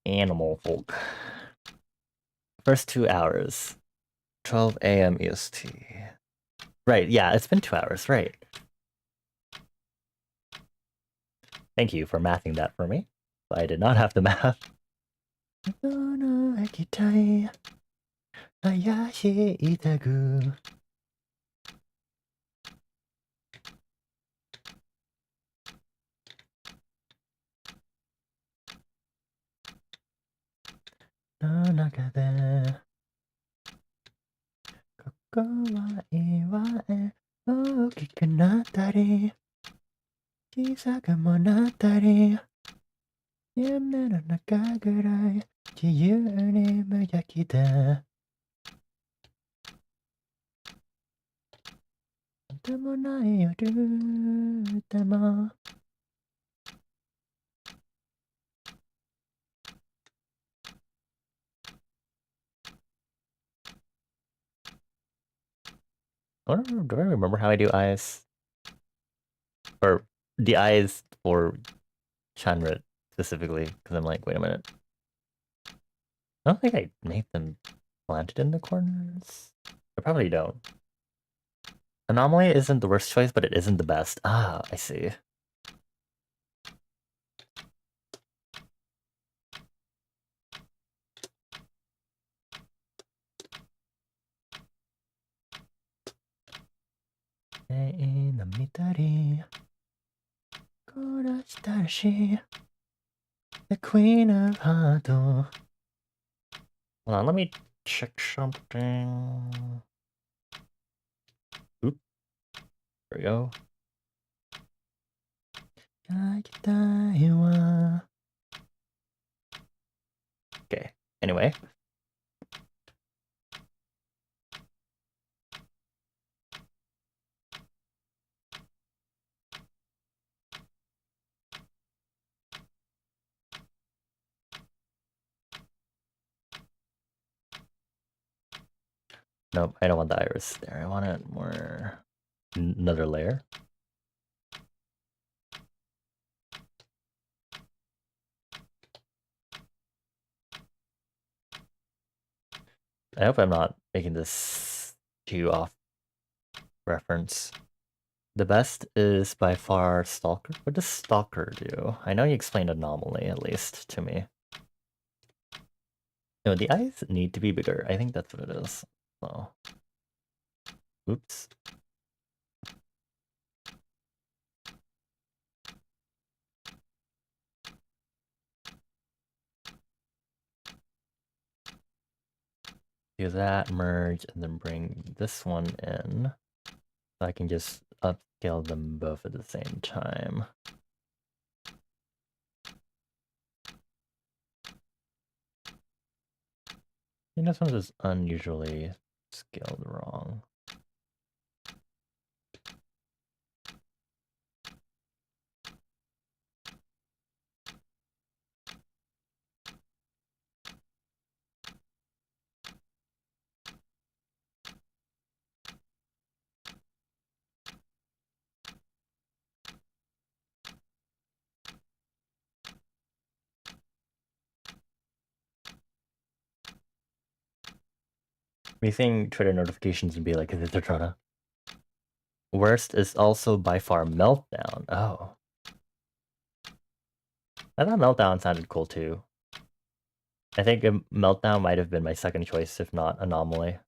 animal folk. First 2 hours. 12 a.m. EST. Right, yeah, it's been 2 hours, right. Thank you for mathing that for me. I did not have the math. Do I remember how I do eyes? Or the eyes for Chanrit specifically, because I'm like, wait a minute. I don't think I made them planted in the corners. I probably don't. Anomaly isn't the worst choice, but it isn't the best. Ah, I see. The Queen of Hado. Hold on, let me check something. Oop. There we go. Okay, anyway. Nope, I don't want the iris there. I want it more... Another layer. I hope I'm not making this too off reference. The best is by far Stalker. What does Stalker do? I know you explained Anomaly, at least, to me. No, the eyes need to be bigger. I think that's what it is. So... Oops. Do that, merge, and then bring this one in. So I can just upscale them both at the same time. And this one's just unusually scaled wrong. We think Twitter notifications would be like, is it Trona? Worst is also by far Meltdown. Oh. I thought Meltdown sounded cool too. I think a Meltdown might have been my second choice, if not Anomaly.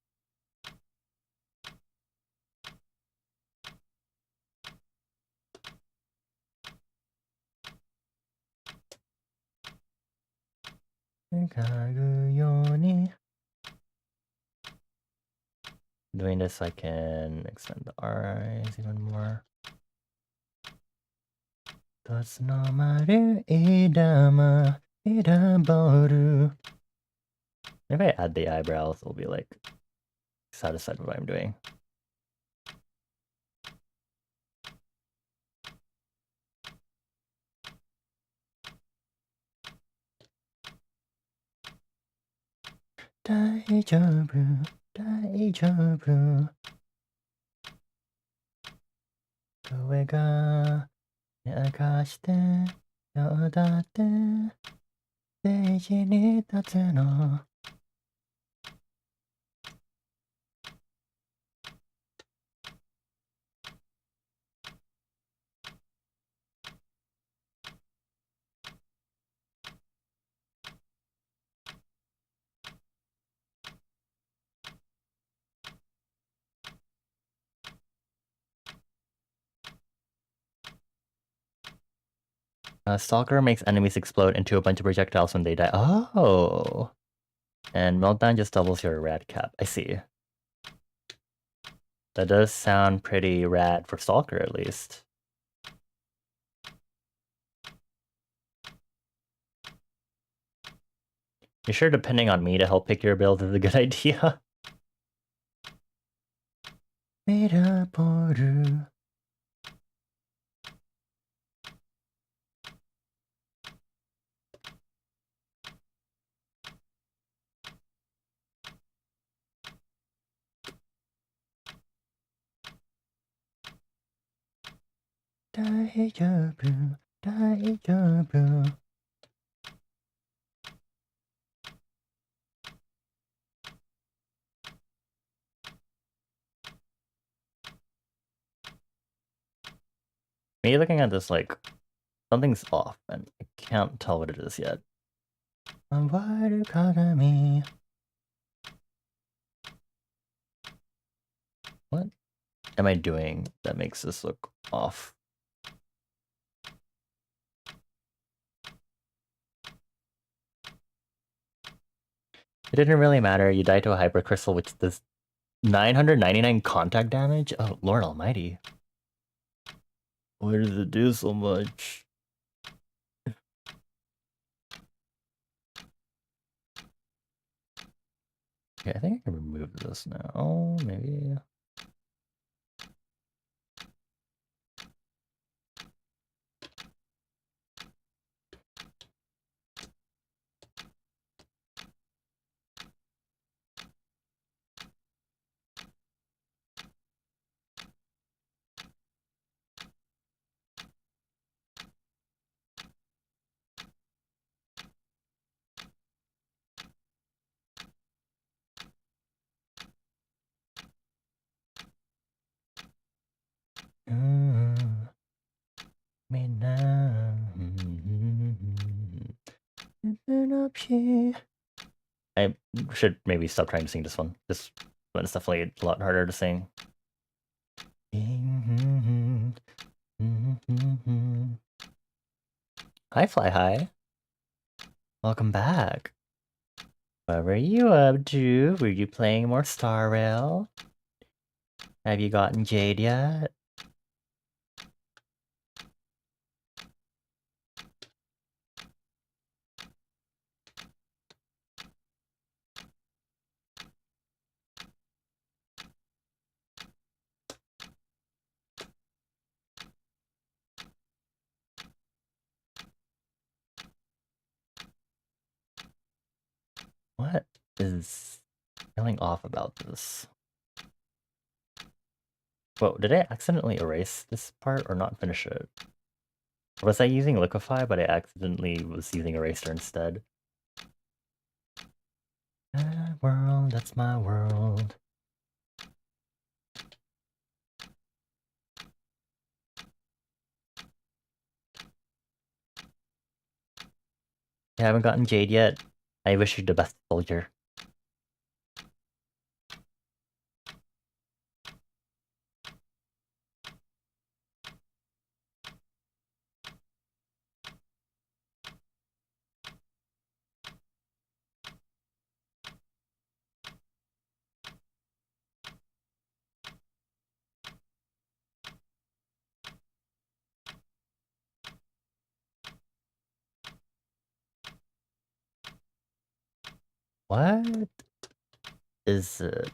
Doing this, I can extend the R's even more. If I add the eyebrows, it'll be like satisfied with what I'm doing. Daijoubu, daijoubu. Koe ga neakashite yodatte seiji ni tatsu no. Stalker makes enemies explode into a bunch of projectiles when they die. Oh! And Meltdown just doubles your rad cap. I see. That does sound pretty rad for Stalker, at least. You sure depending on me to help pick your build is a good idea? Miraboru. Daijoubu, daijoubu. Me looking at this like something's off and I can't tell what it is yet. Waru kagami. What am I doing that makes this look off? It didn't really matter. You died to a hypercrystal, which does 999 contact damage? Oh, Lord almighty. Why does it do so much? Okay, I think I can remove this now, maybe. Me now. I should maybe stop trying to sing this one. This one is definitely a lot harder to sing. Hi, Fly High. Welcome back. What were you up to? Were you playing more Star Rail? Have you gotten Jade yet? What is feeling off about this? Whoa, did I accidentally erase this part or not finish it? Was I using Liquify, but I accidentally was using Eraser instead? That world, that's my world. I haven't gotten Jade yet. I wish you the best, soldier. What is it?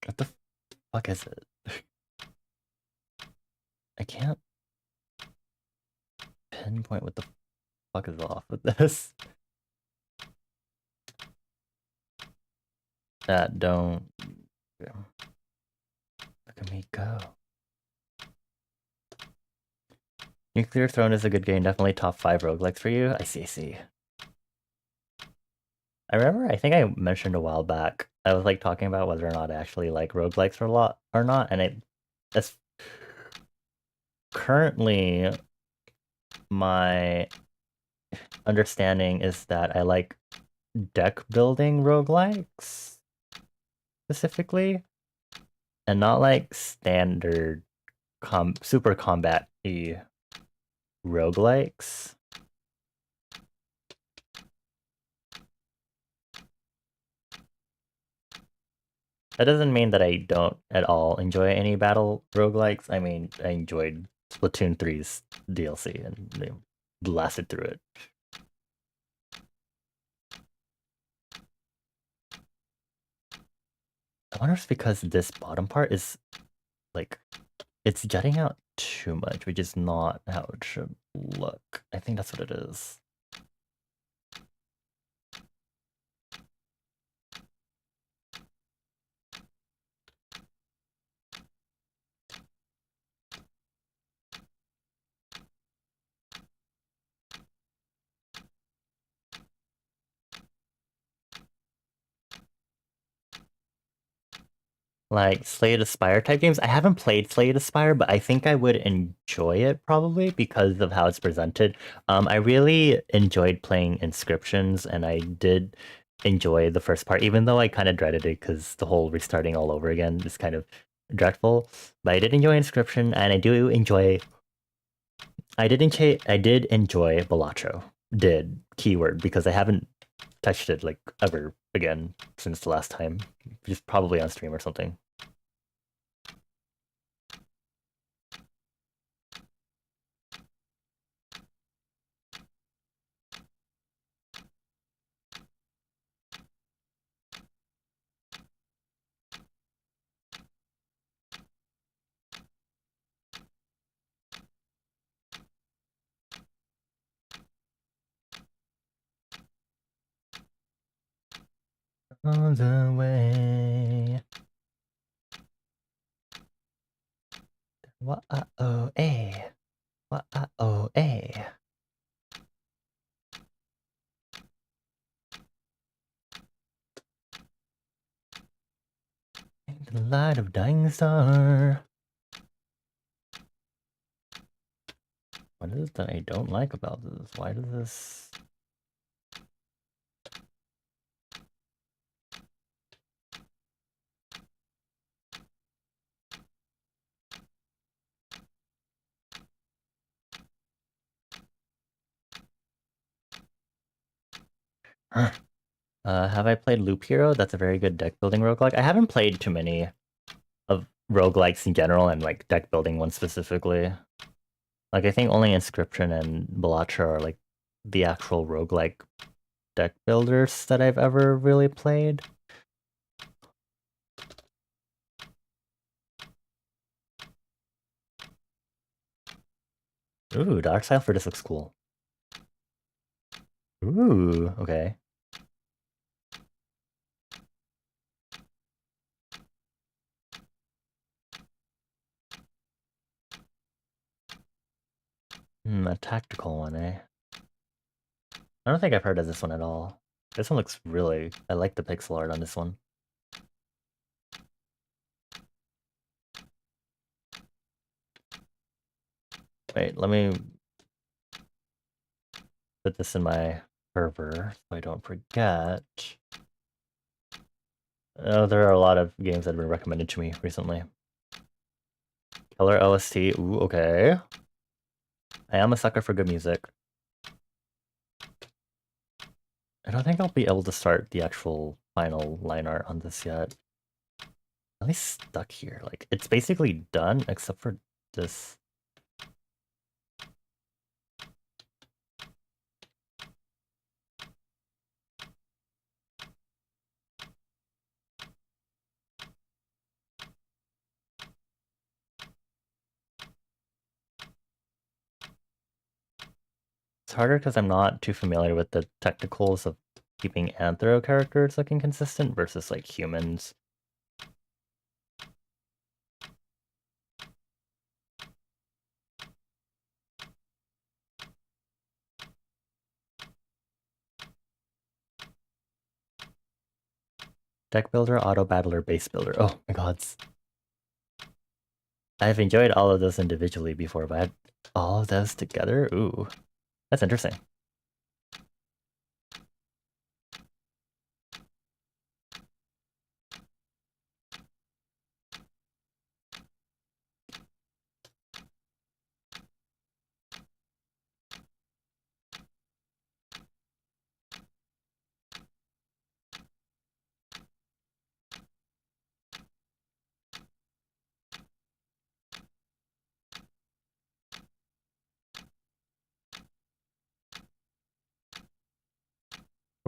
What the fuck is it? I can't pinpoint what the fuck is off with this. That don't... Look at me go. Nuclear Throne is a good game, definitely top 5 roguelikes for you. I see, I see. I remember, I think I mentioned a while back, I was like talking about whether or not I actually like roguelikes or not, and that's currently my understanding is that I like deck building roguelikes specifically, and not like standard super combat-y roguelikes. That doesn't mean that I don't at all enjoy any battle roguelikes. I mean, I enjoyed Splatoon 3's DLC and they blasted through it. I wonder if it's because this bottom part is like it's jutting out too much, which is not how it should look. I think that's what it is. Like Slay the Spire type games. I haven't played Slay the Spire, but I think I would enjoy it probably because of how it's presented. I really enjoyed playing Inscriptions, and I did enjoy the first part, even though I kind of dreaded it because the whole restarting all over again is kind of dreadful. But I did enjoy Inscription, and I do enjoy. I did enjoy Balatro. Did keyword because I haven't touched it like ever again since the last time. Just probably on stream or something. On the way. Wa-oh-eh. Wa-oh-eh. In the light of dying star. What is it that I don't like about this? Why does this... have I played Loop Hero? That's a very good deck building roguelike. I haven't played too many of roguelikes in general and like deck building ones specifically. Like I think only Inscription and Balatro are like the actual roguelike deck builders that I've ever really played. Ooh, Dark Side for this looks cool. Ooh, okay. A tactical one, eh? I don't think I've heard of this one at all. This one looks really... I like the pixel art on this one. Wait, let me put this in my server so I don't forget. Oh, there are a lot of games that have been recommended to me recently. Killer LST, ooh, okay. I am a sucker for good music. I don't think I'll be able to start the actual final line art on this yet. At least stuck here. Like, it's basically done except for this. It's harder because I'm not too familiar with the technicals of keeping anthro characters looking consistent versus like humans. Deck builder, auto battler, base builder. Oh my gods. I've enjoyed all of those individually before, but all of those together? Ooh, that's interesting.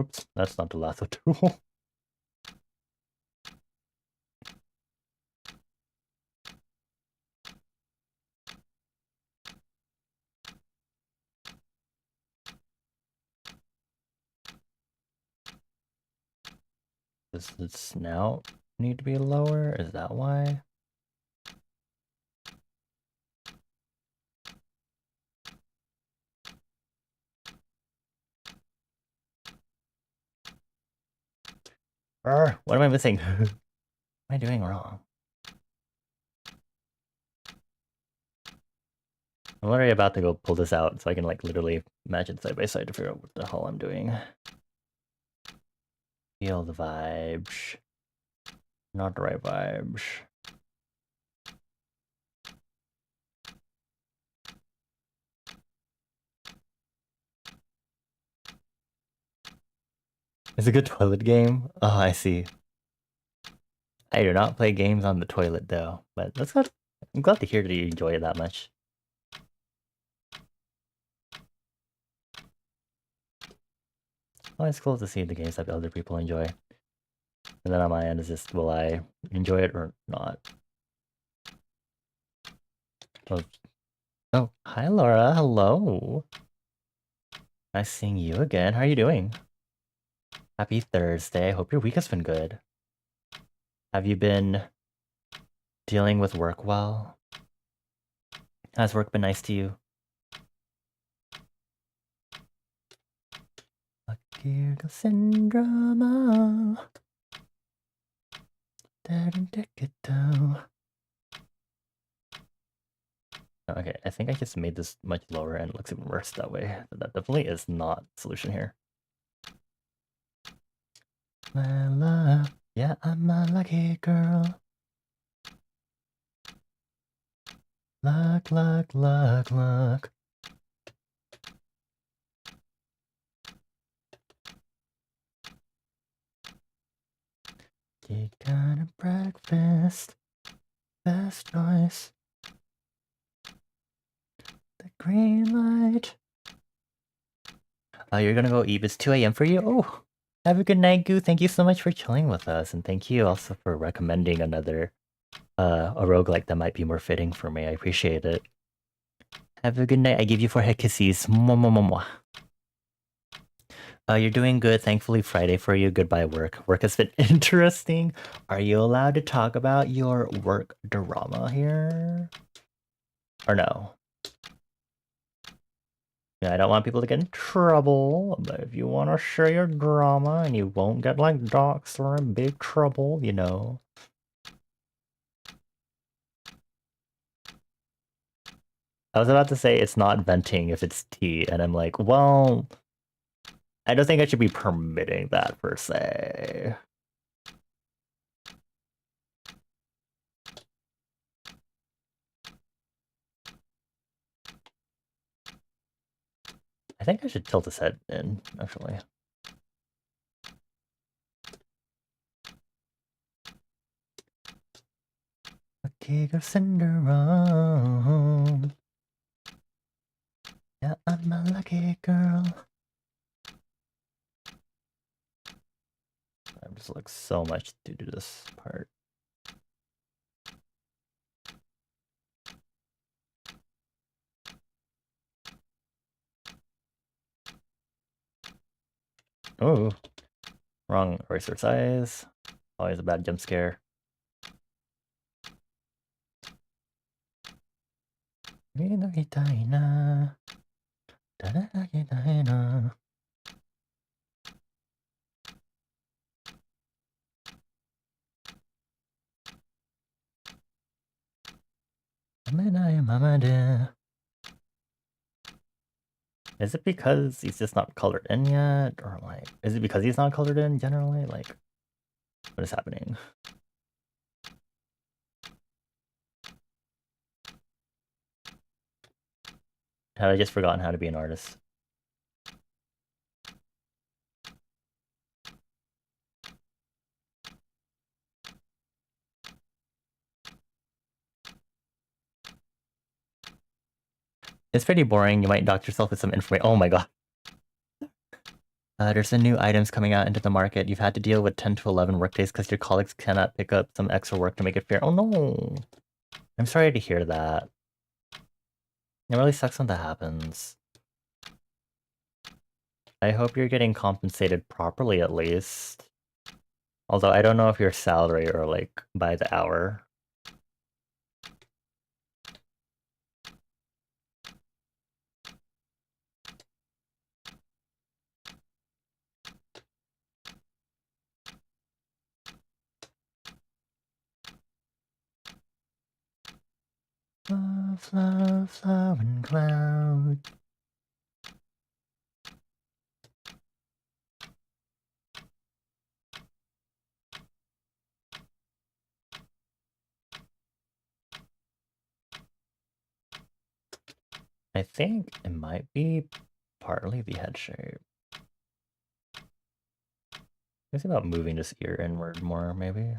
Oops, that's not the lasso tool. Does the snout need to be lower? Is that why? What am I missing? What am I doing wrong? I'm literally about to go pull this out so I can like literally match it side by side to figure out what the hell I'm doing. Feel the vibes. Not the right vibes. It's a good toilet game. Oh, I see. I do not play games on the toilet though, but that's good. I'm glad to hear that you enjoy it that much. Well, it's cool to see the games that other people enjoy. And then on my end is just, will I enjoy it or not? Oh, hi Laura, hello. Nice seeing you again. How are you doing? Happy Thursday. Hope your week has been good. Have you been dealing with work well? Has work been nice to you? Lucky girl syndrome. Didn't take it down. Okay, I think I just made this much lower and it looks even worse that way. That definitely is not the solution here. My love, yeah, I'm a lucky girl. Luck, luck, luck, luck. You got a breakfast, best choice. The green light. Oh, you're gonna go eat. It's 2 a.m. for you? Oh, have a good night, Goo. Thank you so much for chilling with us. And thank you also for recommending another, a roguelike that might be more fitting for me. I appreciate it. Have a good night. I give you 4 head kisses. Mwah, mwah, mwah, mwah. You're doing good. Thankfully, Friday for you. Goodbye, work. Work has been interesting. Are you allowed to talk about your work drama here? Or no? Yeah, I don't want people to get in trouble, but if you want to share your drama and you won't get like doxxed or in big trouble, you know. I was about to say it's not venting if it's tea, and I'm like, well, I don't think I should be permitting that per se. I think I should tilt his head in, actually. A cake of syndrome. Yeah, I'm a lucky girl. I just look so much to do this part. Oh, wrong eraser size. Always a bad jump scare. Is it because he's just not colored in yet? Or like, is it because he's not colored in generally? Like, what is happening? Have I just forgotten how to be an artist? It's pretty boring. You might dox yourself with some information. Oh my god. There's some new items coming out into the market. You've had to deal with 10 to 11 workdays because your colleagues cannot pick up some extra work to make it fair. Oh no. I'm sorry to hear that. It really sucks when that happens. I hope you're getting compensated properly at least. Although I don't know if your salary or like by the hour. Flowing cloud. I think it might be partly the head shape. It's about moving this ear inward more, maybe.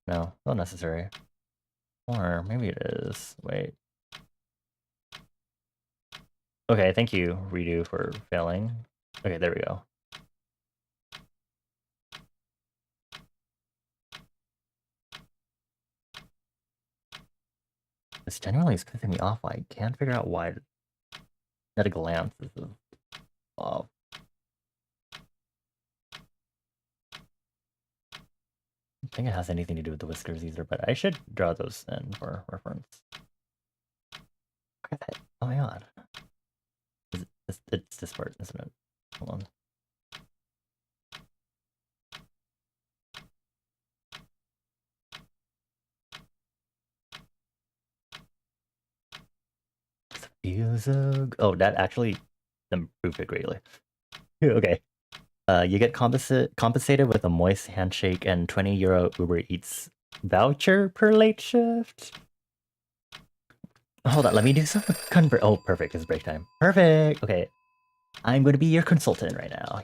No, not necessary. Or maybe it is. Wait. Okay, thank you, Redo, for failing. Okay, there we go. This generally is pissing me off. I can't figure out why at a glance this is off. I don't think it has anything to do with the whiskers either, but I should draw those in for reference. Okay. Oh my god. It's this part, isn't it? Hold on. Feels so... Oh, that actually improved it greatly. Okay. You get compensated with a moist handshake and 20 euro Uber Eats voucher per late shift. Hold on, let me do some convert. Oh, perfect. It's break time. Perfect. Okay. I'm going to be your consultant right now.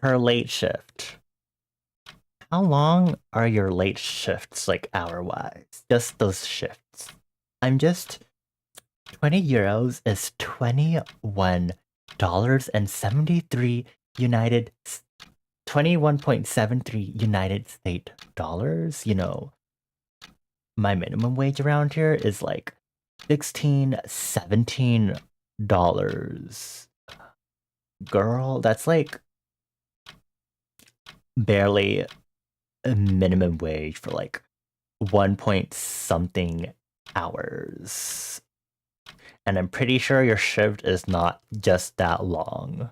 Per late shift. How long are your late shifts, like hour-wise? Just those shifts. I'm just 20 euros is $21.73 United 21.73 United States dollars. You know, my minimum wage around here is like $16-17. Girl, that's like barely a minimum wage for like 1 point something hours. And I'm pretty sure your shift is not just that long.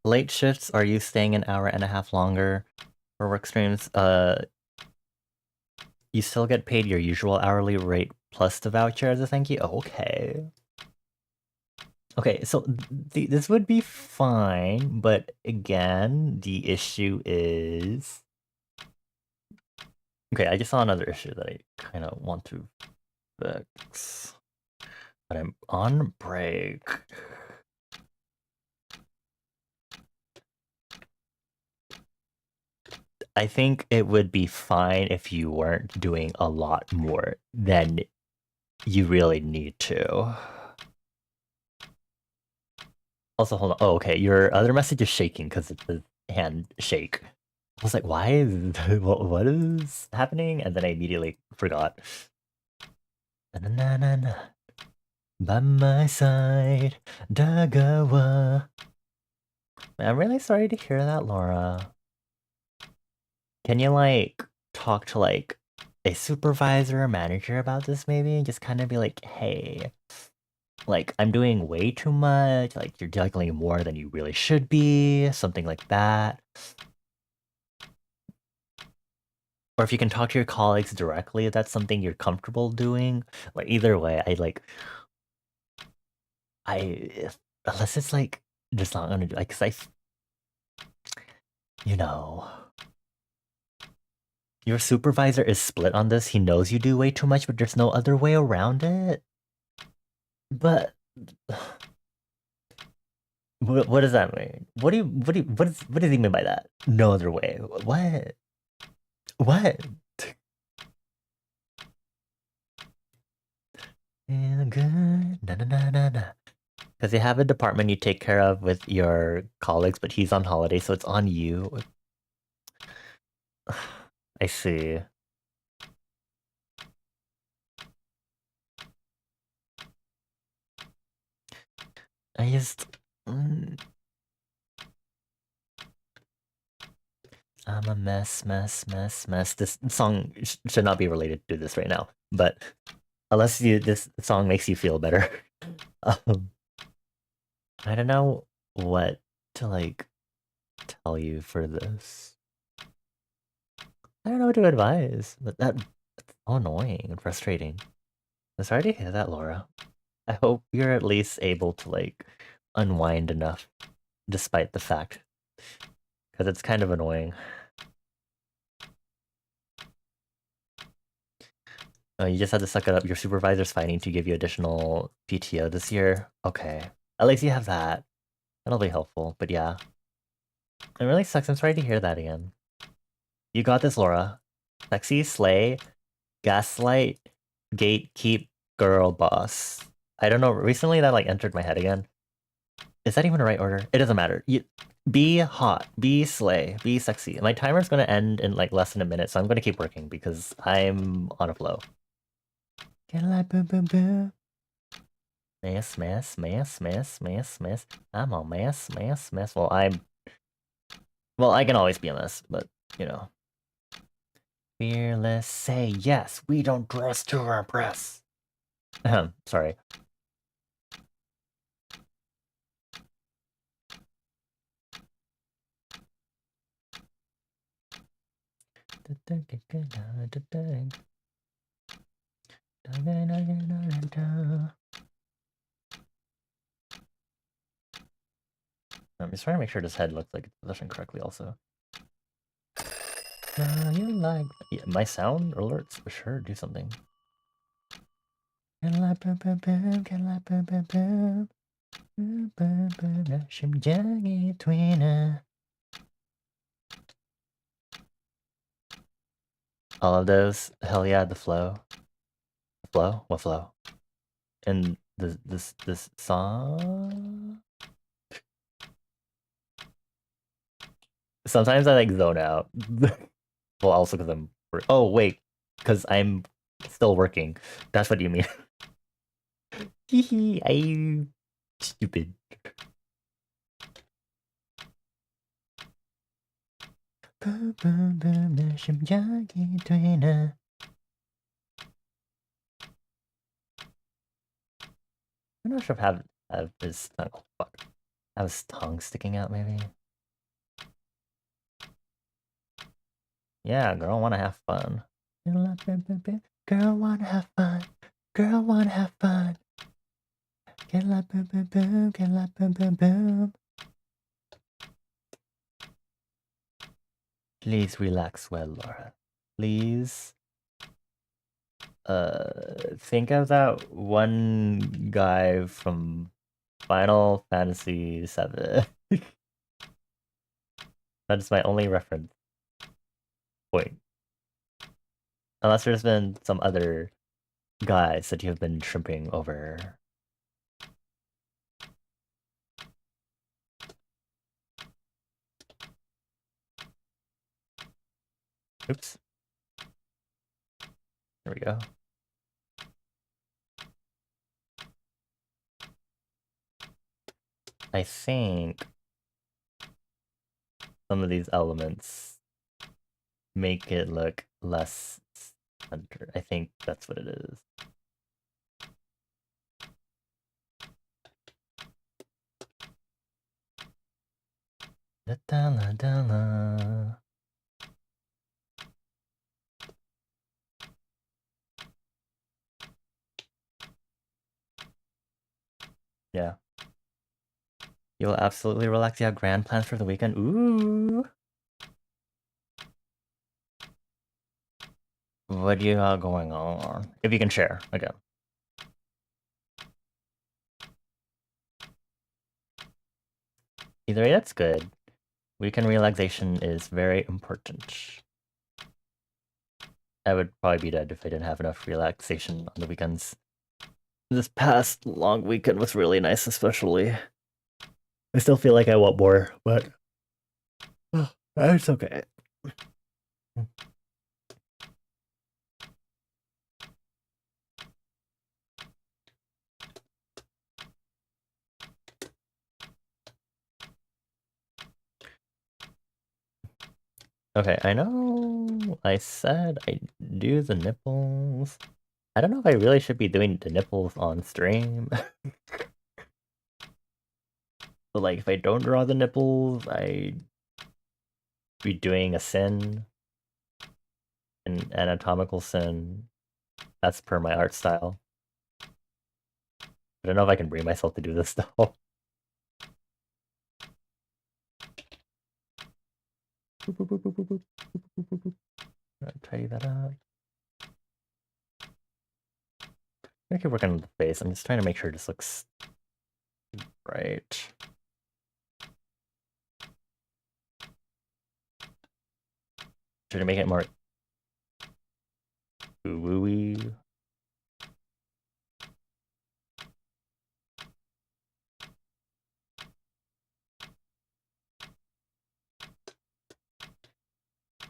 Late shifts, are you staying an hour and a half longer for work streams? You still get paid your usual hourly rate plus the voucher as a thank you? Oh, okay. Okay, so this would be fine, but again, the issue is... Okay, I just saw another issue that I kind of want to fix. But I'm on break. I think it would be fine if you weren't doing a lot more than you really need to. Also, hold on. Oh, okay. Your other message is shaking because it's the hand shake. I was like, why is what is happening? And then I immediately forgot. Na na na na. By my side, Dagawa. I'm really sorry to hear that, Laura. Can you like talk to like a supervisor or manager about this maybe and just kind of be like, hey, like I'm doing way too much, like you're juggling more than you really should be, something like that. Or if you can talk to your colleagues directly, if that's something you're comfortable doing. Like either way, unless it's like just not gonna do like, cause you know, your supervisor is split on this. He knows you do way too much, but there's no other way around it. But what does that mean? What does he mean by that? No other way. What? What? Feel good. Na na na na na. Because you have a department you take care of with your colleagues, but he's on holiday, so it's on you. I see. I just... I'm a mess. This song should not be related to this right now, but unless this song makes you feel better. um, I don't know what to like tell you for this. I don't know what to advise, but that's so annoying and frustrating. I'm sorry to hear that, Laura. I hope you're at least able to like unwind enough, despite the fact, because it's kind of annoying. You just have to suck it up. Your supervisor's fighting to give you additional PTO this year. Okay, at least you have that. That'll be helpful. But yeah, it really sucks. I'm sorry to hear that again. You got this, Laura. Sexy, slay, gaslight, gatekeep, girl boss. I don't know. Recently, that like entered my head again. Is that even the right order? It doesn't matter. Be hot, be slay, be sexy. My timer's gonna end in like less than a minute, so I'm gonna keep working because I'm on a flow. Get like boom boom boom. Mess. I'm a mess. Well, I can always be a mess, but you know. Fearless, say yes. We don't dress to impress. Sorry. I'm just trying to make sure this head looks like it's positioned correctly also. You like... Yeah, my sound alerts for sure do something. All of those, hell yeah, the flow. Flow? What flow? And this song? Sometimes I like zone out. Well, also because I'm. Oh wait, because I'm still working. That's what you mean. Hehe, I stupid. I'm not sure if have his tongue. Oh, fuck. Have his tongue sticking out, maybe. Yeah, girl, wanna have fun. Girl, wanna have fun. Girl, wanna have fun. Get like boom, boom, boom. Get like boom, boom, boom. Please relax well, Laura. Please. Think of that one guy from Final Fantasy VII. That's my only reference point. Unless there's been some other guys that you have been shrimping over. Oops. There we go. I think some of these elements make it look less centered. I think that's what it is. Da -da -la -da -la. Yeah. You'll absolutely relax. You have grand plans for the weekend. Ooh. What do you got going on? If you can share again. Either way, that's good. Weekend relaxation is very important. I would probably be dead if I didn't have enough relaxation on the weekends. This past long weekend was really nice, especially. I still feel like I want more, but it's okay. Okay, I know I said I do the nipples. I don't know if I really should be doing the nipples on stream. But like, if I don't draw the nipples, I be doing a sin, an anatomical sin. That's per my art style. I don't know if I can bring myself to do this though. Tidy that up. I keep working on the face. I'm just trying to make sure this looks right. Should I make it more woo-woo-y?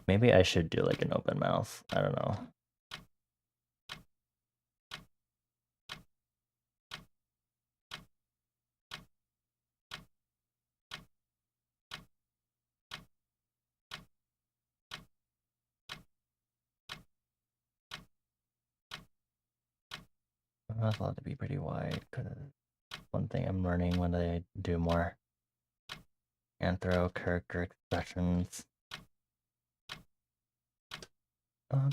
Maybe I should do like an open mouth. I don't know. I thought to be pretty wide because one thing I'm learning when I do more anthro character expressions. I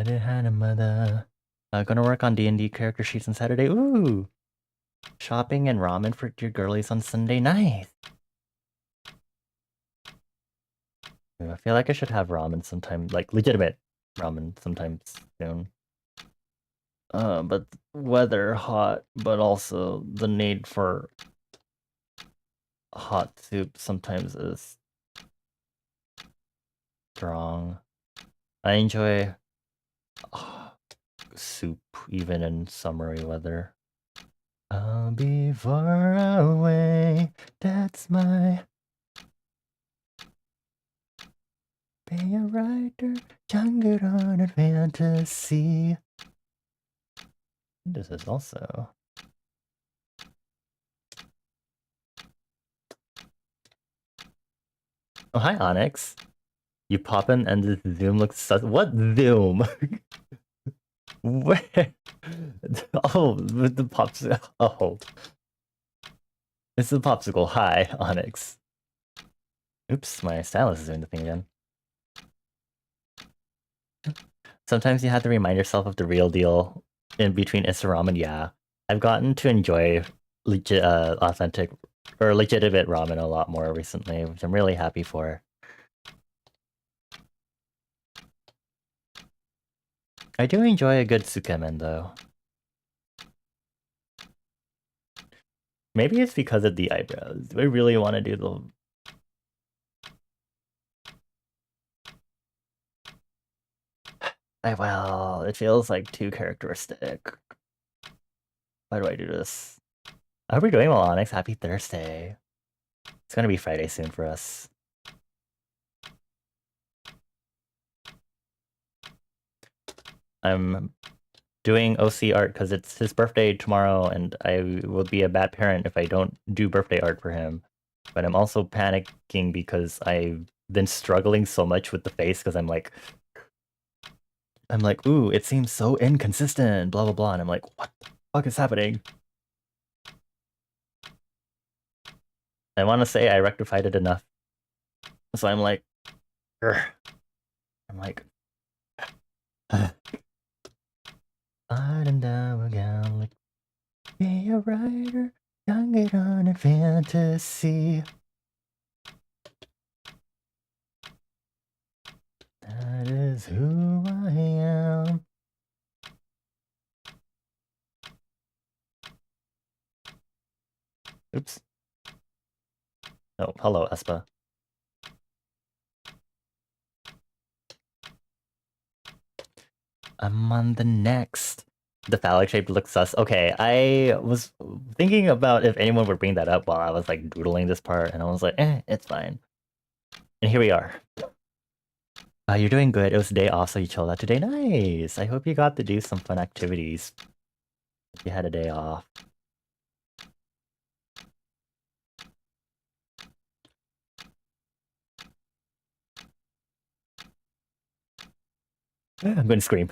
did had a mother. Gonna work on D&D character sheets on Saturday. Ooh! Shopping and ramen for your girlies on Sunday. Nice! I feel like I should have ramen sometime, like legitimate ramen sometime soon. But weather hot, but also the need for hot soup sometimes is strong. I enjoy soup even in summery weather. I'll be far away. That's my. Be a writer, younger on a fantasy. This is also. Oh, hi, Onyx. You pop in and the Zoom looks what Zoom? Where? Oh, with the popsicle. Oh. It's the popsicle. Hi, Onyx. Oops, my stylus is doing the thing again. Sometimes you have to remind yourself of the real deal in between instant ramen. Yeah, I've gotten to enjoy legit, authentic or legitimate ramen a lot more recently, which I'm really happy for. I do enjoy a good tsukemen though. Maybe it's because of the eyebrows. Do I really want to do the... well, it feels like too characteristic. Why do I do this? I hope you're doing well, Onyx. Happy Thursday. It's gonna be Friday soon for us. I'm doing OC art because it's his birthday tomorrow, and I will be a bad parent if I don't do birthday art for him. But I'm also panicking because I've been struggling so much with the face because I'm like, ooh, it seems so inconsistent, blah blah blah, and I'm like, what the fuck is happening? I want to say I rectified it enough, so I'm like, Grr. I'm like, up and down again, like, be a writer, young it on a fantasy. That is who I am. Oops. Oh, hello, Espa. I'm on the next. The phallic shape looks sus. Okay, I was thinking about if anyone would bring that up while I was like doodling this part, and I was like, it's fine. And here we are. You're doing good. It was a day off, so you chilled out today. Nice. I hope you got to do some fun activities. If you had a day off. I'm going to scream.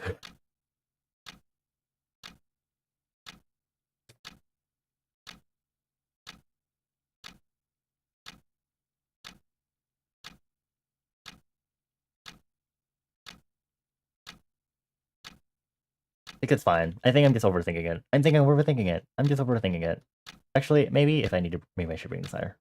I think it's fine. I think I'm just overthinking it. I'm overthinking it. I'm just overthinking it. Actually, maybe if I need to, maybe I should bring this higher.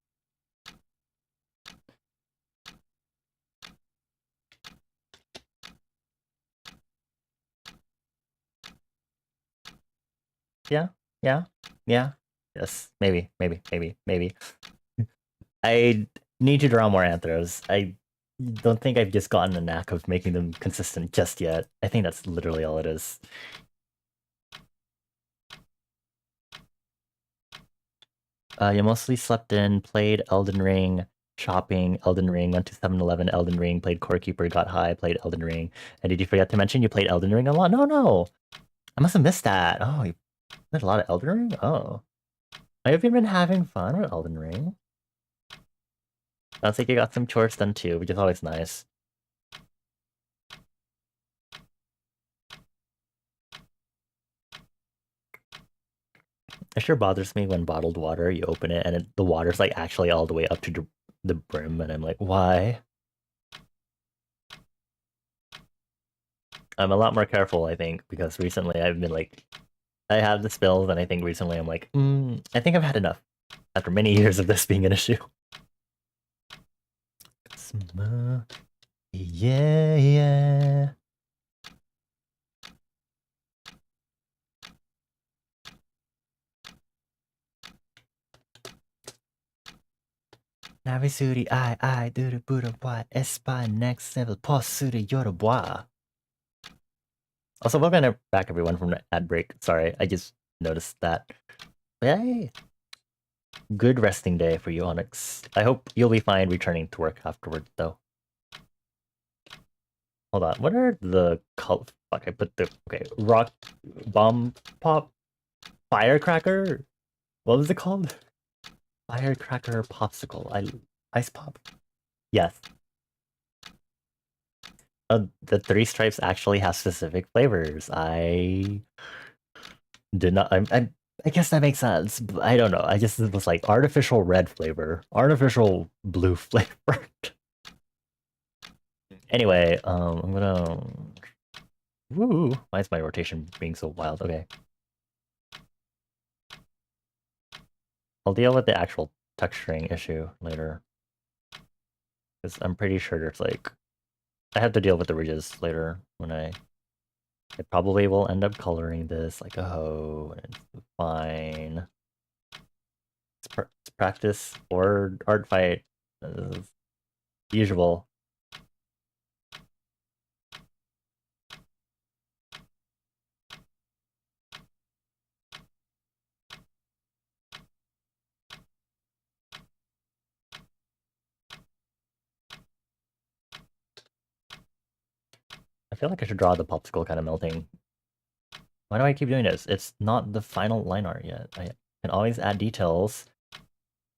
Yeah, yeah, yeah. Yes, maybe. I need to draw more anthros. I don't think I've just gotten the knack of making them consistent just yet. I think that's literally all it is. You mostly slept in, played Elden Ring, shopping, Elden Ring, went to 7-Eleven, Elden Ring, played Core Keeper, got high, played Elden Ring. And did you forget to mention you played Elden Ring a lot? No. I must have missed that. Oh, you played a lot of Elden Ring? Oh. Have you been having fun with Elden Ring? Sounds like you got some chores done too, which is always nice. It sure bothers me when bottled water, you open it and the water's like actually all the way up to the brim, and I'm like, why? I'm a lot more careful, I think, because recently I've been like, I have the spills, and I think recently I'm like, I think I've had enough after many years of this being an issue. Yeah. Navisuri, I, do the Buddha bois, Espa, next level, Posuri, Yoruba. Also, welcome back everyone from the ad break. Sorry, I just noticed that. Yay! Good resting day for you, Onyx. I hope you'll be fine returning to work afterward, though. Hold on, what are the color? Fuck, I put the okay. Rock bomb pop firecracker. What was it called? Firecracker popsicle. Ice pop. Yes. The three stripes actually have specific flavors. I did not. I guess that makes sense. But I don't know. I just it was like artificial red flavor, artificial blue flavor. Anyway, I'm gonna. Woo! Why is my rotation being so wild? Okay, I'll deal with the actual texturing issue later, because I'm pretty sure there's like I have to deal with the ridges later when I probably will end up coloring this like a hoe, and it's fine. It's practice or art fight as usual. I feel like I should draw the popsicle kind of melting. Why do I keep doing this? It's not the final line art yet. I can always add details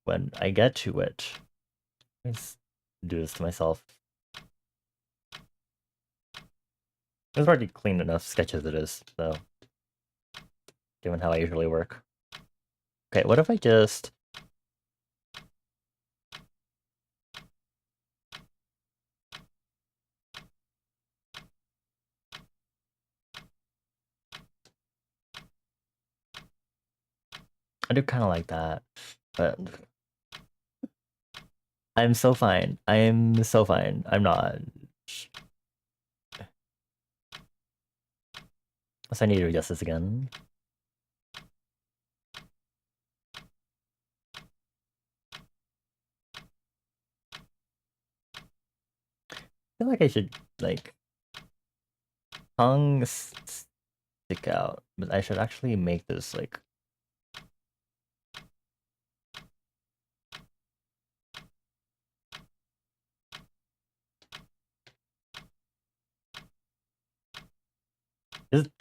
when I get to it. Let's do this to myself. It's already clean enough sketch as it is, so given how I usually work. Okay, what if I just I do kind of like that, but I'm so fine. I'm so fine. I'm not. So I need to adjust this again. I feel like I should like tongue stick out, but I should actually make this like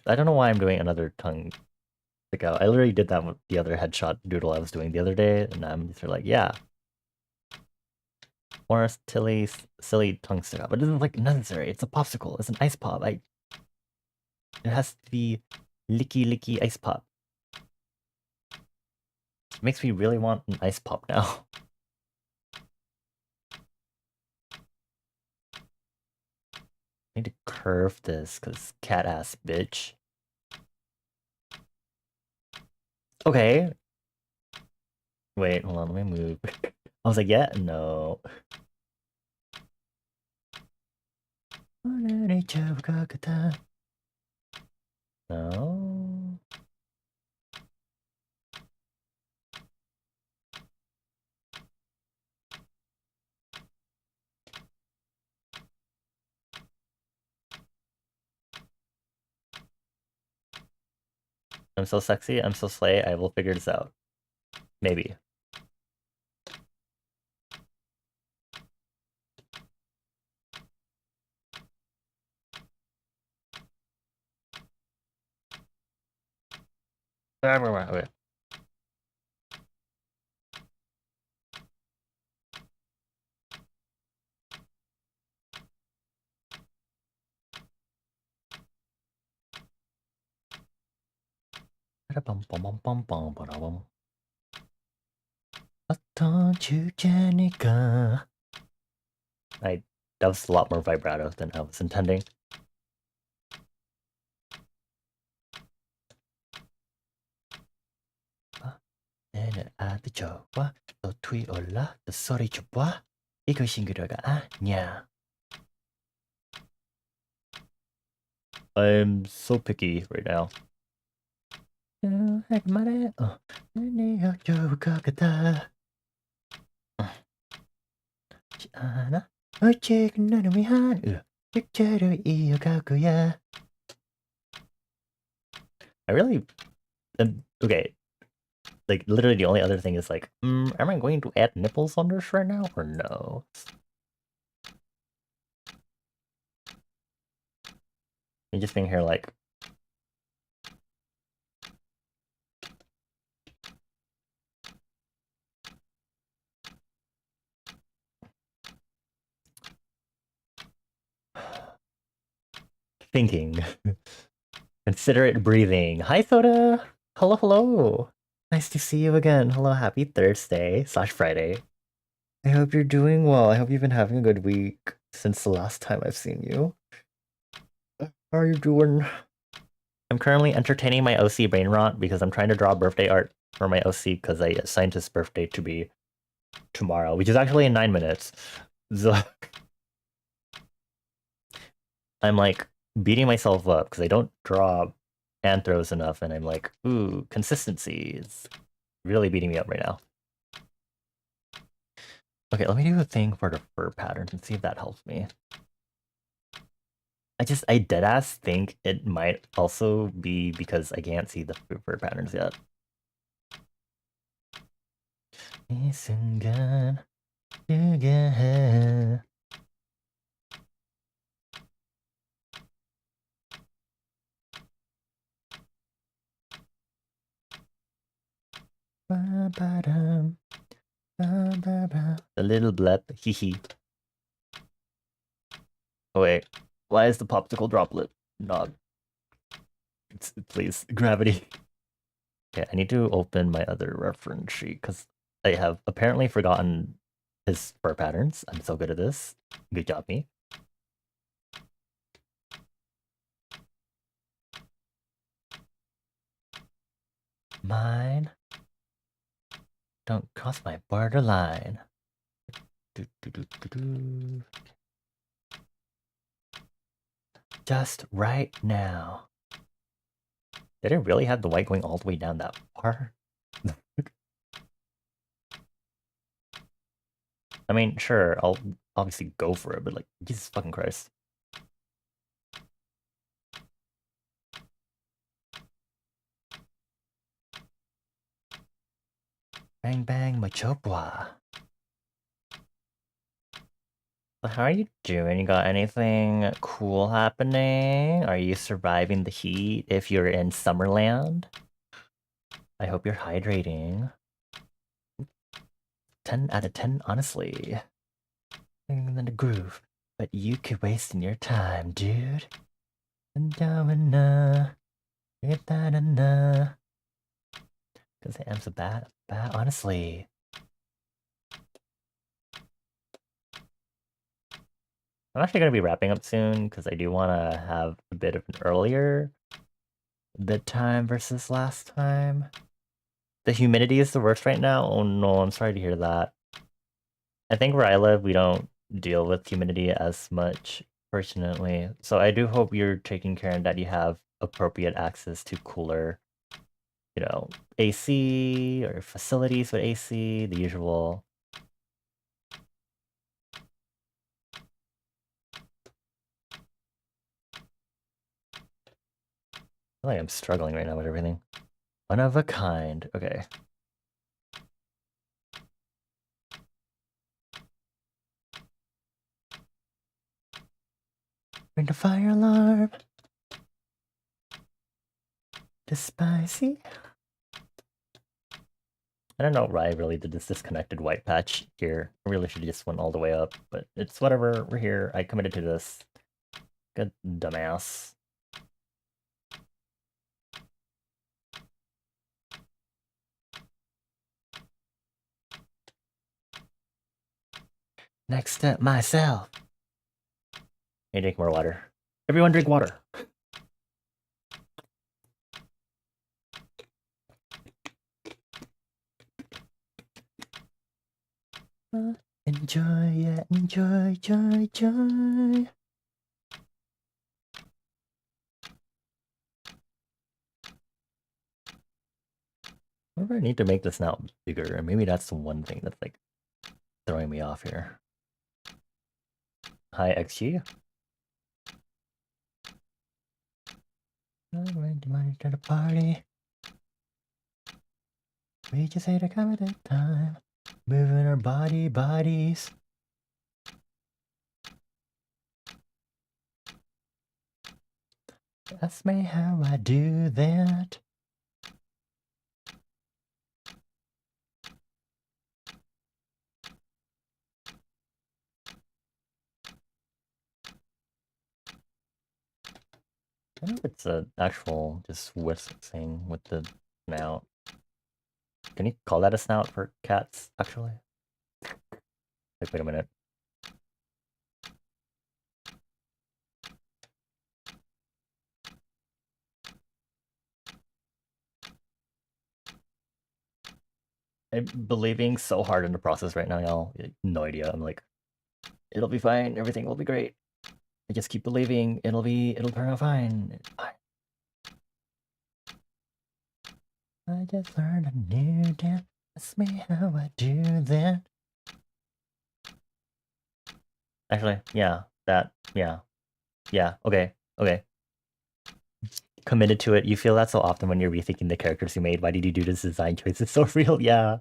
I don't know why I'm doing another tongue stick out. I literally did that with the other headshot doodle I was doing the other day, and I'm just like, yeah. More silly tongue stick out, but it isn't like necessary. It's a popsicle. It's an ice pop. It has to be licky ice pop. It makes me really want an ice pop now. I need to curve this because cat ass bitch. Okay. Wait, hold on, let me move. I was like, yeah, no. No. I'm so sexy, I'm so slay, I will figure this out. Maybe. Okay. That was a lot more vibrato than I was intending. I'm so picky right now. I really okay. like literally the only other thing is like, am I going to add nipples on this right now or no? You're just being here like, thinking. Considerate breathing. Hi, Soda! Hello, hello! Nice to see you again. Hello, happy Thursday slash Friday. I hope you're doing well. I hope you've been having a good week since the last time I've seen you. How are you doing? I'm currently entertaining my OC brainrot because I'm trying to draw birthday art for my OC because I assigned his birthday to be tomorrow, which is actually in 9 minutes. So I'm like beating myself up because I don't draw anthros enough, and I'm like, ooh, consistency is really beating me up right now. Okay, let me do a thing for the fur patterns and see if that helps me. I deadass think it might also be because I can't see the fur patterns yet. Listen good, together. Ba-ba-dum, ba-ba-ba. The little blep, hee hee. Oh wait, why is the popsicle droplet not? Please, gravity. Okay, I need to open my other reference sheet because I have apparently forgotten his fur patterns. I'm so good at this. Good job, me. Mine. Don't cross my borderline. Do, do, do, do, do. Just right now. Did I really have the white going all the way down that far? I mean, sure, I'll obviously go for it, but like, Jesus fucking Christ. Bang bang, machopwa. How are you doing? You got anything cool happening? Are you surviving the heat if you're in Summerland? I hope you're hydrating. 10 out of 10, honestly. In the groove. But you keep wasting your time, dude. Because I am so bad, honestly. I'm actually going to be wrapping up soon because I do want to have a bit of an earlier bedtime versus last time. The humidity is the worst right now. Oh no, I'm sorry to hear that. I think where I live, we don't deal with humidity as much, fortunately. So I do hope you're taking care and that you have appropriate access to cooler, you know, AC or facilities with AC, the usual. I feel like I'm struggling right now with everything. One of a kind. Okay. Ring the fire alarm. The spicy. I don't know why I really did this disconnected white patch here. I really should have just went all the way up, but it's whatever. We're here. I committed to this. Good dumbass. Next step, myself. Hey, drink more water. Everyone drink water. Enjoy, yeah, enjoy, joy, joy. Maybe I need to make this now bigger, and maybe that's the one thing that's like throwing me off here. Hi, XG. I'm ready to party. We just hate a comedy time, moving our bodies. Ask me how I do that. I don't know if it's an actual just whistling with the snout. Can you call that a snout for cats, actually? Like, wait a minute. I'm believing so hard in the process right now, y'all. No idea. I'm like, it'll be fine. Everything will be great. I just keep believing it'll turn out fine. I just learned a new dance. Ask me how I do that. Actually, yeah, yeah, okay, okay. Committed to it. You feel that so often when you're rethinking the characters you made. Why did you do this design choice? It's so real, yeah.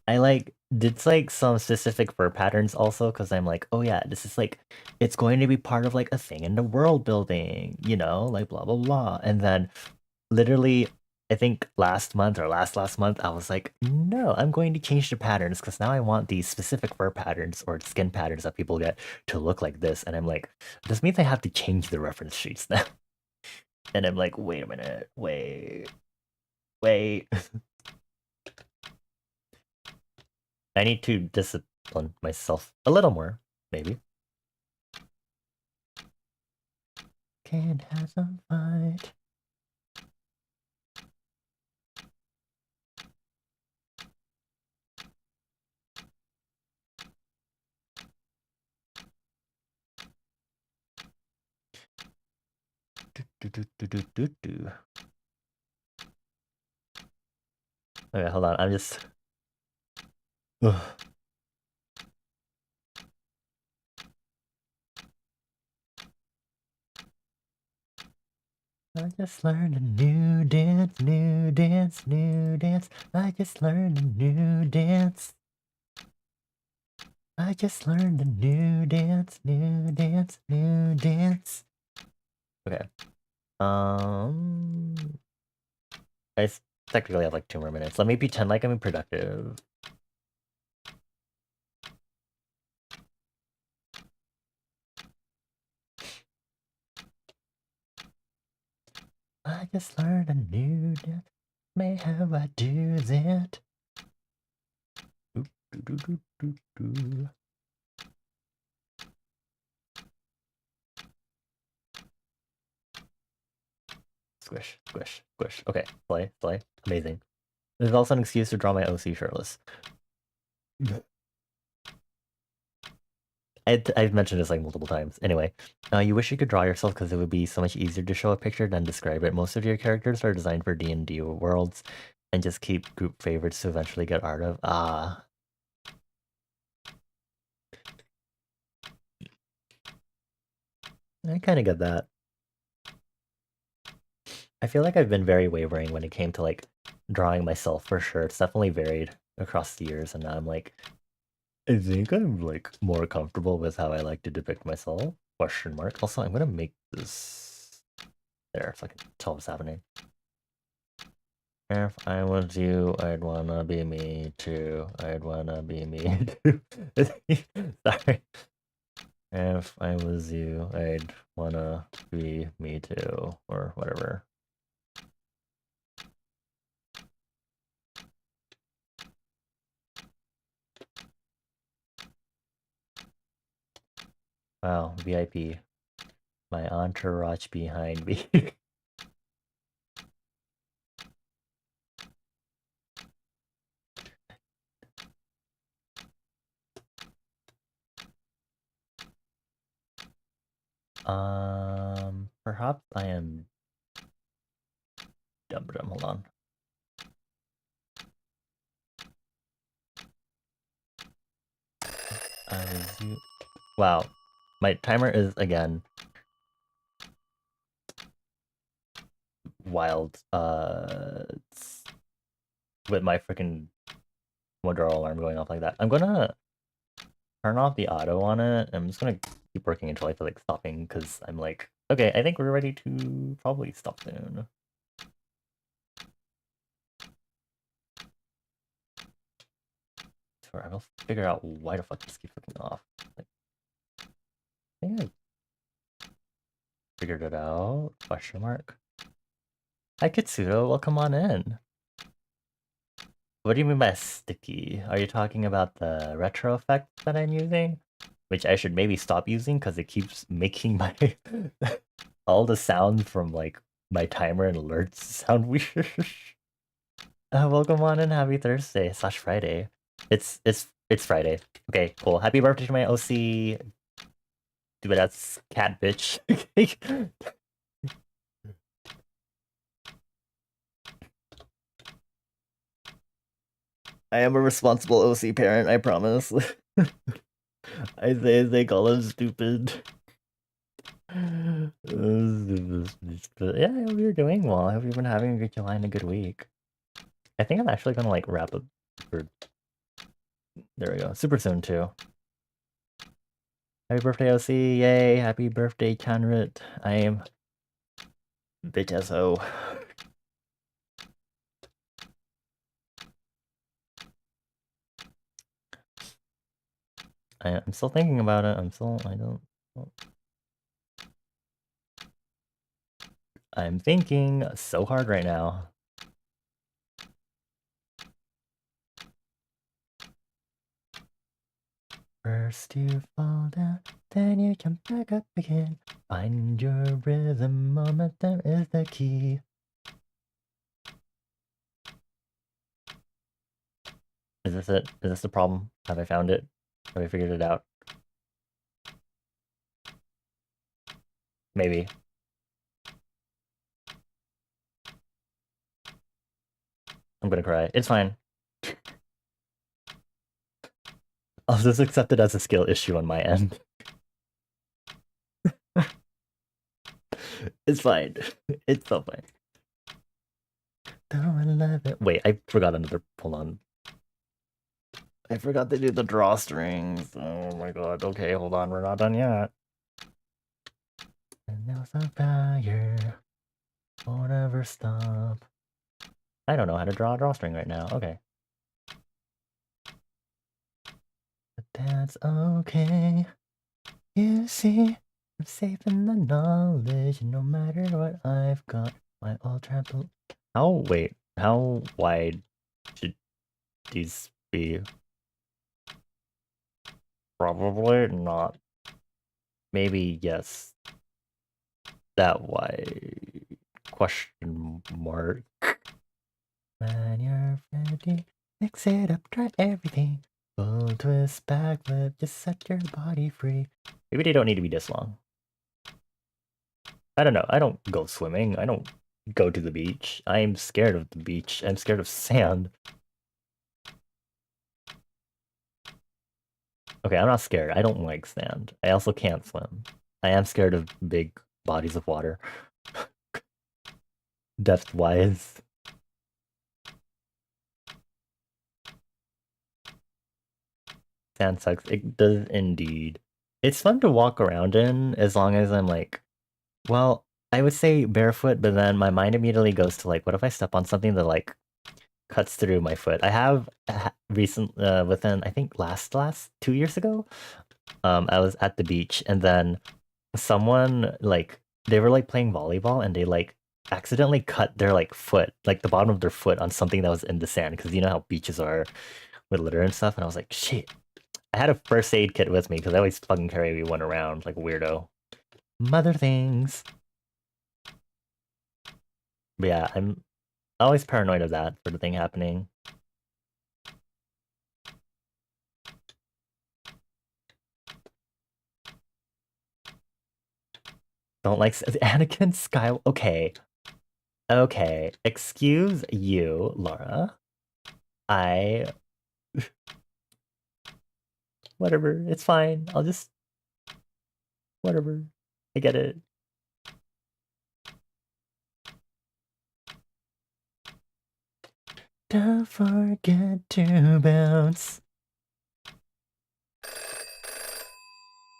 I like did like some specific fur patterns also because I'm like, oh yeah, this is like it's going to be part of like a thing in the world building, you know, like blah blah blah. And then literally I think last month or last month I was like, no, I'm going to change the patterns because now I want these specific fur patterns or skin patterns that people get to look like this. And I'm like, this means I have to change the reference sheets now. And I'm like, wait a minute, wait. I need to discipline myself a little more, maybe. Can't have some fight. Do. Okay, hold on. I'm just. Ugh. I just learned a new dance, new dance, new dance. I just learned a new dance. I just learned a new dance, new dance, new dance. Okay. I technically have like 2 more minutes. Let me pretend like I'm productive. I just learned a new dance. May how I do that. Squish, squish, squish. Okay, play, play. Amazing. There's also an excuse to draw my OC shirtless. I've mentioned this like multiple times. Anyway, you wish you could draw yourself because it would be so much easier to show a picture than describe it. Most of your characters are designed for D&D worlds and just keep group favorites to eventually get art of. Ah. I kind of get that. I feel like I've been very wavering when it came to like drawing myself for sure. It's definitely varied across the years, and now I'm like, I think I'm like more comfortable with how I like to depict myself. Question mark. Also, I'm gonna make this there so I can tell what's happening. If I was you, I'd wanna be me too. I'd wanna be me too. Sorry. If I was you, I'd wanna be me too, or whatever. Wow, VIP. My entourage behind me. Perhaps I am dumb. Hold on. Wow, my timer is again wild. with my freaking pomodoro alarm going off like that. I'm gonna turn off the auto on it. I'm just gonna keep working until I feel like stopping because I'm like, okay, I think we're ready to probably stop soon. I will figure out why the fuck this keeps looking off. Like, I think I figured it out. Question mark. Hi Kitsudo, welcome on in. What do you mean by sticky? Are you talking about the retro effect that I'm using? Which I should maybe stop using because it keeps making my all the sound from like my timer and alerts sound weird. Welcome on in, happy Thursday / Friday. It's Friday. Okay, cool. Happy birthday to my OC. Dude, that's cat bitch. I am a responsible OC parent, I promise. I call him stupid. Yeah, I hope you're doing well. I hope you've been having a good July and a good week. I think I'm actually gonna like wrap up for there we go. Super soon too. Happy birthday, OC! Yay! Happy birthday, Chanrit. I am bitch SO. I'm still thinking about it. I'm thinking so hard right now. First you fall down, then you jump back up again. Find your rhythm, momentum is the key. Is this it? Is this the problem? Have I found it? Have I figured it out? Maybe. I'm gonna cry. It's fine. I'll just accept it as a skill issue on my end. It's fine. It's so fine. Don't love it. Wait, I forgot another. Hold on. I forgot to do the drawstrings. Oh my god. Okay, hold on. We're not done yet. And now it's on fire. Won't ever stop. I don't know how to draw a drawstring right now. Okay. But that's okay. You see, I'm safe in the knowledge. No matter what I've got, my old trample. How wide should these be? Probably not. Maybe yes. That wide? Question mark. When you're ready, mix it up, try everything. Full twist, backflip, just set your body free. Maybe they don't need to be this long. I don't know. I don't go swimming. I don't go to the beach. I'm scared of the beach. I'm scared of sand. Okay, I'm not scared. I don't like sand. I also can't swim. I am scared of big bodies of water. Depth-wise. Sand sucks. It does indeed. It's fun to walk around in as long as I'm like, well, I would say barefoot, but then my mind immediately goes to like, what if I step on something that like cuts through my foot? I have within I think last 2 years ago, I was at the beach and then someone like they were like playing volleyball and they like accidentally cut their like foot, like the bottom of their foot on something that was in the sand because you know how beaches are with litter and stuff. And I was like, shit. I had a first aid kit with me because I always fucking carry one around like a weirdo. Mother things. But yeah, I'm always paranoid of that sort of thing happening. Don't like Anakin Sky. Okay. Okay. Excuse you, Laura. I. Whatever. It's fine. I'll just. Whatever. I get it. Don't forget to bounce.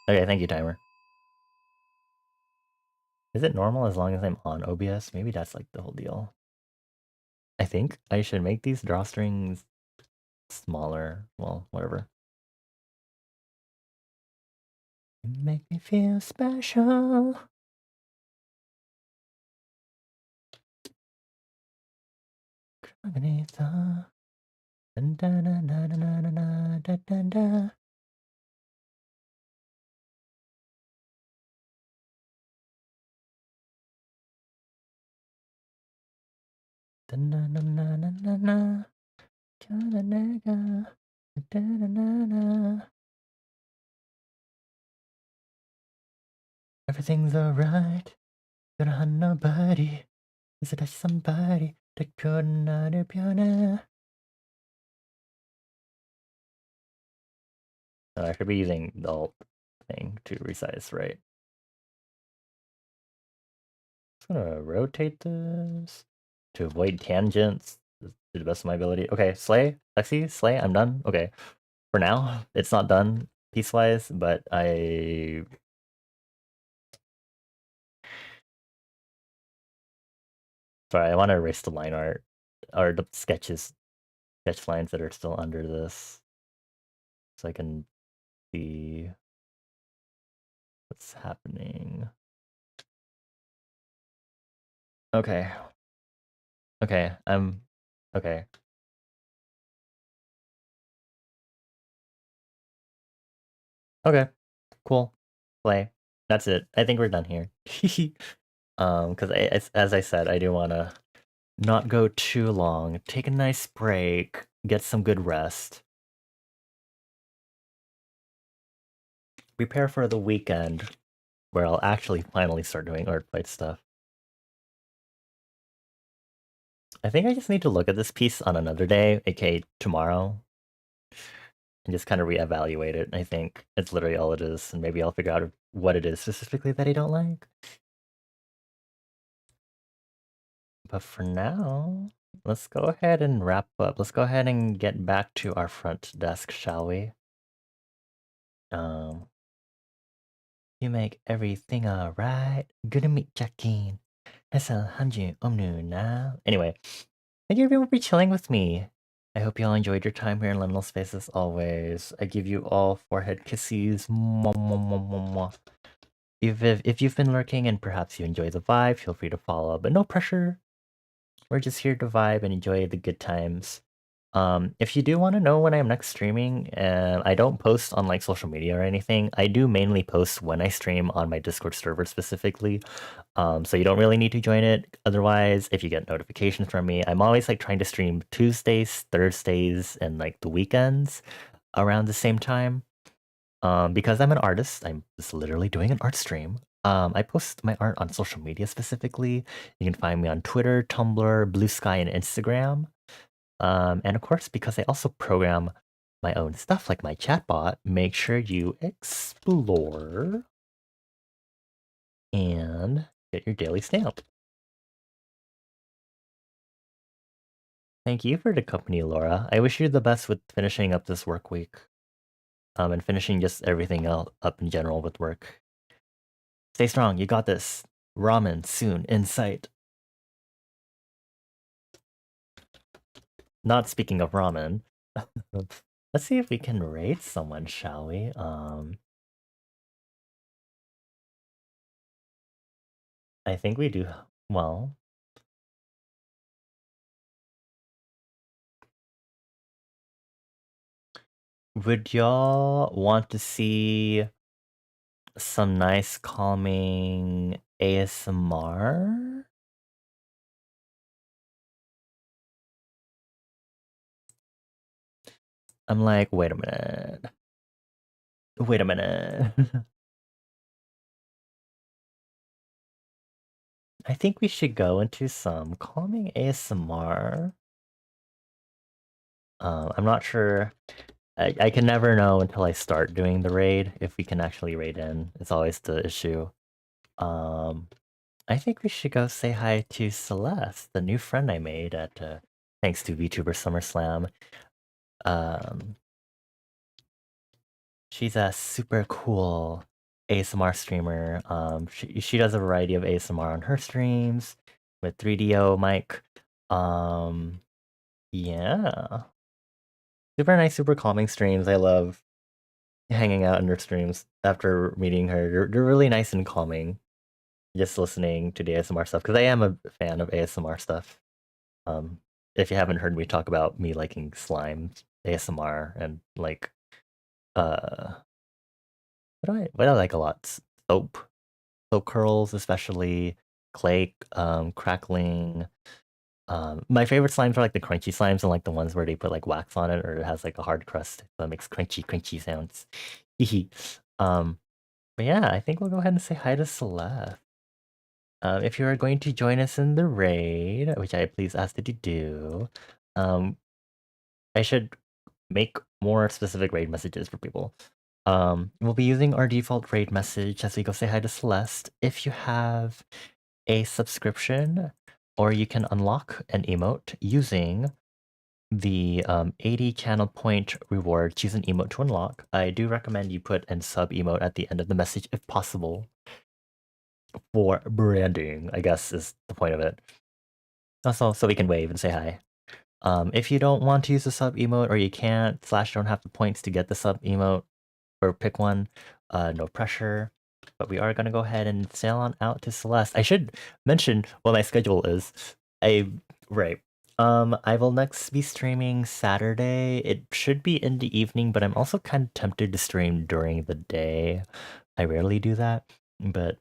Okay, thank you, timer. Is it normal as long as I'm on OBS? Maybe that's like the whole deal. I think I should make these drawstrings smaller. Well, whatever. You make me feel special. Everything's alright. Gonna hunt nobody. Is it that somebody that couldn't understand? I should be using the alt thing to resize, right? Just gonna rotate this to avoid tangents to the best of my ability. Okay, Slay, Lexi, Slay, I'm done. Okay, for now, it's not done piecewise, but I... Sorry, I want to erase the line art, or the sketches, sketch lines that are still under this, so I can see what's happening. Okay. Okay, okay. Okay, cool. Play. That's it. I think we're done here. Because as I said, I do want to not go too long, take a nice break, get some good rest, prepare for the weekend where I'll actually finally start doing art fight stuff. I think I just need to look at this piece on another day, aka tomorrow, and just kind of reevaluate it. I think it's literally all it is, and maybe I'll figure out what it is specifically that I don't like. But for now, let's go ahead and wrap up. Let's go ahead and get back to our front desk, shall we? You make everything alright. Good to meet Jackie. Anyway, thank you everyone for chilling with me. I hope you all enjoyed your time here in Liminal Space as always. I give you all forehead kisses. Mwah, mwah, mwah, mwah, mwah. If you've been lurking and perhaps you enjoy the vibe, feel free to follow, but no pressure. We're just here to vibe and enjoy the good times. If you do want to know when I'm next streaming, and I don't post on like social media or anything, I do mainly post when I stream on my Discord server specifically. So you don't really need to join it. Otherwise, if you get notifications from me, I'm always like trying to stream Tuesdays, Thursdays, and like the weekends around the same time. Because I'm an artist, I'm just literally doing an art stream. I post my art on social media specifically. You can find me on Twitter, Tumblr, Blue Sky, and Instagram. And of course, because I also program my own stuff like my chatbot, make sure you explore and get your daily stamp. Thank you for the company, Laura. I wish you the best with finishing up this work week. And finishing just everything else up in general with work. Stay strong, you got this. Ramen soon in sight. Not speaking of ramen. Let's see if we can rate someone, shall we? I think we do well. Would y'all want to see some nice calming ASMR? I'm like, wait a minute. Wait a minute. I think we should go into some calming ASMR. I'm not sure. I can never know until I start doing the raid if we can actually raid in. It's always the issue. I think we should go say hi to Celeste, the new friend I made at thanks to VTuber SummerSlam. She's a super cool ASMR streamer. She does a variety of ASMR on her streams with 3DO mic. Yeah, super nice, super calming streams. I love hanging out in her streams after meeting her. You're really nice and calming. Just listening to the ASMR stuff because I am a fan of ASMR stuff. Um, if you haven't heard me talk about me liking slime ASMR and like uh what I like a lot? Soap curls, especially clay crackling. My favorite slimes are like the crunchy slimes and like the ones where they put like wax on it or it has like a hard crust that makes crunchy sounds. um, but yeah, I think we'll go ahead and say hi to Celeste. If you are going to join us in the raid, which I please ask that you do, um, I should make more specific raid messages for people. We'll be using our default raid message as we go say hi to Celeste. If you have a subscription, or you can unlock an emote using the 80 channel point reward. Choose an emote to unlock. I do recommend you put an sub emote at the end of the message if possible for branding, I guess is the point of it. Also, so we can wave and say hi. If you don't want to use the sub emote or you can't / don't have the points to get the sub emote or pick one, no pressure. But we are gonna go ahead and sail on out to Celeste. I should mention what my schedule is. Right. I will next be streaming Saturday. It should be in the evening, but I'm also kind of tempted to stream during the day. I rarely do that, but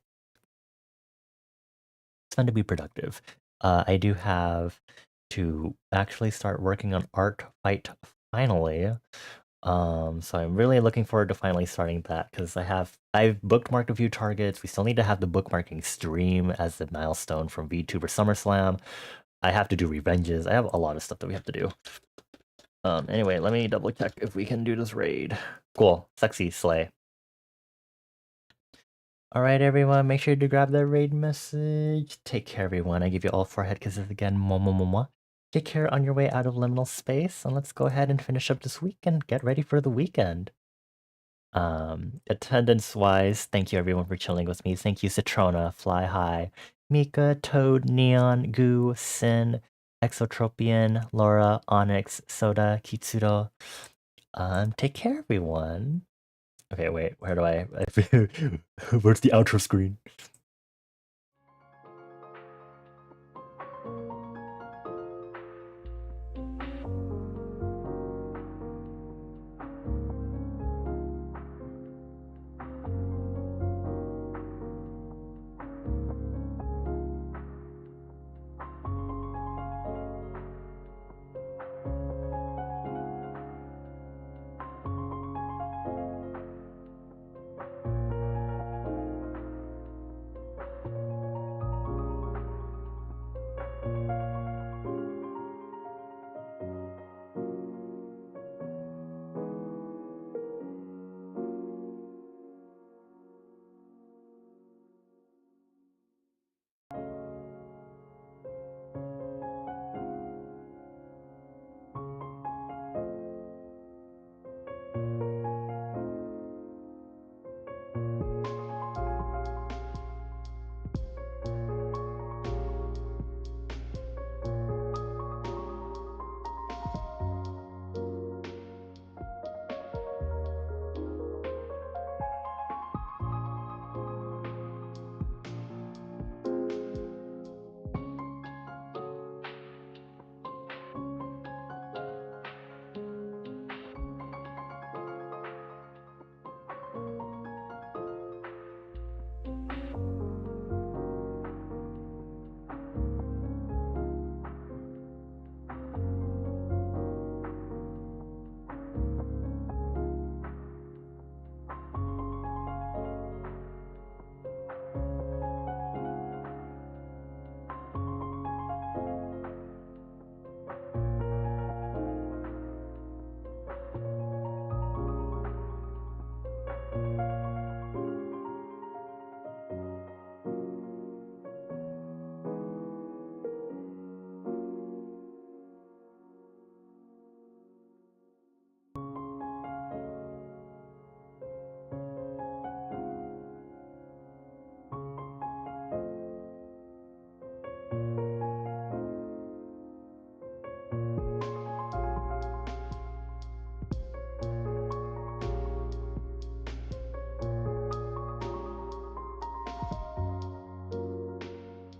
it's fun to be productive. I do have to actually start working on Art Fight finally. So I'm really looking forward to finally starting that because I've bookmarked a few targets. We still need to have the bookmarking stream as the milestone from VTuber SummerSlam. I have to do revenges. I have a lot of stuff that we have to do. Anyway, let me double check if we can do this raid. Cool, sexy slay. All right, everyone, make sure to grab that raid message. Take care, everyone. I give you all 4 head kisses again. Mwah. Take care on your way out of liminal space, and let's go ahead and finish up this week and get ready for the weekend. Attendance-wise, thank you everyone for chilling with me. Thank you, Citrona, Fly High, Mika, Toad, Neon, Goo, Sin, Exotropian, Laura, Onyx, Soda, Kitsuro. Take care, everyone. Okay, wait, where do I... Where's the outro screen?